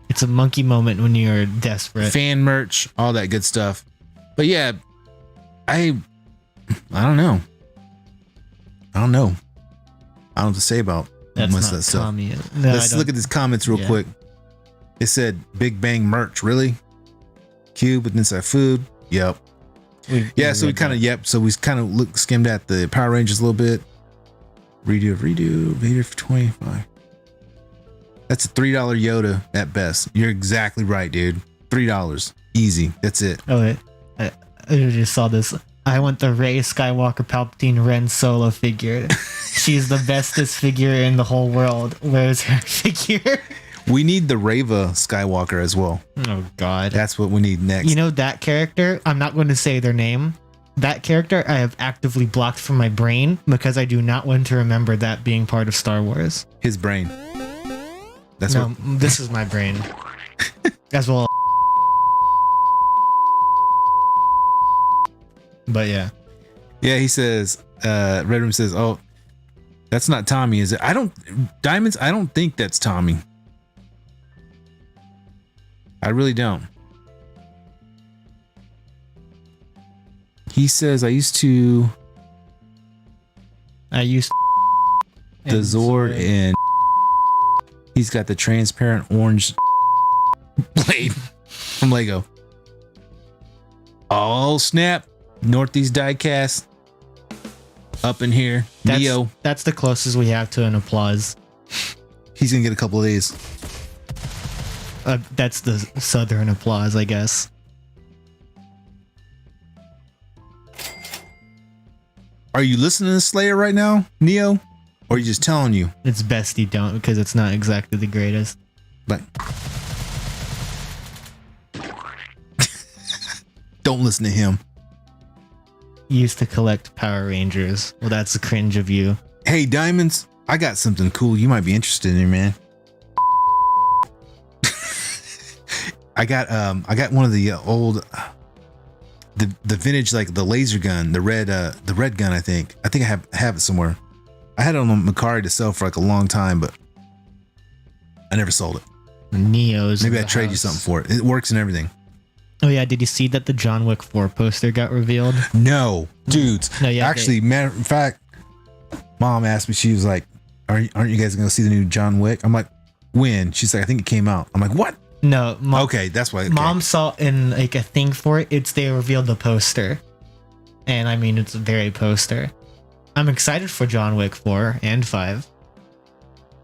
It's a monkey moment when you're desperate. Fan merch, all that good stuff. But yeah, I don't know. I don't know what to say about That's most not of that stuff. Tommy. No, Let's look at these comments real quick. It said Big Bang merch, really? Cube with inside food. Yep. So we kind of So we kind of skimmed at the Power Rangers a little bit. Redo Vader for 25. That's a $3 Yoda at best. You're exactly right, dude. $3. Easy. That's it. Oh, wait. I just saw this. I want the Rey Skywalker Palpatine Ren Solo figure. She's the bestest figure in the whole world. Where's her figure? We need the Reva Skywalker as well. Oh, God. That's what we need next. You know that character? I'm not going to say their name. That character I have actively blocked from my brain because I do not want to remember that being part of Star Wars. His brain. That's no, this is my brain. As well. But yeah. Yeah, he says, Red Room says, oh, that's not Tommy, is it? Diamonds, I don't think that's Tommy. I really don't. He says, I used the Zord and he's got the transparent orange blade from Lego. Oh, snap. Northeast Diecast up in here. Neo. That's the closest we have to an applause. He's gonna get a couple of these. That's the southern applause, I guess. Are you listening to Slayer right now, Neo? Or are you just telling you? It's best you don't because it's not exactly the greatest. But don't listen to him. Used to collect Power Rangers. Well, that's the cringe of you. Hey, Diamonds, I got something cool you might be interested in, man. I got one of the old the vintage, like the laser gun, the red gun. I think I have it somewhere. I had it on Macari to sell for like a long time, but I never sold it. Neo's. Maybe I trade you something for it. It works and everything. Oh yeah, did you see that the John Wick 4 poster got revealed? No, dudes. No, yeah. Actually, matter of fact, Mom asked me. She was like, "Aren't you guys gonna see the new John Wick?" I'm like, "When?" She's like, "I think it came out." I'm like, "What?" No. Okay, that's why. Okay. Mom saw in like a thing for it. They revealed the poster, and I mean it's a very poster. I'm excited for John Wick 4 and 5.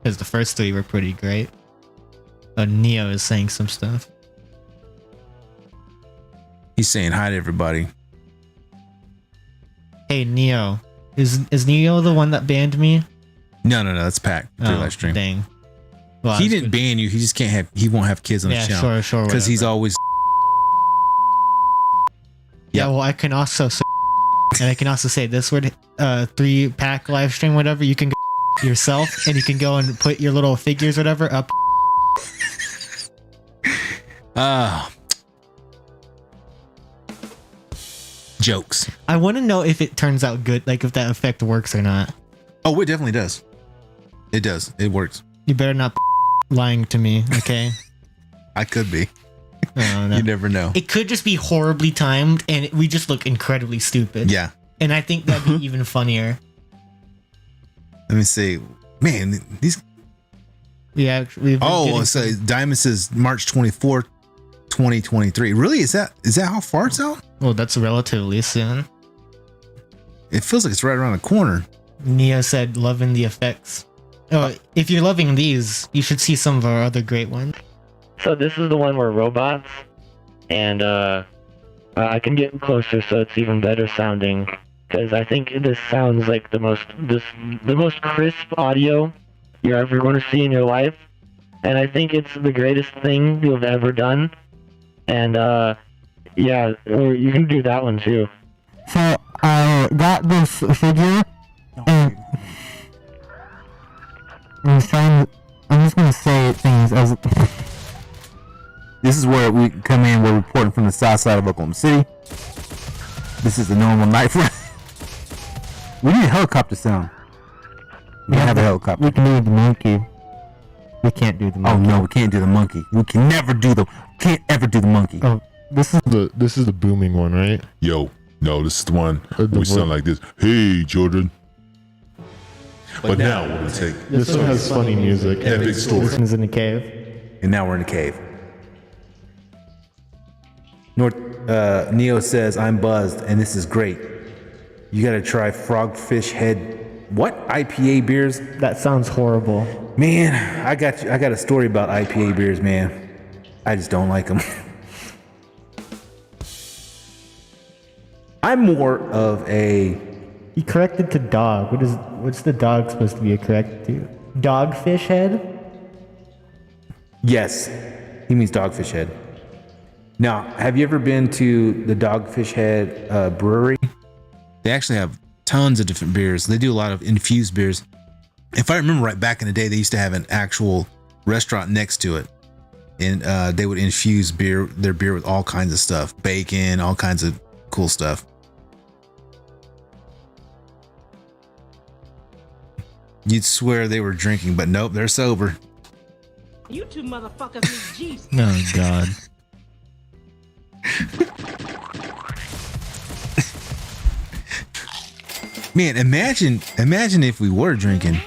Because the first 3 were pretty great. Neo is saying some stuff. He's saying hi to everybody. Hey, Neo. Is Neo the one that banned me? No, that's Pac. Live stream. Dang. Well, He didn't ban you. He just can't have. He won't have kids on his channel. Sure. Because he's always. Yeah, well, I can also say, and I can also say this word, 3-pack live stream, whatever. You can go yourself, and you can go and put your little figures, whatever, up. Jokes. I want to know if it turns out good, like if that effect works or not. Oh, it definitely does. It does. It works. You better not lying to me, okay? I could be. Oh, no. You never know. It could just be horribly timed, and we just look incredibly stupid. Yeah. And I think that'd be even funnier. Let me see. Man, these. Yeah. So Diamond says March 24th, 2023. Really? Is that how far it's out? Well, that's relatively soon. It feels like it's right around the corner. Nia said, loving the effects. Oh, if you're loving these, you should see some of our other great ones. So this is the one where robots, and I can get closer so it's even better sounding, because I think this sounds like the most crisp audio you're ever going to see in your life, and I think it's the greatest thing you've ever done. And yeah, or you can do that one too. So I got this figure, and I'm just gonna say things as. This is where we come in. We're reporting from the south side of Oklahoma City. This is the normal night for us. We need a helicopter sound. We have a helicopter. We can do the monkey. We can't do the monkey. Oh no, we can't do the monkey. We can never do the. Can't ever do the monkey. Oh, this is the booming one, right? Yo, no, this is the one we sound like this. Hey, children. But now we're gonna take This one has funny music. epic story. This one's in the cave. And now we're in a cave. Neo says, I'm buzzed and this is great. You gotta try Frogfish Head. What? IPA beers? That sounds horrible. Man, I got a story about IPA beers, man. I just don't like them. I'm more of a. He corrected to dog. What's the dog supposed to be corrected to? Dogfish head? Yes, he means Dogfish Head. Now, have you ever been to the Dogfish Head brewery? They actually have tons of different beers. They do a lot of infused beers. If I remember right, back in the day, they used to have an actual restaurant next to it. And they would infuse their beer with all kinds of stuff. Bacon, all kinds of cool stuff. You'd swear they were drinking, but nope, they're sober. You two motherfuckers need Jesus. Oh, God. Man, imagine if we were drinking.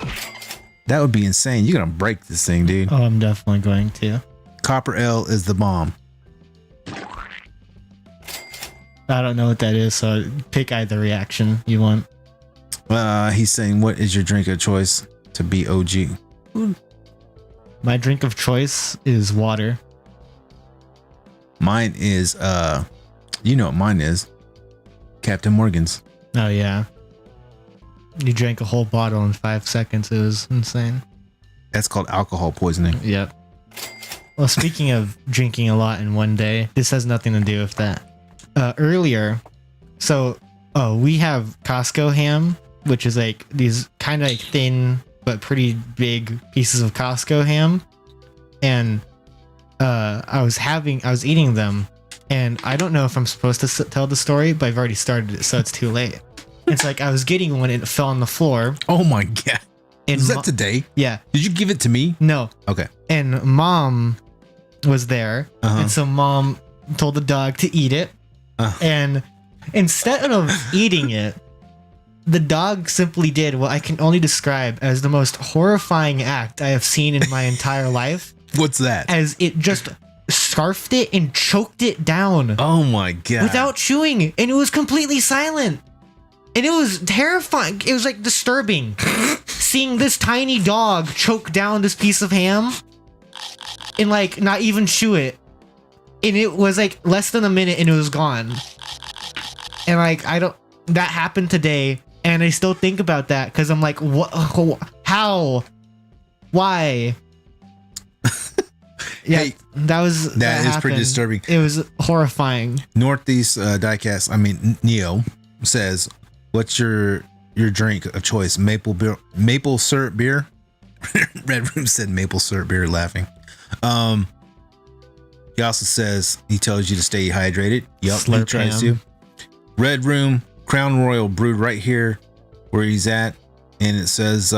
That would be insane. You're gonna break this thing, dude. Oh, I'm definitely going to. Copper L is the bomb. I don't know what that is, so pick either reaction you want. He's saying, what is your drink of choice to be OG? My drink of choice is water. Mine is, you know what mine is. Captain Morgan's. Oh, yeah. You drank a whole bottle in 5 seconds. It was insane. That's called alcohol poisoning. Yep. Well, speaking of drinking a lot in one day, this has nothing to do with that. Earlier, we have Costco ham, which is like these kind of like thin but pretty big pieces of Costco ham. And I was eating them, and I don't know if I'm supposed to tell the story, but I've already started it, so it's too late. It's like I was getting one, and it fell on the floor. Oh my God. And is that today? Yeah. Did you give it to me? No. Okay. And Mom was there, and so Mom told the dog to eat it. And instead of eating it, the dog simply did what I can only describe as the most horrifying act I have seen in my entire life. What's that? As it just scarfed it and choked it down. Oh my God. Without chewing, and it was completely silent. And it was terrifying. It was like disturbing seeing this tiny dog choke down this piece of ham and like not even chew it. And it was like less than a minute and it was gone. And like that happened today and I still think about that because I'm like, what? How? Why? Yeah, Hey, that is pretty happened. disturbing. It was horrifying. Northeast Diecast, I mean Neo says, "What's your drink of choice? Maple syrup beer." Red Room said maple syrup beer, laughing. He also says he tells you to stay hydrated. Yep, he tries to. Red Room Crown Royal brewed right here where he's at, and it says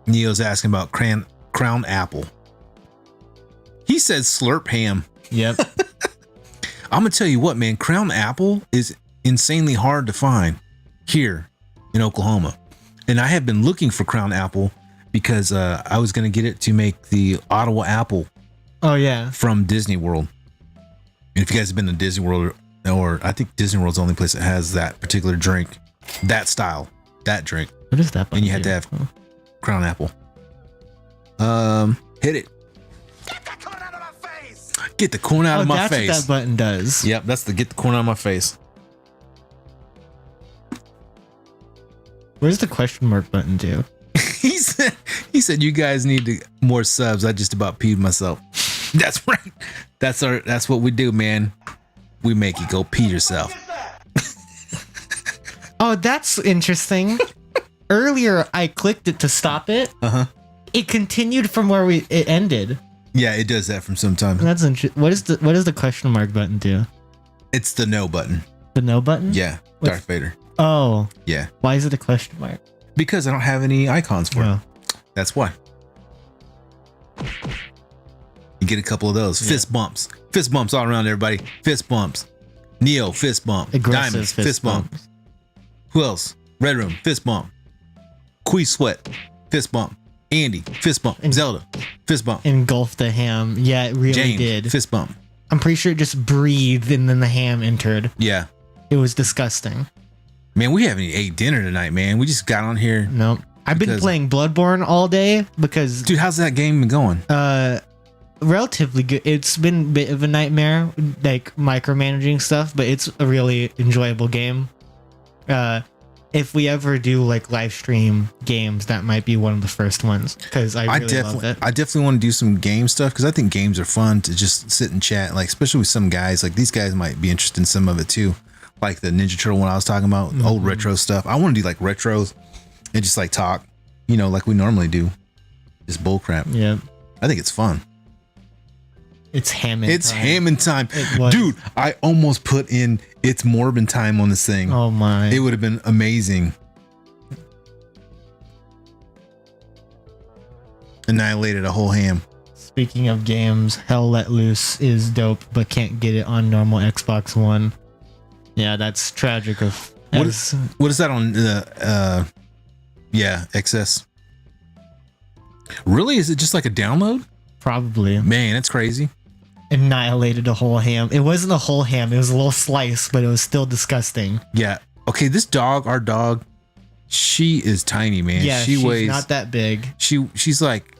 Neo's asking about Crown Apple. He said slurp ham. Yep. I'm gonna tell you what, man. Crown Apple is insanely hard to find here in Oklahoma, and I have been looking for Crown Apple because I was gonna get it to make the Ottawa apple. Oh yeah, from Disney World. And if you guys have been to Disney World, or I think Disney World's the only place that has that particular drink, that style, that drink. What is that? And you had to have Crown Apple. Hit it. Get the corn out of my face. That's what that button does. Yep, that's the get the corn out of my face. Where's the question mark button do? He said you guys need more subs. I just about peed myself. That's right. That's what we do, man. We make you go pee yourself. Oh, that's interesting. Earlier I clicked it to stop it. Uh-huh. It continued from where it ended. Yeah, it does that from sometimes. That's interesting. What does the question mark button do? It's the no button. The no button? Yeah, Darth Vader. Oh. Yeah. Why is it a question mark? Because I don't have any icons for it. That's why. You get a couple of those. Fist bumps. Fist bumps all around everybody. Fist bumps. Neo, fist bump. Aggressive Diamonds, fist bump. Who else? Red Room, fist bump. Quee Sweat, fist bump. Andy, fist bump. Zelda, fist bump. Engulfed the ham. Yeah, it really James, did. fist bump. I'm pretty sure it just breathed and then the ham entered. Yeah. It was disgusting. Man, we haven't ate dinner tonight, man. We just got on here. Nope. I've been playing Bloodborne all day because... Dude, how's that game been going? Relatively good. It's been a bit of a nightmare, like micromanaging stuff, but it's a really enjoyable game. If we ever do like live stream games, that might be one of the first ones because I really love it. I definitely want to do some game stuff because I think games are fun to just sit and chat, like especially with some guys. Like these guys might be interested in some of it too, like the Ninja Turtle one I was talking about, old retro stuff. I want to do like retros and just like talk, like we normally do, just bullcrap. Yeah, I think it's fun. It's ham. It's ham time, dude. I almost put in It's Morbin time on this thing. Oh my! It would have been amazing. Annihilated a whole ham. Speaking of games, Hell Let Loose is dope, but can't get it on normal Xbox One. Yeah, that's tragic. What is that on the? XS. Really? Is it just like a download? Probably. Man, that's crazy. Annihilated a whole ham. It wasn't a whole ham. It was a little slice, but it was still disgusting. Yeah. Okay, this dog, our dog, she is tiny, man. Yeah, she's weighs not that big. She's like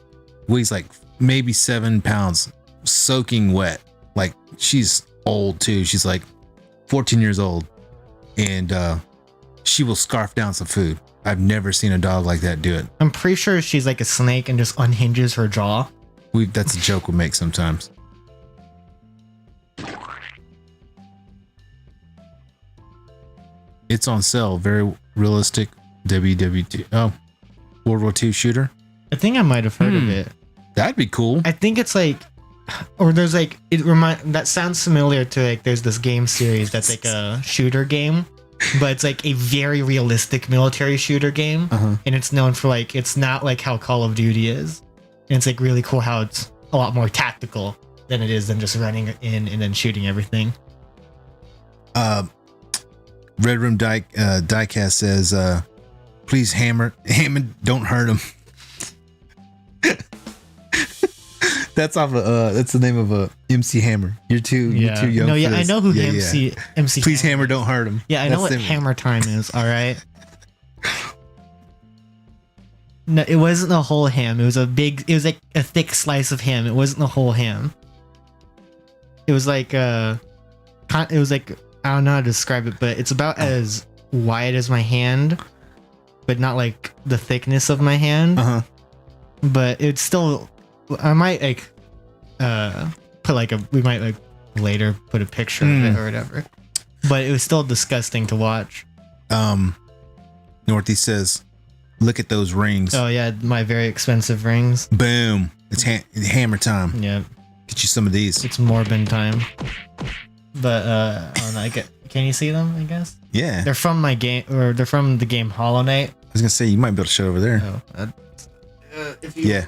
weighs like maybe 7 pounds, soaking wet. Like she's old too. She's like 14 years old, and she will scarf down some food. I've never seen a dog like that do it. I'm pretty sure she's like a snake and just unhinges her jaw. That's a joke we make sometimes. It's on sale. Very realistic WW2. Oh, World War II shooter. I think I might have heard of it. That'd be cool. I think it's like, or there's like, that sounds familiar to like, there's this game series that's like a shooter game, but it's like a very realistic military shooter game. And it's known for like, it's not like how Call of Duty is. And it's like really cool how it's a lot more tactical than it is than just running in and then shooting everything. Red Room Diecast says, please Hammond, don't hurt him. That's off of that's the name of a MC Hammer. You're too young. No, for yeah, this. I know who Yeah, MC. Please, Hammer, don't hurt him. Yeah, I know That's what the- hammer time is. All right. No, it wasn't a whole ham. It was like a thick slice of ham. It wasn't the whole ham. It was like I don't know how to describe it, but it's about as wide as my hand, but not like the thickness of my hand. But it's still, I might we might later put a picture of it or whatever. But it was still disgusting to watch. Northeast says, look at those rings. Oh yeah, my very expensive rings. Boom. It's hammer time. Yeah. Get you some of these. It's Morbin time. But can you see them, I guess? Yeah. They're from my game, or they're from the game Hollow Knight. I was gonna say you might be able to show over there. Oh, Yeah.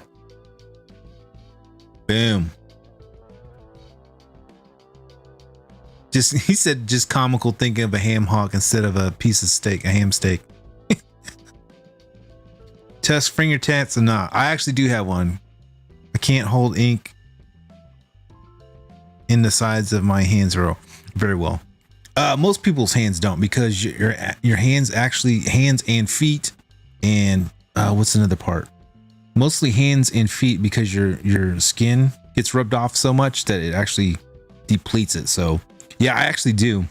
Boom. He said just comical thinking of a ham hock instead of a piece of steak, a ham steak. Tusk finger tats or not? I actually do have one. I can't hold ink in the sides of my hands very well. Most people's hands don't, because your hands and feet and what's another part? Mostly hands and feet, because your skin gets rubbed off so much that it actually depletes it. So yeah, I actually do.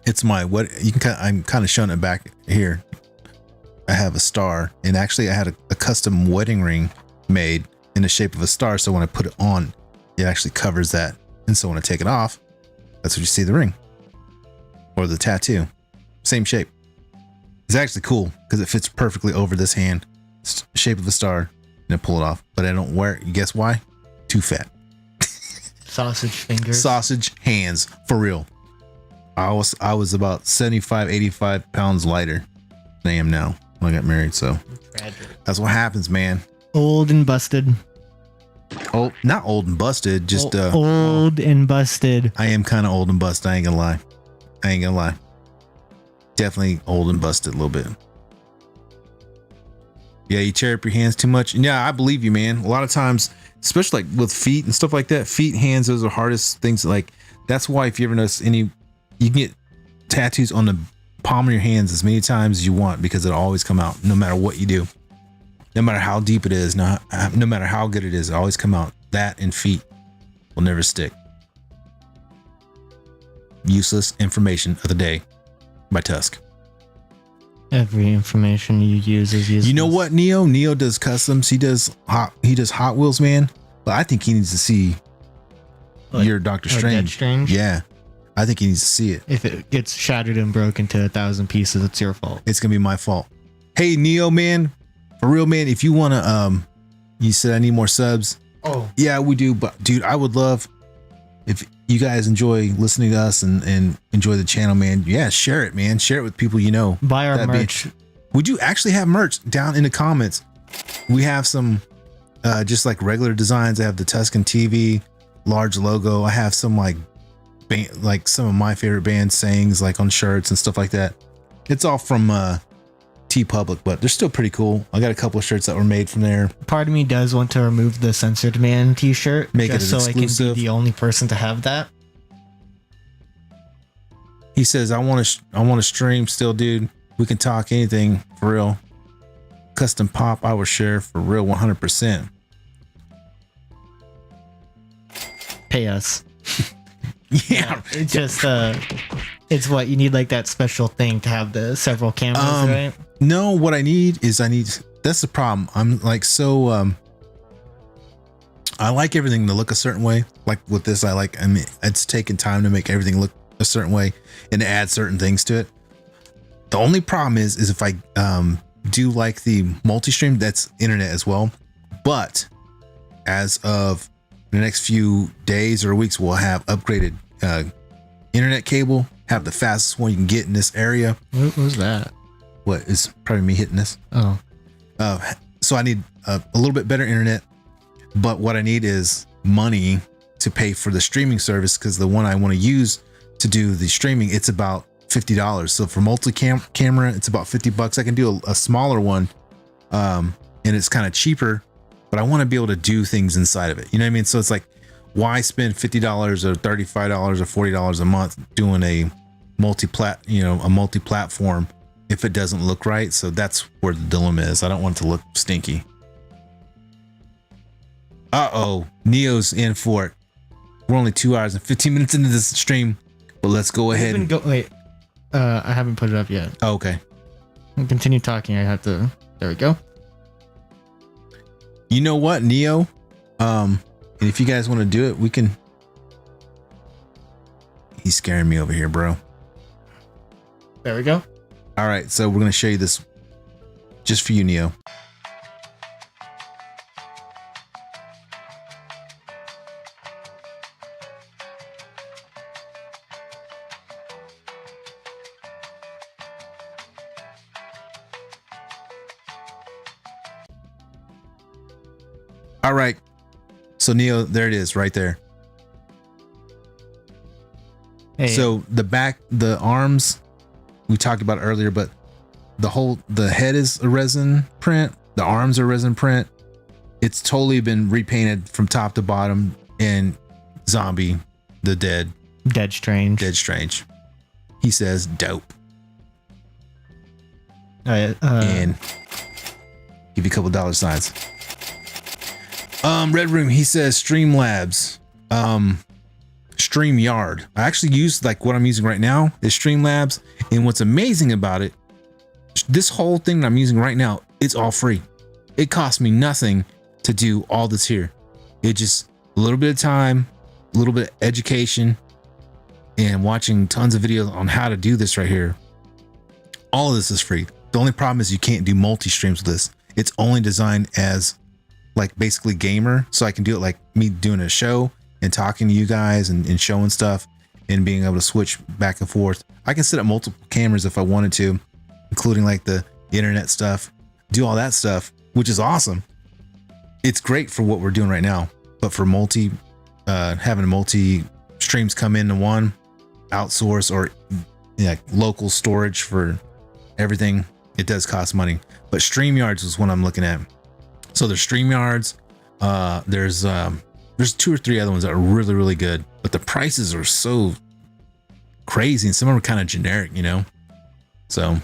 It's my I'm kind of showing it back here. I have a star, and actually I had a custom wedding ring made in the shape of a star. So when I put it on, it actually covers that. And so when I take it off, that's what you see the ring or the tattoo. Same shape. It's actually cool because it fits perfectly over this hand. It's shape of a star, and I pull it off. But I don't wear it. You guess why? Too fat. Sausage fingers. Sausage hands, for real. I was about 75, 85 pounds lighter than I am now when I got married. So that's what happens, man. Old and busted. Oh, not old and busted, just old and busted. I am kind of old and busted. I ain't gonna lie. Definitely old and busted a little bit. Yeah, you tear up your hands too much. Yeah, I believe you, man. A lot of times, especially like with feet and stuff like that, feet, hands, those are hardest things. Like, that's why if you ever notice you can get tattoos on the palm of your hands as many times as you want, because it'll always come out no matter what you do. No matter how deep it is, no matter how good it is, it always come out. That and feet will never stick. Useless information of the day by Tusk. Every information you use is useless. You know what, Neo? Neo does customs. He does Hot Wheels, man. But I think he needs to see your Doctor Strange. Strange. Yeah, I think he needs to see it. If it gets shattered and broken to 1,000 pieces, it's your fault. It's gonna be my fault. Hey, Neo, man, for real, man. If you wanna, you said I need more subs. Oh, yeah, we do. But dude, I would love if you guys enjoy listening to us and enjoy the channel, man. Yeah, share it, man. Share it with people you know. Buy our merch. We do actually have merch down in the comments. We have some just like regular designs. I have the Tusken TV large logo. I have some like some of my favorite band sayings like on shirts and stuff like that. It's all from TeePublic, but they're still pretty cool. I got a couple of shirts that were made from there. Part of me does want to remove the Censored Man t-shirt, make just it an so exclusive. I can be the only person to have that. He says, I want to stream still, dude. We can talk anything for real. Custom pop, I will share for real 100%. Pay us. Yeah. It's just it's what you need, like that special thing to have the several cameras, right? No, what I need that's the problem. I'm like I like everything to look a certain way. Like with this, it's taken time to make everything look a certain way and to add certain things to it. The only problem is if I do like the multi-stream, that's internet as well. But as of the next few days or weeks, we'll have upgraded internet cable, have the fastest one you can get in this area. What was that? What is probably me hitting this? Oh. So I need a little bit better internet, but what I need is money to pay for the streaming service, because the one I want to use to do the streaming, it's about $50. So for multi-camera, it's about $50. I can do a smaller one, and it's kind of cheaper, but I want to be able to do things inside of it. You know what I mean? So it's like why spend $50 or $35 or $40 a month doing a multi-platform if it doesn't look right? So that's where the dilemma is. I don't want it to look stinky. Uh-oh, Neo's in for it. We're only 2 hours and 15 minutes into this stream, but let's go ahead and wait. I haven't put it up yet. Oh, okay. Continue talking. I have to. There we go. You know what, Neo? And if you guys want to do it, we can. He's scaring me over here, bro. There we go. All right, so we're gonna show you this just for you, Neo. All right, so Neo, there it is, right there. Hey. So the arms we talked about earlier, but the head is a resin print, the arms are resin print. It's totally been repainted from top to bottom in Zombie, the Dead Strange. He says dope. And give you a couple dollar signs. Red Room, he says Streamlabs, StreamYard. I actually use like what I'm using right now is Streamlabs, and what's amazing about it, this whole thing that I'm using right now, it's all free. It costs me nothing to do all this here. It just a little bit of time, a little bit of education, and watching tons of videos on how to do this right here. All of this is free. The only problem is you can't do multi-streams with this. It's only designed as like basically gamer, so I can do it like me doing a show and talking to you guys and showing stuff and being able to switch back and forth. I can set up multiple cameras if I wanted to, including like the internet stuff, do all that stuff, which is awesome. It's great for what we're doing right now, but for having multi streams come into one, outsource or local storage for everything, it does cost money. But StreamYards is what I'm looking at. So there's StreamYards, there's 2 or 3 other ones that are really, really good, but the prices are so crazy and some of them are kind of generic, so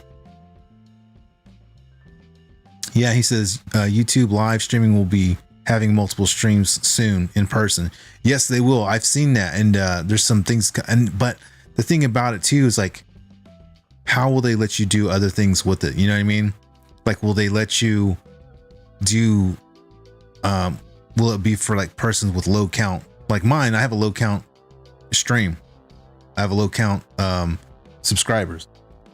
yeah, he says YouTube live streaming will be having multiple streams soon in person. Yes, they will. I've seen that, and there's some things, but the thing about it too is like, how will they let you do other things with it? You know what I mean? Like, will they let you do will it be for like persons with low count like mine? I have a low count stream. I have a low count subscribers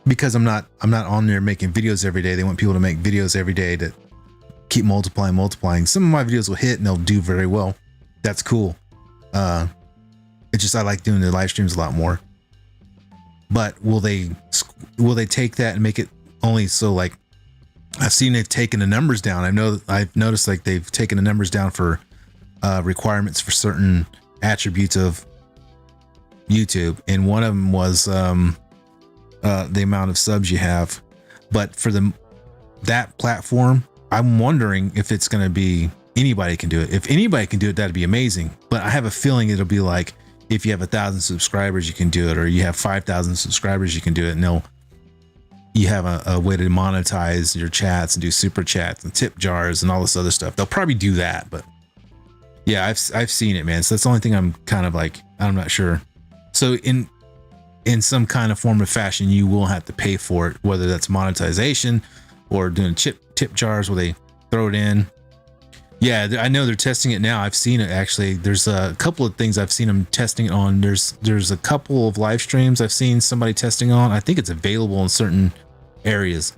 because I'm not on there making videos every day. They want people to make videos every day to keep multiplying. Some of my videos will hit and they'll do very well. That's cool. It's just I like doing the live streams a lot more. But will they take that and make it only so like I've seen they've taken the numbers down. I've noticed like they've taken the numbers down for requirements for certain attributes of YouTube, and one of them was the amount of subs you have. But for that platform, I'm wondering if it's going to be anybody can do it. If anybody can do it, that'd be amazing. But I have a feeling it'll be like if you have 1,000 subscribers, you can do it, or you have 5,000 subscribers, you can do it. And you have a way to monetize your chats and do super chats and tip jars and all this other stuff. They'll probably do that, but yeah, I've seen it, man. So that's the only thing I'm kind of like, I'm not sure. So in some kind of form of fashion, you will have to pay for it, whether that's monetization or doing tip jars where they throw it in. Yeah, I know they're testing it now. I've seen it actually. There's a couple of things I've seen them testing it on. There's a couple of live streams I've seen somebody testing on. I think it's available in certain areas.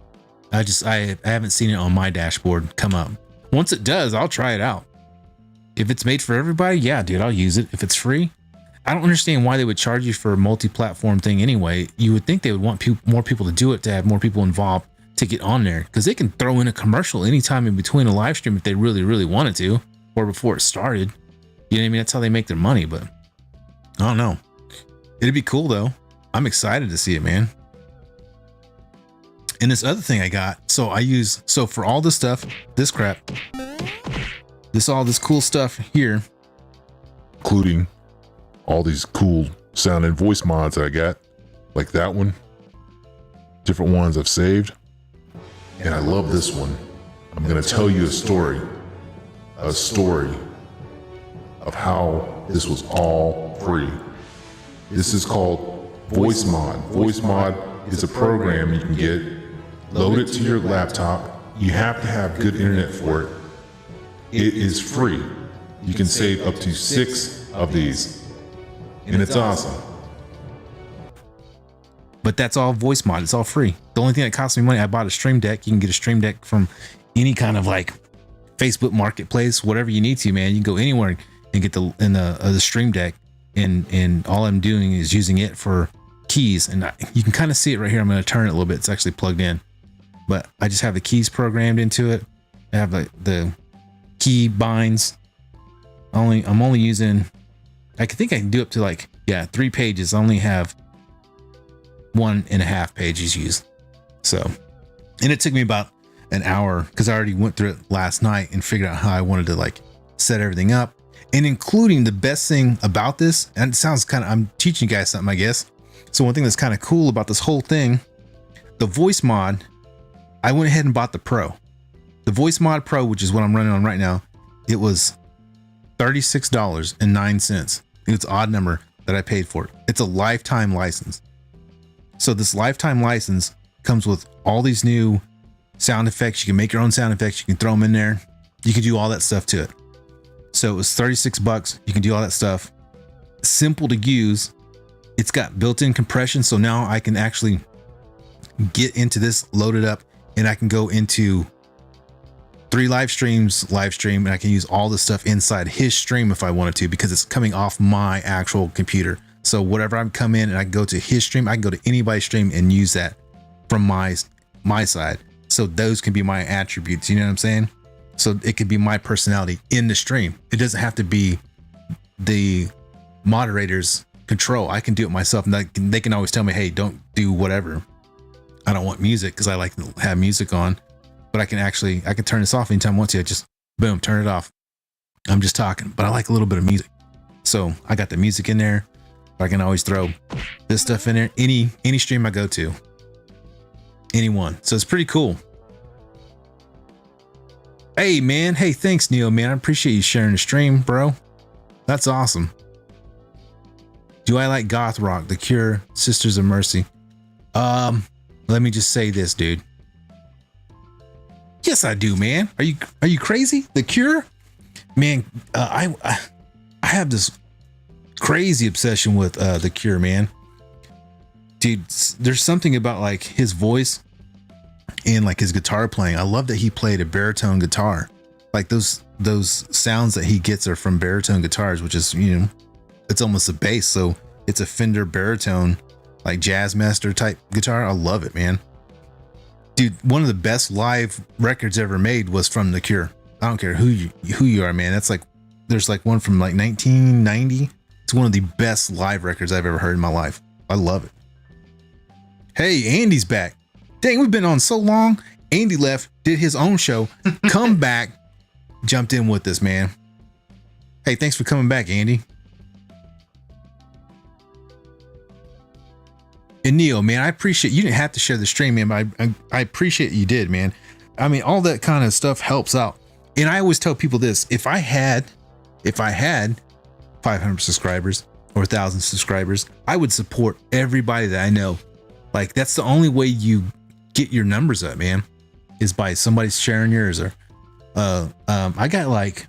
I haven't seen it on my dashboard come up. Once it does, I'll try it out. If it's made for everybody, yeah, dude, I'll use it. If it's free, I don't understand why they would charge you for a multi-platform thing anyway. You would think they would want more people to do it, to have more people involved to get on there, because they can throw in a commercial anytime in between a live stream if they really, really wanted to, or before it started. You know what I mean? That's how they make their money, but I don't know. It'd be cool though. I'm excited to see it, man. And this other thing I got, so for all this stuff, this crap, all this cool stuff here, including all these cool sound and voice mods I got, like that one, different ones I've saved. And I love this one. I'm gonna tell you a story of how this was all free. This is called Voice Mod. Voice Mod is a program you can get, load it to your laptop. You have to have good internet for it. It is free. You can save up to 6 of these, and it's awesome. But that's all voice mod. It's all free. The only thing that cost me money, I bought a stream deck. You can get a stream deck from any kind of like Facebook marketplace, whatever you need to, man. You can go anywhere and get the stream deck, and all I'm doing is using it for keys. And you can kind of see it right here. I'm going to turn it a little bit. It's actually plugged in, but I just have the keys programmed into it. I have the key binds. I'm only using, I think I can do up to like, 3 pages. I only have 1.5 pages used. So, and it took me about an hour because I already went through it last night and figured out how I wanted to like set everything up, and including the best thing about this, and it sounds kind of, I'm teaching you guys something, I guess. So one thing that's kind of cool about this whole thing, the voice mod, I went ahead and bought the Pro. The Voice Mod Pro, which is what I'm running on right now, it was $36.09. It's an odd number that I paid for it. It's a lifetime license. So this lifetime license comes with all these new sound effects. You can make your own sound effects. You can throw them in there. You can do all that stuff to it. So it was $36. You can do all that stuff. Simple to use. It's got built-in compression. So now I can actually get into this, load it up, and I can go into 3 live stream, and I can use all the stuff inside his stream if I wanted to, because it's coming off my actual computer. So whatever I'm come in and I can go to his stream, I can go to anybody's stream and use that from my side. So those can be my attributes. You know what I'm saying? So it could be my personality in the stream. It doesn't have to be the moderator's control. I can do it myself, and they can always tell me, hey, don't do whatever. I don't want music because I like to have music on, but I can turn this off anytime I want to. I just boom, turn it off. I'm just talking, but I like a little bit of music. So I got the music in there. I can always throw this stuff in there. Any stream I go to, anyone. So it's pretty cool. Hey man, hey, thanks Neil, man. I appreciate you sharing the stream, bro. That's awesome. Do I like goth rock? The Cure, Sisters of Mercy. Let me just say this, dude. Yes, I do, man. Are you crazy? The Cure, man. I have this crazy obsession with The Cure, man. Dude, there's something about like his voice and like his guitar playing. I love that he played a baritone guitar. Like those sounds that he gets are from baritone guitars, which is, you know, it's almost a bass. So it's a Fender baritone, like Jazzmaster type guitar. I love it, man. Dude, one of the best live records ever made was from The Cure. I don't care who you are, man. That's like, there's like one from like 1990. It's one of the best live records I've ever heard in my life. I love it. Hey, Andy's back. Dang, we've been on so long. Andy left, did his own show, come back, jumped in with us, man. Hey, thanks for coming back, Andy. And Neil, man, I appreciate you didn't have to share the stream, man, but I appreciate you did, man. I mean, all that kind of stuff helps out. And I always tell people this: if I had 500 subscribers or 1,000 subscribers, I would support everybody that I know. Like, that's the only way you get your numbers up, man, is by somebody sharing yours. Or I got like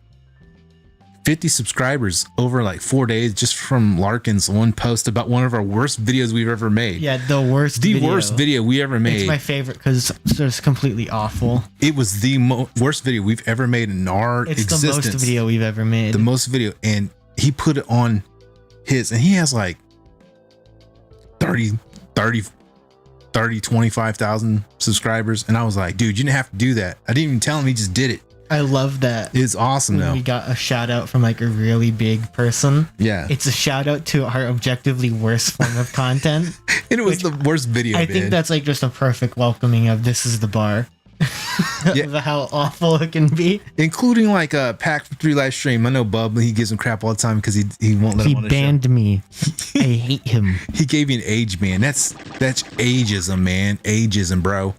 50 subscribers over like 4 days just from Larkin's one post about one of our worst videos we've ever made. Yeah, the worst video we ever made. It's my favorite because it's just completely awful. It was the worst video we've ever made in our existence. It's the most video we've ever made. The most video. And he put it on his, and he has like 25,000 subscribers. And I was like, dude, you didn't have to do that. I didn't even tell him, he just did it. I love that. It's awesome though. We got a shout out from like a really big person. Yeah. It's a shout out to our objectively worst form of content. And it was the worst video. I think that's like just a perfect welcoming of this is the bar. Yeah. of how awful it can be. Including like a Pack for 3 live stream. I know Bub, he gives him crap all the time because he won't let He him on the banned me. I hate him. He gave me an age ban. That's ageism, man. Ageism, bro.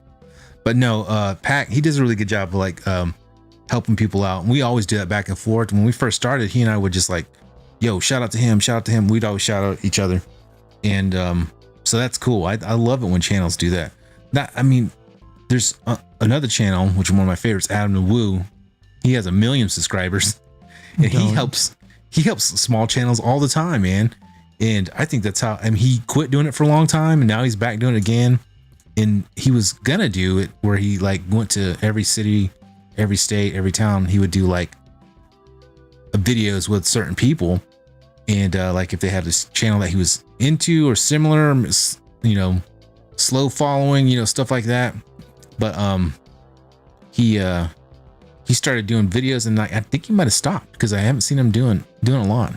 But no, Pack, he does a really good job of like helping people out. And we always do that back and forth. When we first started, he and I would just like, yo, shout out to him, shout out to him. We'd always shout out each other. And so that's cool. I love it when channels do that. I mean, there's another channel, which is one of my favorites, Adam the Woo. He has 1 million subscribers, and he helps small channels all the time, man. And I think that's how. I mean, he quit doing it for a long time, and now he's back doing it again. And he was gonna do it where he like went to every city, every state, every town. He would do like videos with certain people, and like if they had this channel that he was into or similar, you know, slow following, you know, stuff like that. But he started doing videos, and I think he might have stopped because I haven't seen him doing a lot.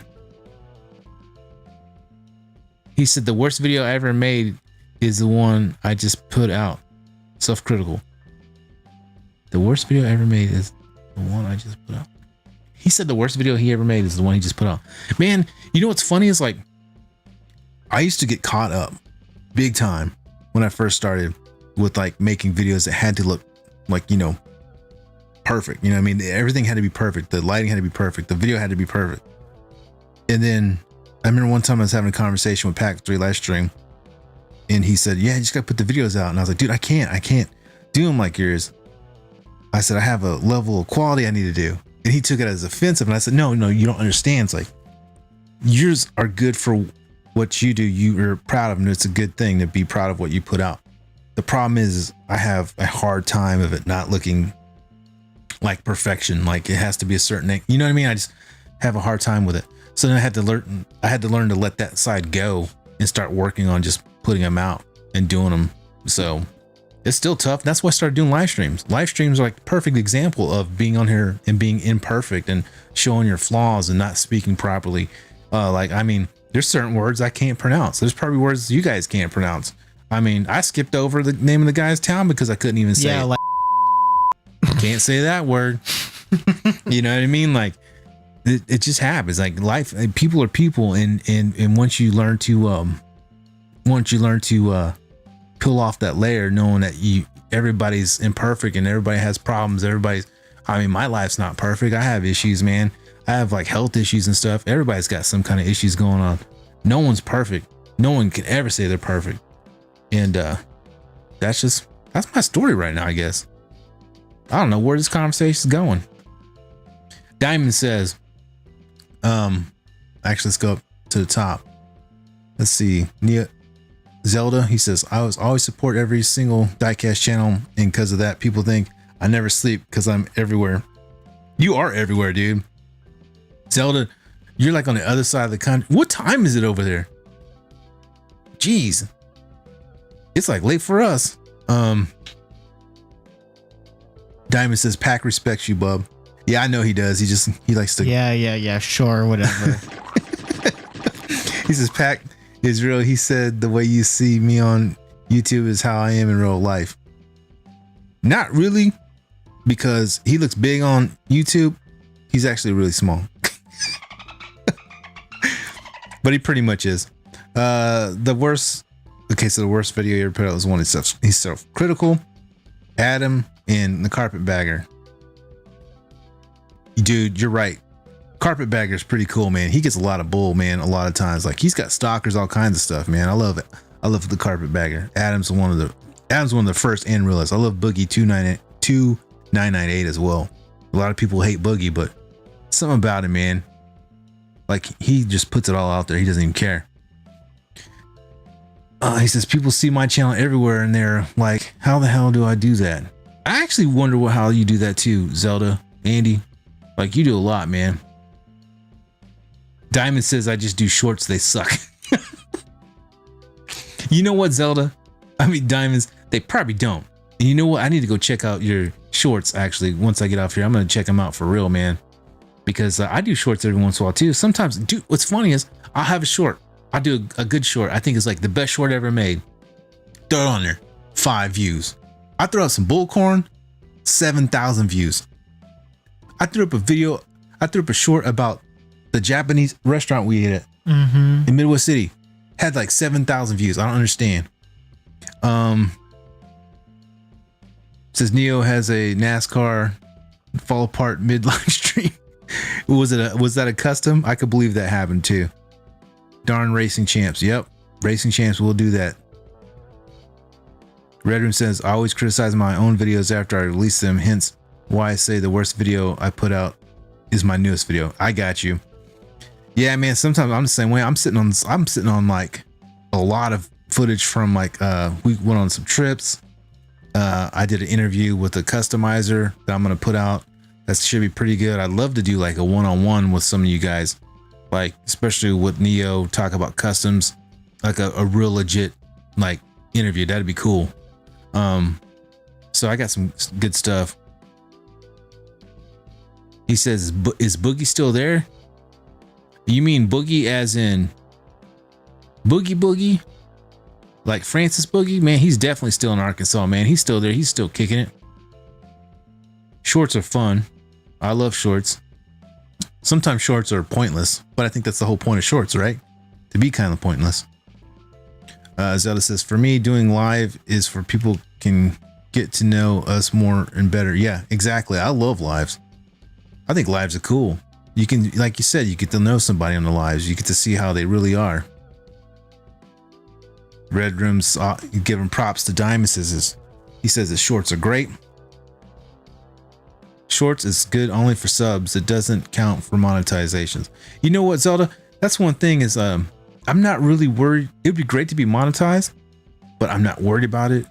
He said the worst video I ever made is the one I just put out. Self-critical. The worst video I ever made is the one I just put out. He said the worst video he ever made is the one he just put out. Man, you know what's funny is like I used to get caught up big time when I first started with like making videos that had to look like, you know, perfect. You know what I mean? Everything had to be perfect. The lighting had to be perfect. The video had to be perfect. And then I remember one time I was having a conversation with Pack 3 live stream, and he said, yeah, you just got to put the videos out. And I was like, dude, I can't do them like yours. I said, I have a level of quality I need to do. And he took it as offensive. And I said, no, you don't understand. It's like, yours are good for what you do. You are proud of them. It's a good thing to be proud of what you put out. The problem is I have a hard time of it not looking like perfection. Like it has to be a certain thing. You know what I mean? I just have a hard time with it. So then I had to learn to let that side go and start working on just putting them out and doing them. So it's still tough. That's why I started doing live streams. Live streams are like the perfect example of being on here and being imperfect and showing your flaws and not speaking properly. Like, I mean, there's certain words I can't pronounce. There's probably words you guys can't pronounce. I mean, I skipped over the name of the guy's town because I couldn't even say it. Can't say that word. You know what I mean? Like it just happens. Like life, people are people, and once you learn to peel off that layer, knowing that everybody's imperfect and everybody has problems. I mean, my life's not perfect. I have issues, man. I have like health issues and stuff. Everybody's got some kind of issues going on. No one's perfect. No one can ever say they're perfect. And that's my story right now, I guess. I don't know where this conversation is going. Diamond says, actually, let's go up to the top. Let's see. Zelda, he says, I always support every single diecast channel, and because of that, people think I never sleep because I'm everywhere. You are everywhere, dude. Zelda, you're like on the other side of the country. What time is it over there? Jeez. It's like late for us. Diamond says Pack respects you, bub. Yeah, I know he does. He likes to. Yeah. Sure, whatever. He says Pack is real. He said the way you see me on YouTube is how I am in real life. Not really, because he looks big on YouTube. He's actually really small. But he pretty much is. The worst video he ever put out was one he's self-critical. Adam and the carpetbagger. Dude, you're right. Carpetbagger's pretty cool, man. He gets a lot of bull, man, a lot of times. Like he's got stalkers, all kinds of stuff, man. I love it. I love the carpetbagger. Adam's one of the first and realest. I love Boogie 2998 as well. A lot of people hate Boogie, but something about him, man. Like he just puts it all out there. He doesn't even care. He says people see my channel everywhere and they're like, how the hell do I do that? I actually wonder how you do that too, Zelda, Andy. Like you do a lot, man. Diamond says I just do shorts, they suck. You know what, Zelda? I mean, Diamonds, they probably don't. And you know what? I need to go check out your shorts actually. Once I get off here, I'm going to check them out for real, man. Because I do shorts every once in a while too. Sometimes, dude, what's funny is I'll have a short. I'll do a good short. I think it's like the best short ever made. Throw it on there. 5 views. I throw out some bullcorn. 7,000 views. I threw up a short about the Japanese restaurant we ate at in Midwest City. Had like 7,000 views. I don't understand. Says Neo has a NASCAR fall apart mid live stream. Was that a custom? I could believe that happened too. Darn Racing Champs. Yep. Racing Champs will do that. Red Room says, I always criticize my own videos after I release them, hence why I say the worst video I put out is my newest video. I got you. Yeah, man, sometimes I'm the same way. I'm sitting on like a lot of footage from like we went on some trips. I did an interview with a customizer that I'm gonna put out. That should be pretty good. I'd love to do like a one-on-one with some of you guys, like especially with Neo, talk about customs, like a real legit like interview. That'd be cool. So I got some good stuff. He says, is Boogie still there? You mean Boogie as in Boogie? Like Francis Boogie? Man, he's definitely still in Arkansas, man. He's still there. He's still kicking it. Shorts are fun. I love shorts. Sometimes shorts are pointless, but I think that's the whole point of shorts, right? To be kind of pointless. Zelda says, for me, doing live is for people can get to know us more and better. Yeah, exactly. I love lives. I think lives are cool. You can, like you said, you get to know somebody on the lives. You get to see how they really are. Red Room's giving props to Diamond says he says his shorts are great. Shorts is good only for subs. It doesn't count for monetizations. You know what, Zelda? That's one thing is I'm not really worried. It would be great to be monetized, but I'm not worried about it.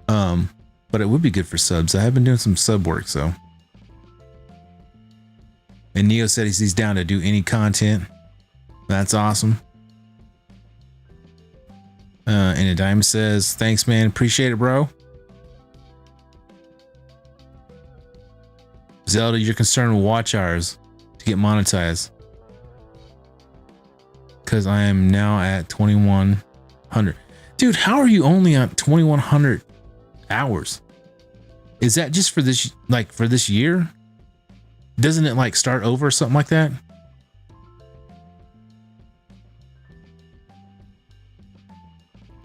But it would be good for subs. I have been doing some sub work, so. And Neo said he's down to do any content. That's awesome. And a Diamond says, thanks, man. Appreciate it, bro. Zelda, you're concerned with watch hours to get monetized. Because I am now at 2,100. Dude, how are you only on 2,100 hours? Is that just for this, like for this year? Doesn't it like start over or something like that?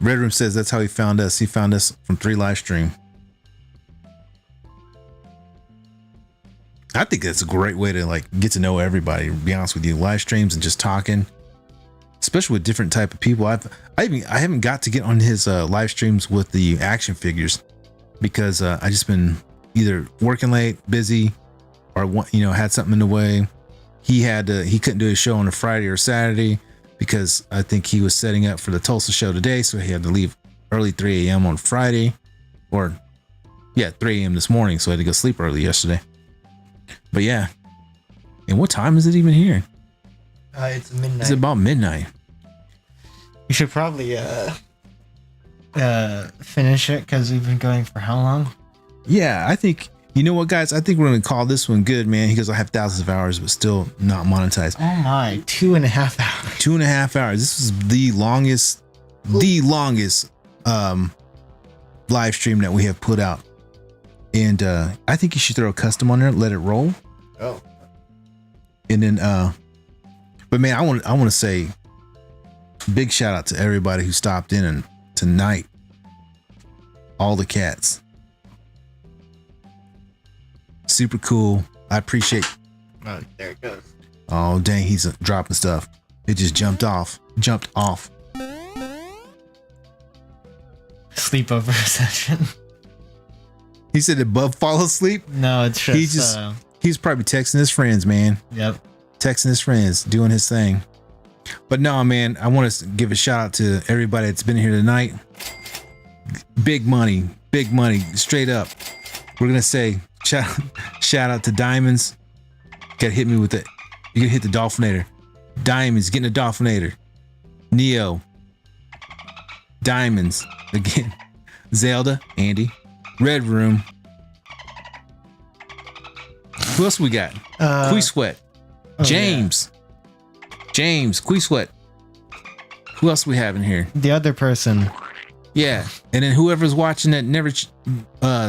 Red Room says that's how he found us. He found us from 3 live stream. I think that's a great way to like get to know everybody. To be honest with you, live streams and just talking, especially with different type of people. I haven't got to get on his live streams with the action figures because I just been either working late, busy, or had something in the way. He couldn't do his show on a Friday or Saturday because I think he was setting up for the Tulsa show today, so he had to leave early 3 a.m. on Friday, or 3 a.m. this morning, so I had to go sleep early yesterday. But yeah, and what time is it even here? It's midnight. It's about midnight. You should probably finish it because we've been going for how long? Yeah, I think, you know what, guys? I think we're going to call this one good, man. He goes, I have thousands of hours, but still not monetized. Oh my, 2.5 hours. 2.5 hours. This was the longest live stream that we have put out. And I think you should throw a custom on there, let it roll. Oh. And then, but man, I want to say big shout out to everybody who stopped in and tonight. All the cats. Super cool. I appreciate. Oh, there it goes. Oh dang, he's dropping stuff. It just jumped off. Sleepover session. He said that Bub fall asleep. No, it's just he's probably texting his friends, man. Yep. Texting his friends, doing his thing. But no, man, I want to give a shout out to everybody that's been here tonight. Big money, straight up. We're gonna say shout out to Diamonds. Gotta hit me with it. You gotta hit the Dolphinator. Diamonds getting a Dolphinator. Neo. Diamonds again. Zelda, Andy. Red Room. Who else we got? Quee Sweat. James. Quee Sweat. Who else we have in here? The other person. Yeah, and then whoever's watching that never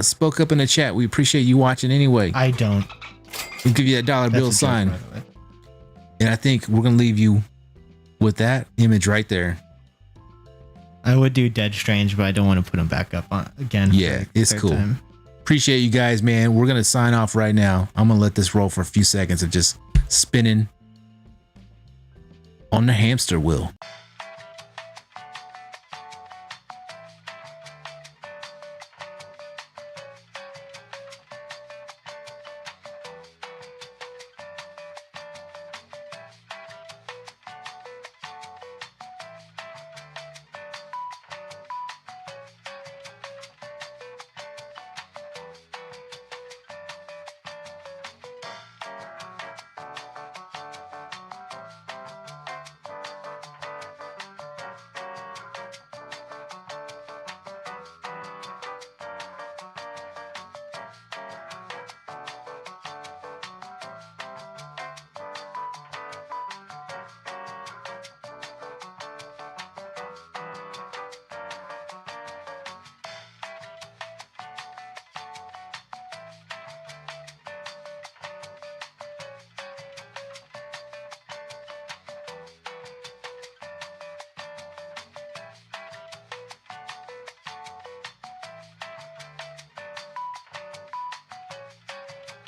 spoke up in the chat, we appreciate you watching anyway. I don't. We'll give you that dollar bill sign. And I think we're gonna leave you with that image right there. I would do Dead Strange, but I don't want to put him back up on again. Yeah, it's cool. Appreciate you guys, man. We're gonna sign off right now. I'm gonna let this roll for a few seconds of just spinning on the hamster wheel.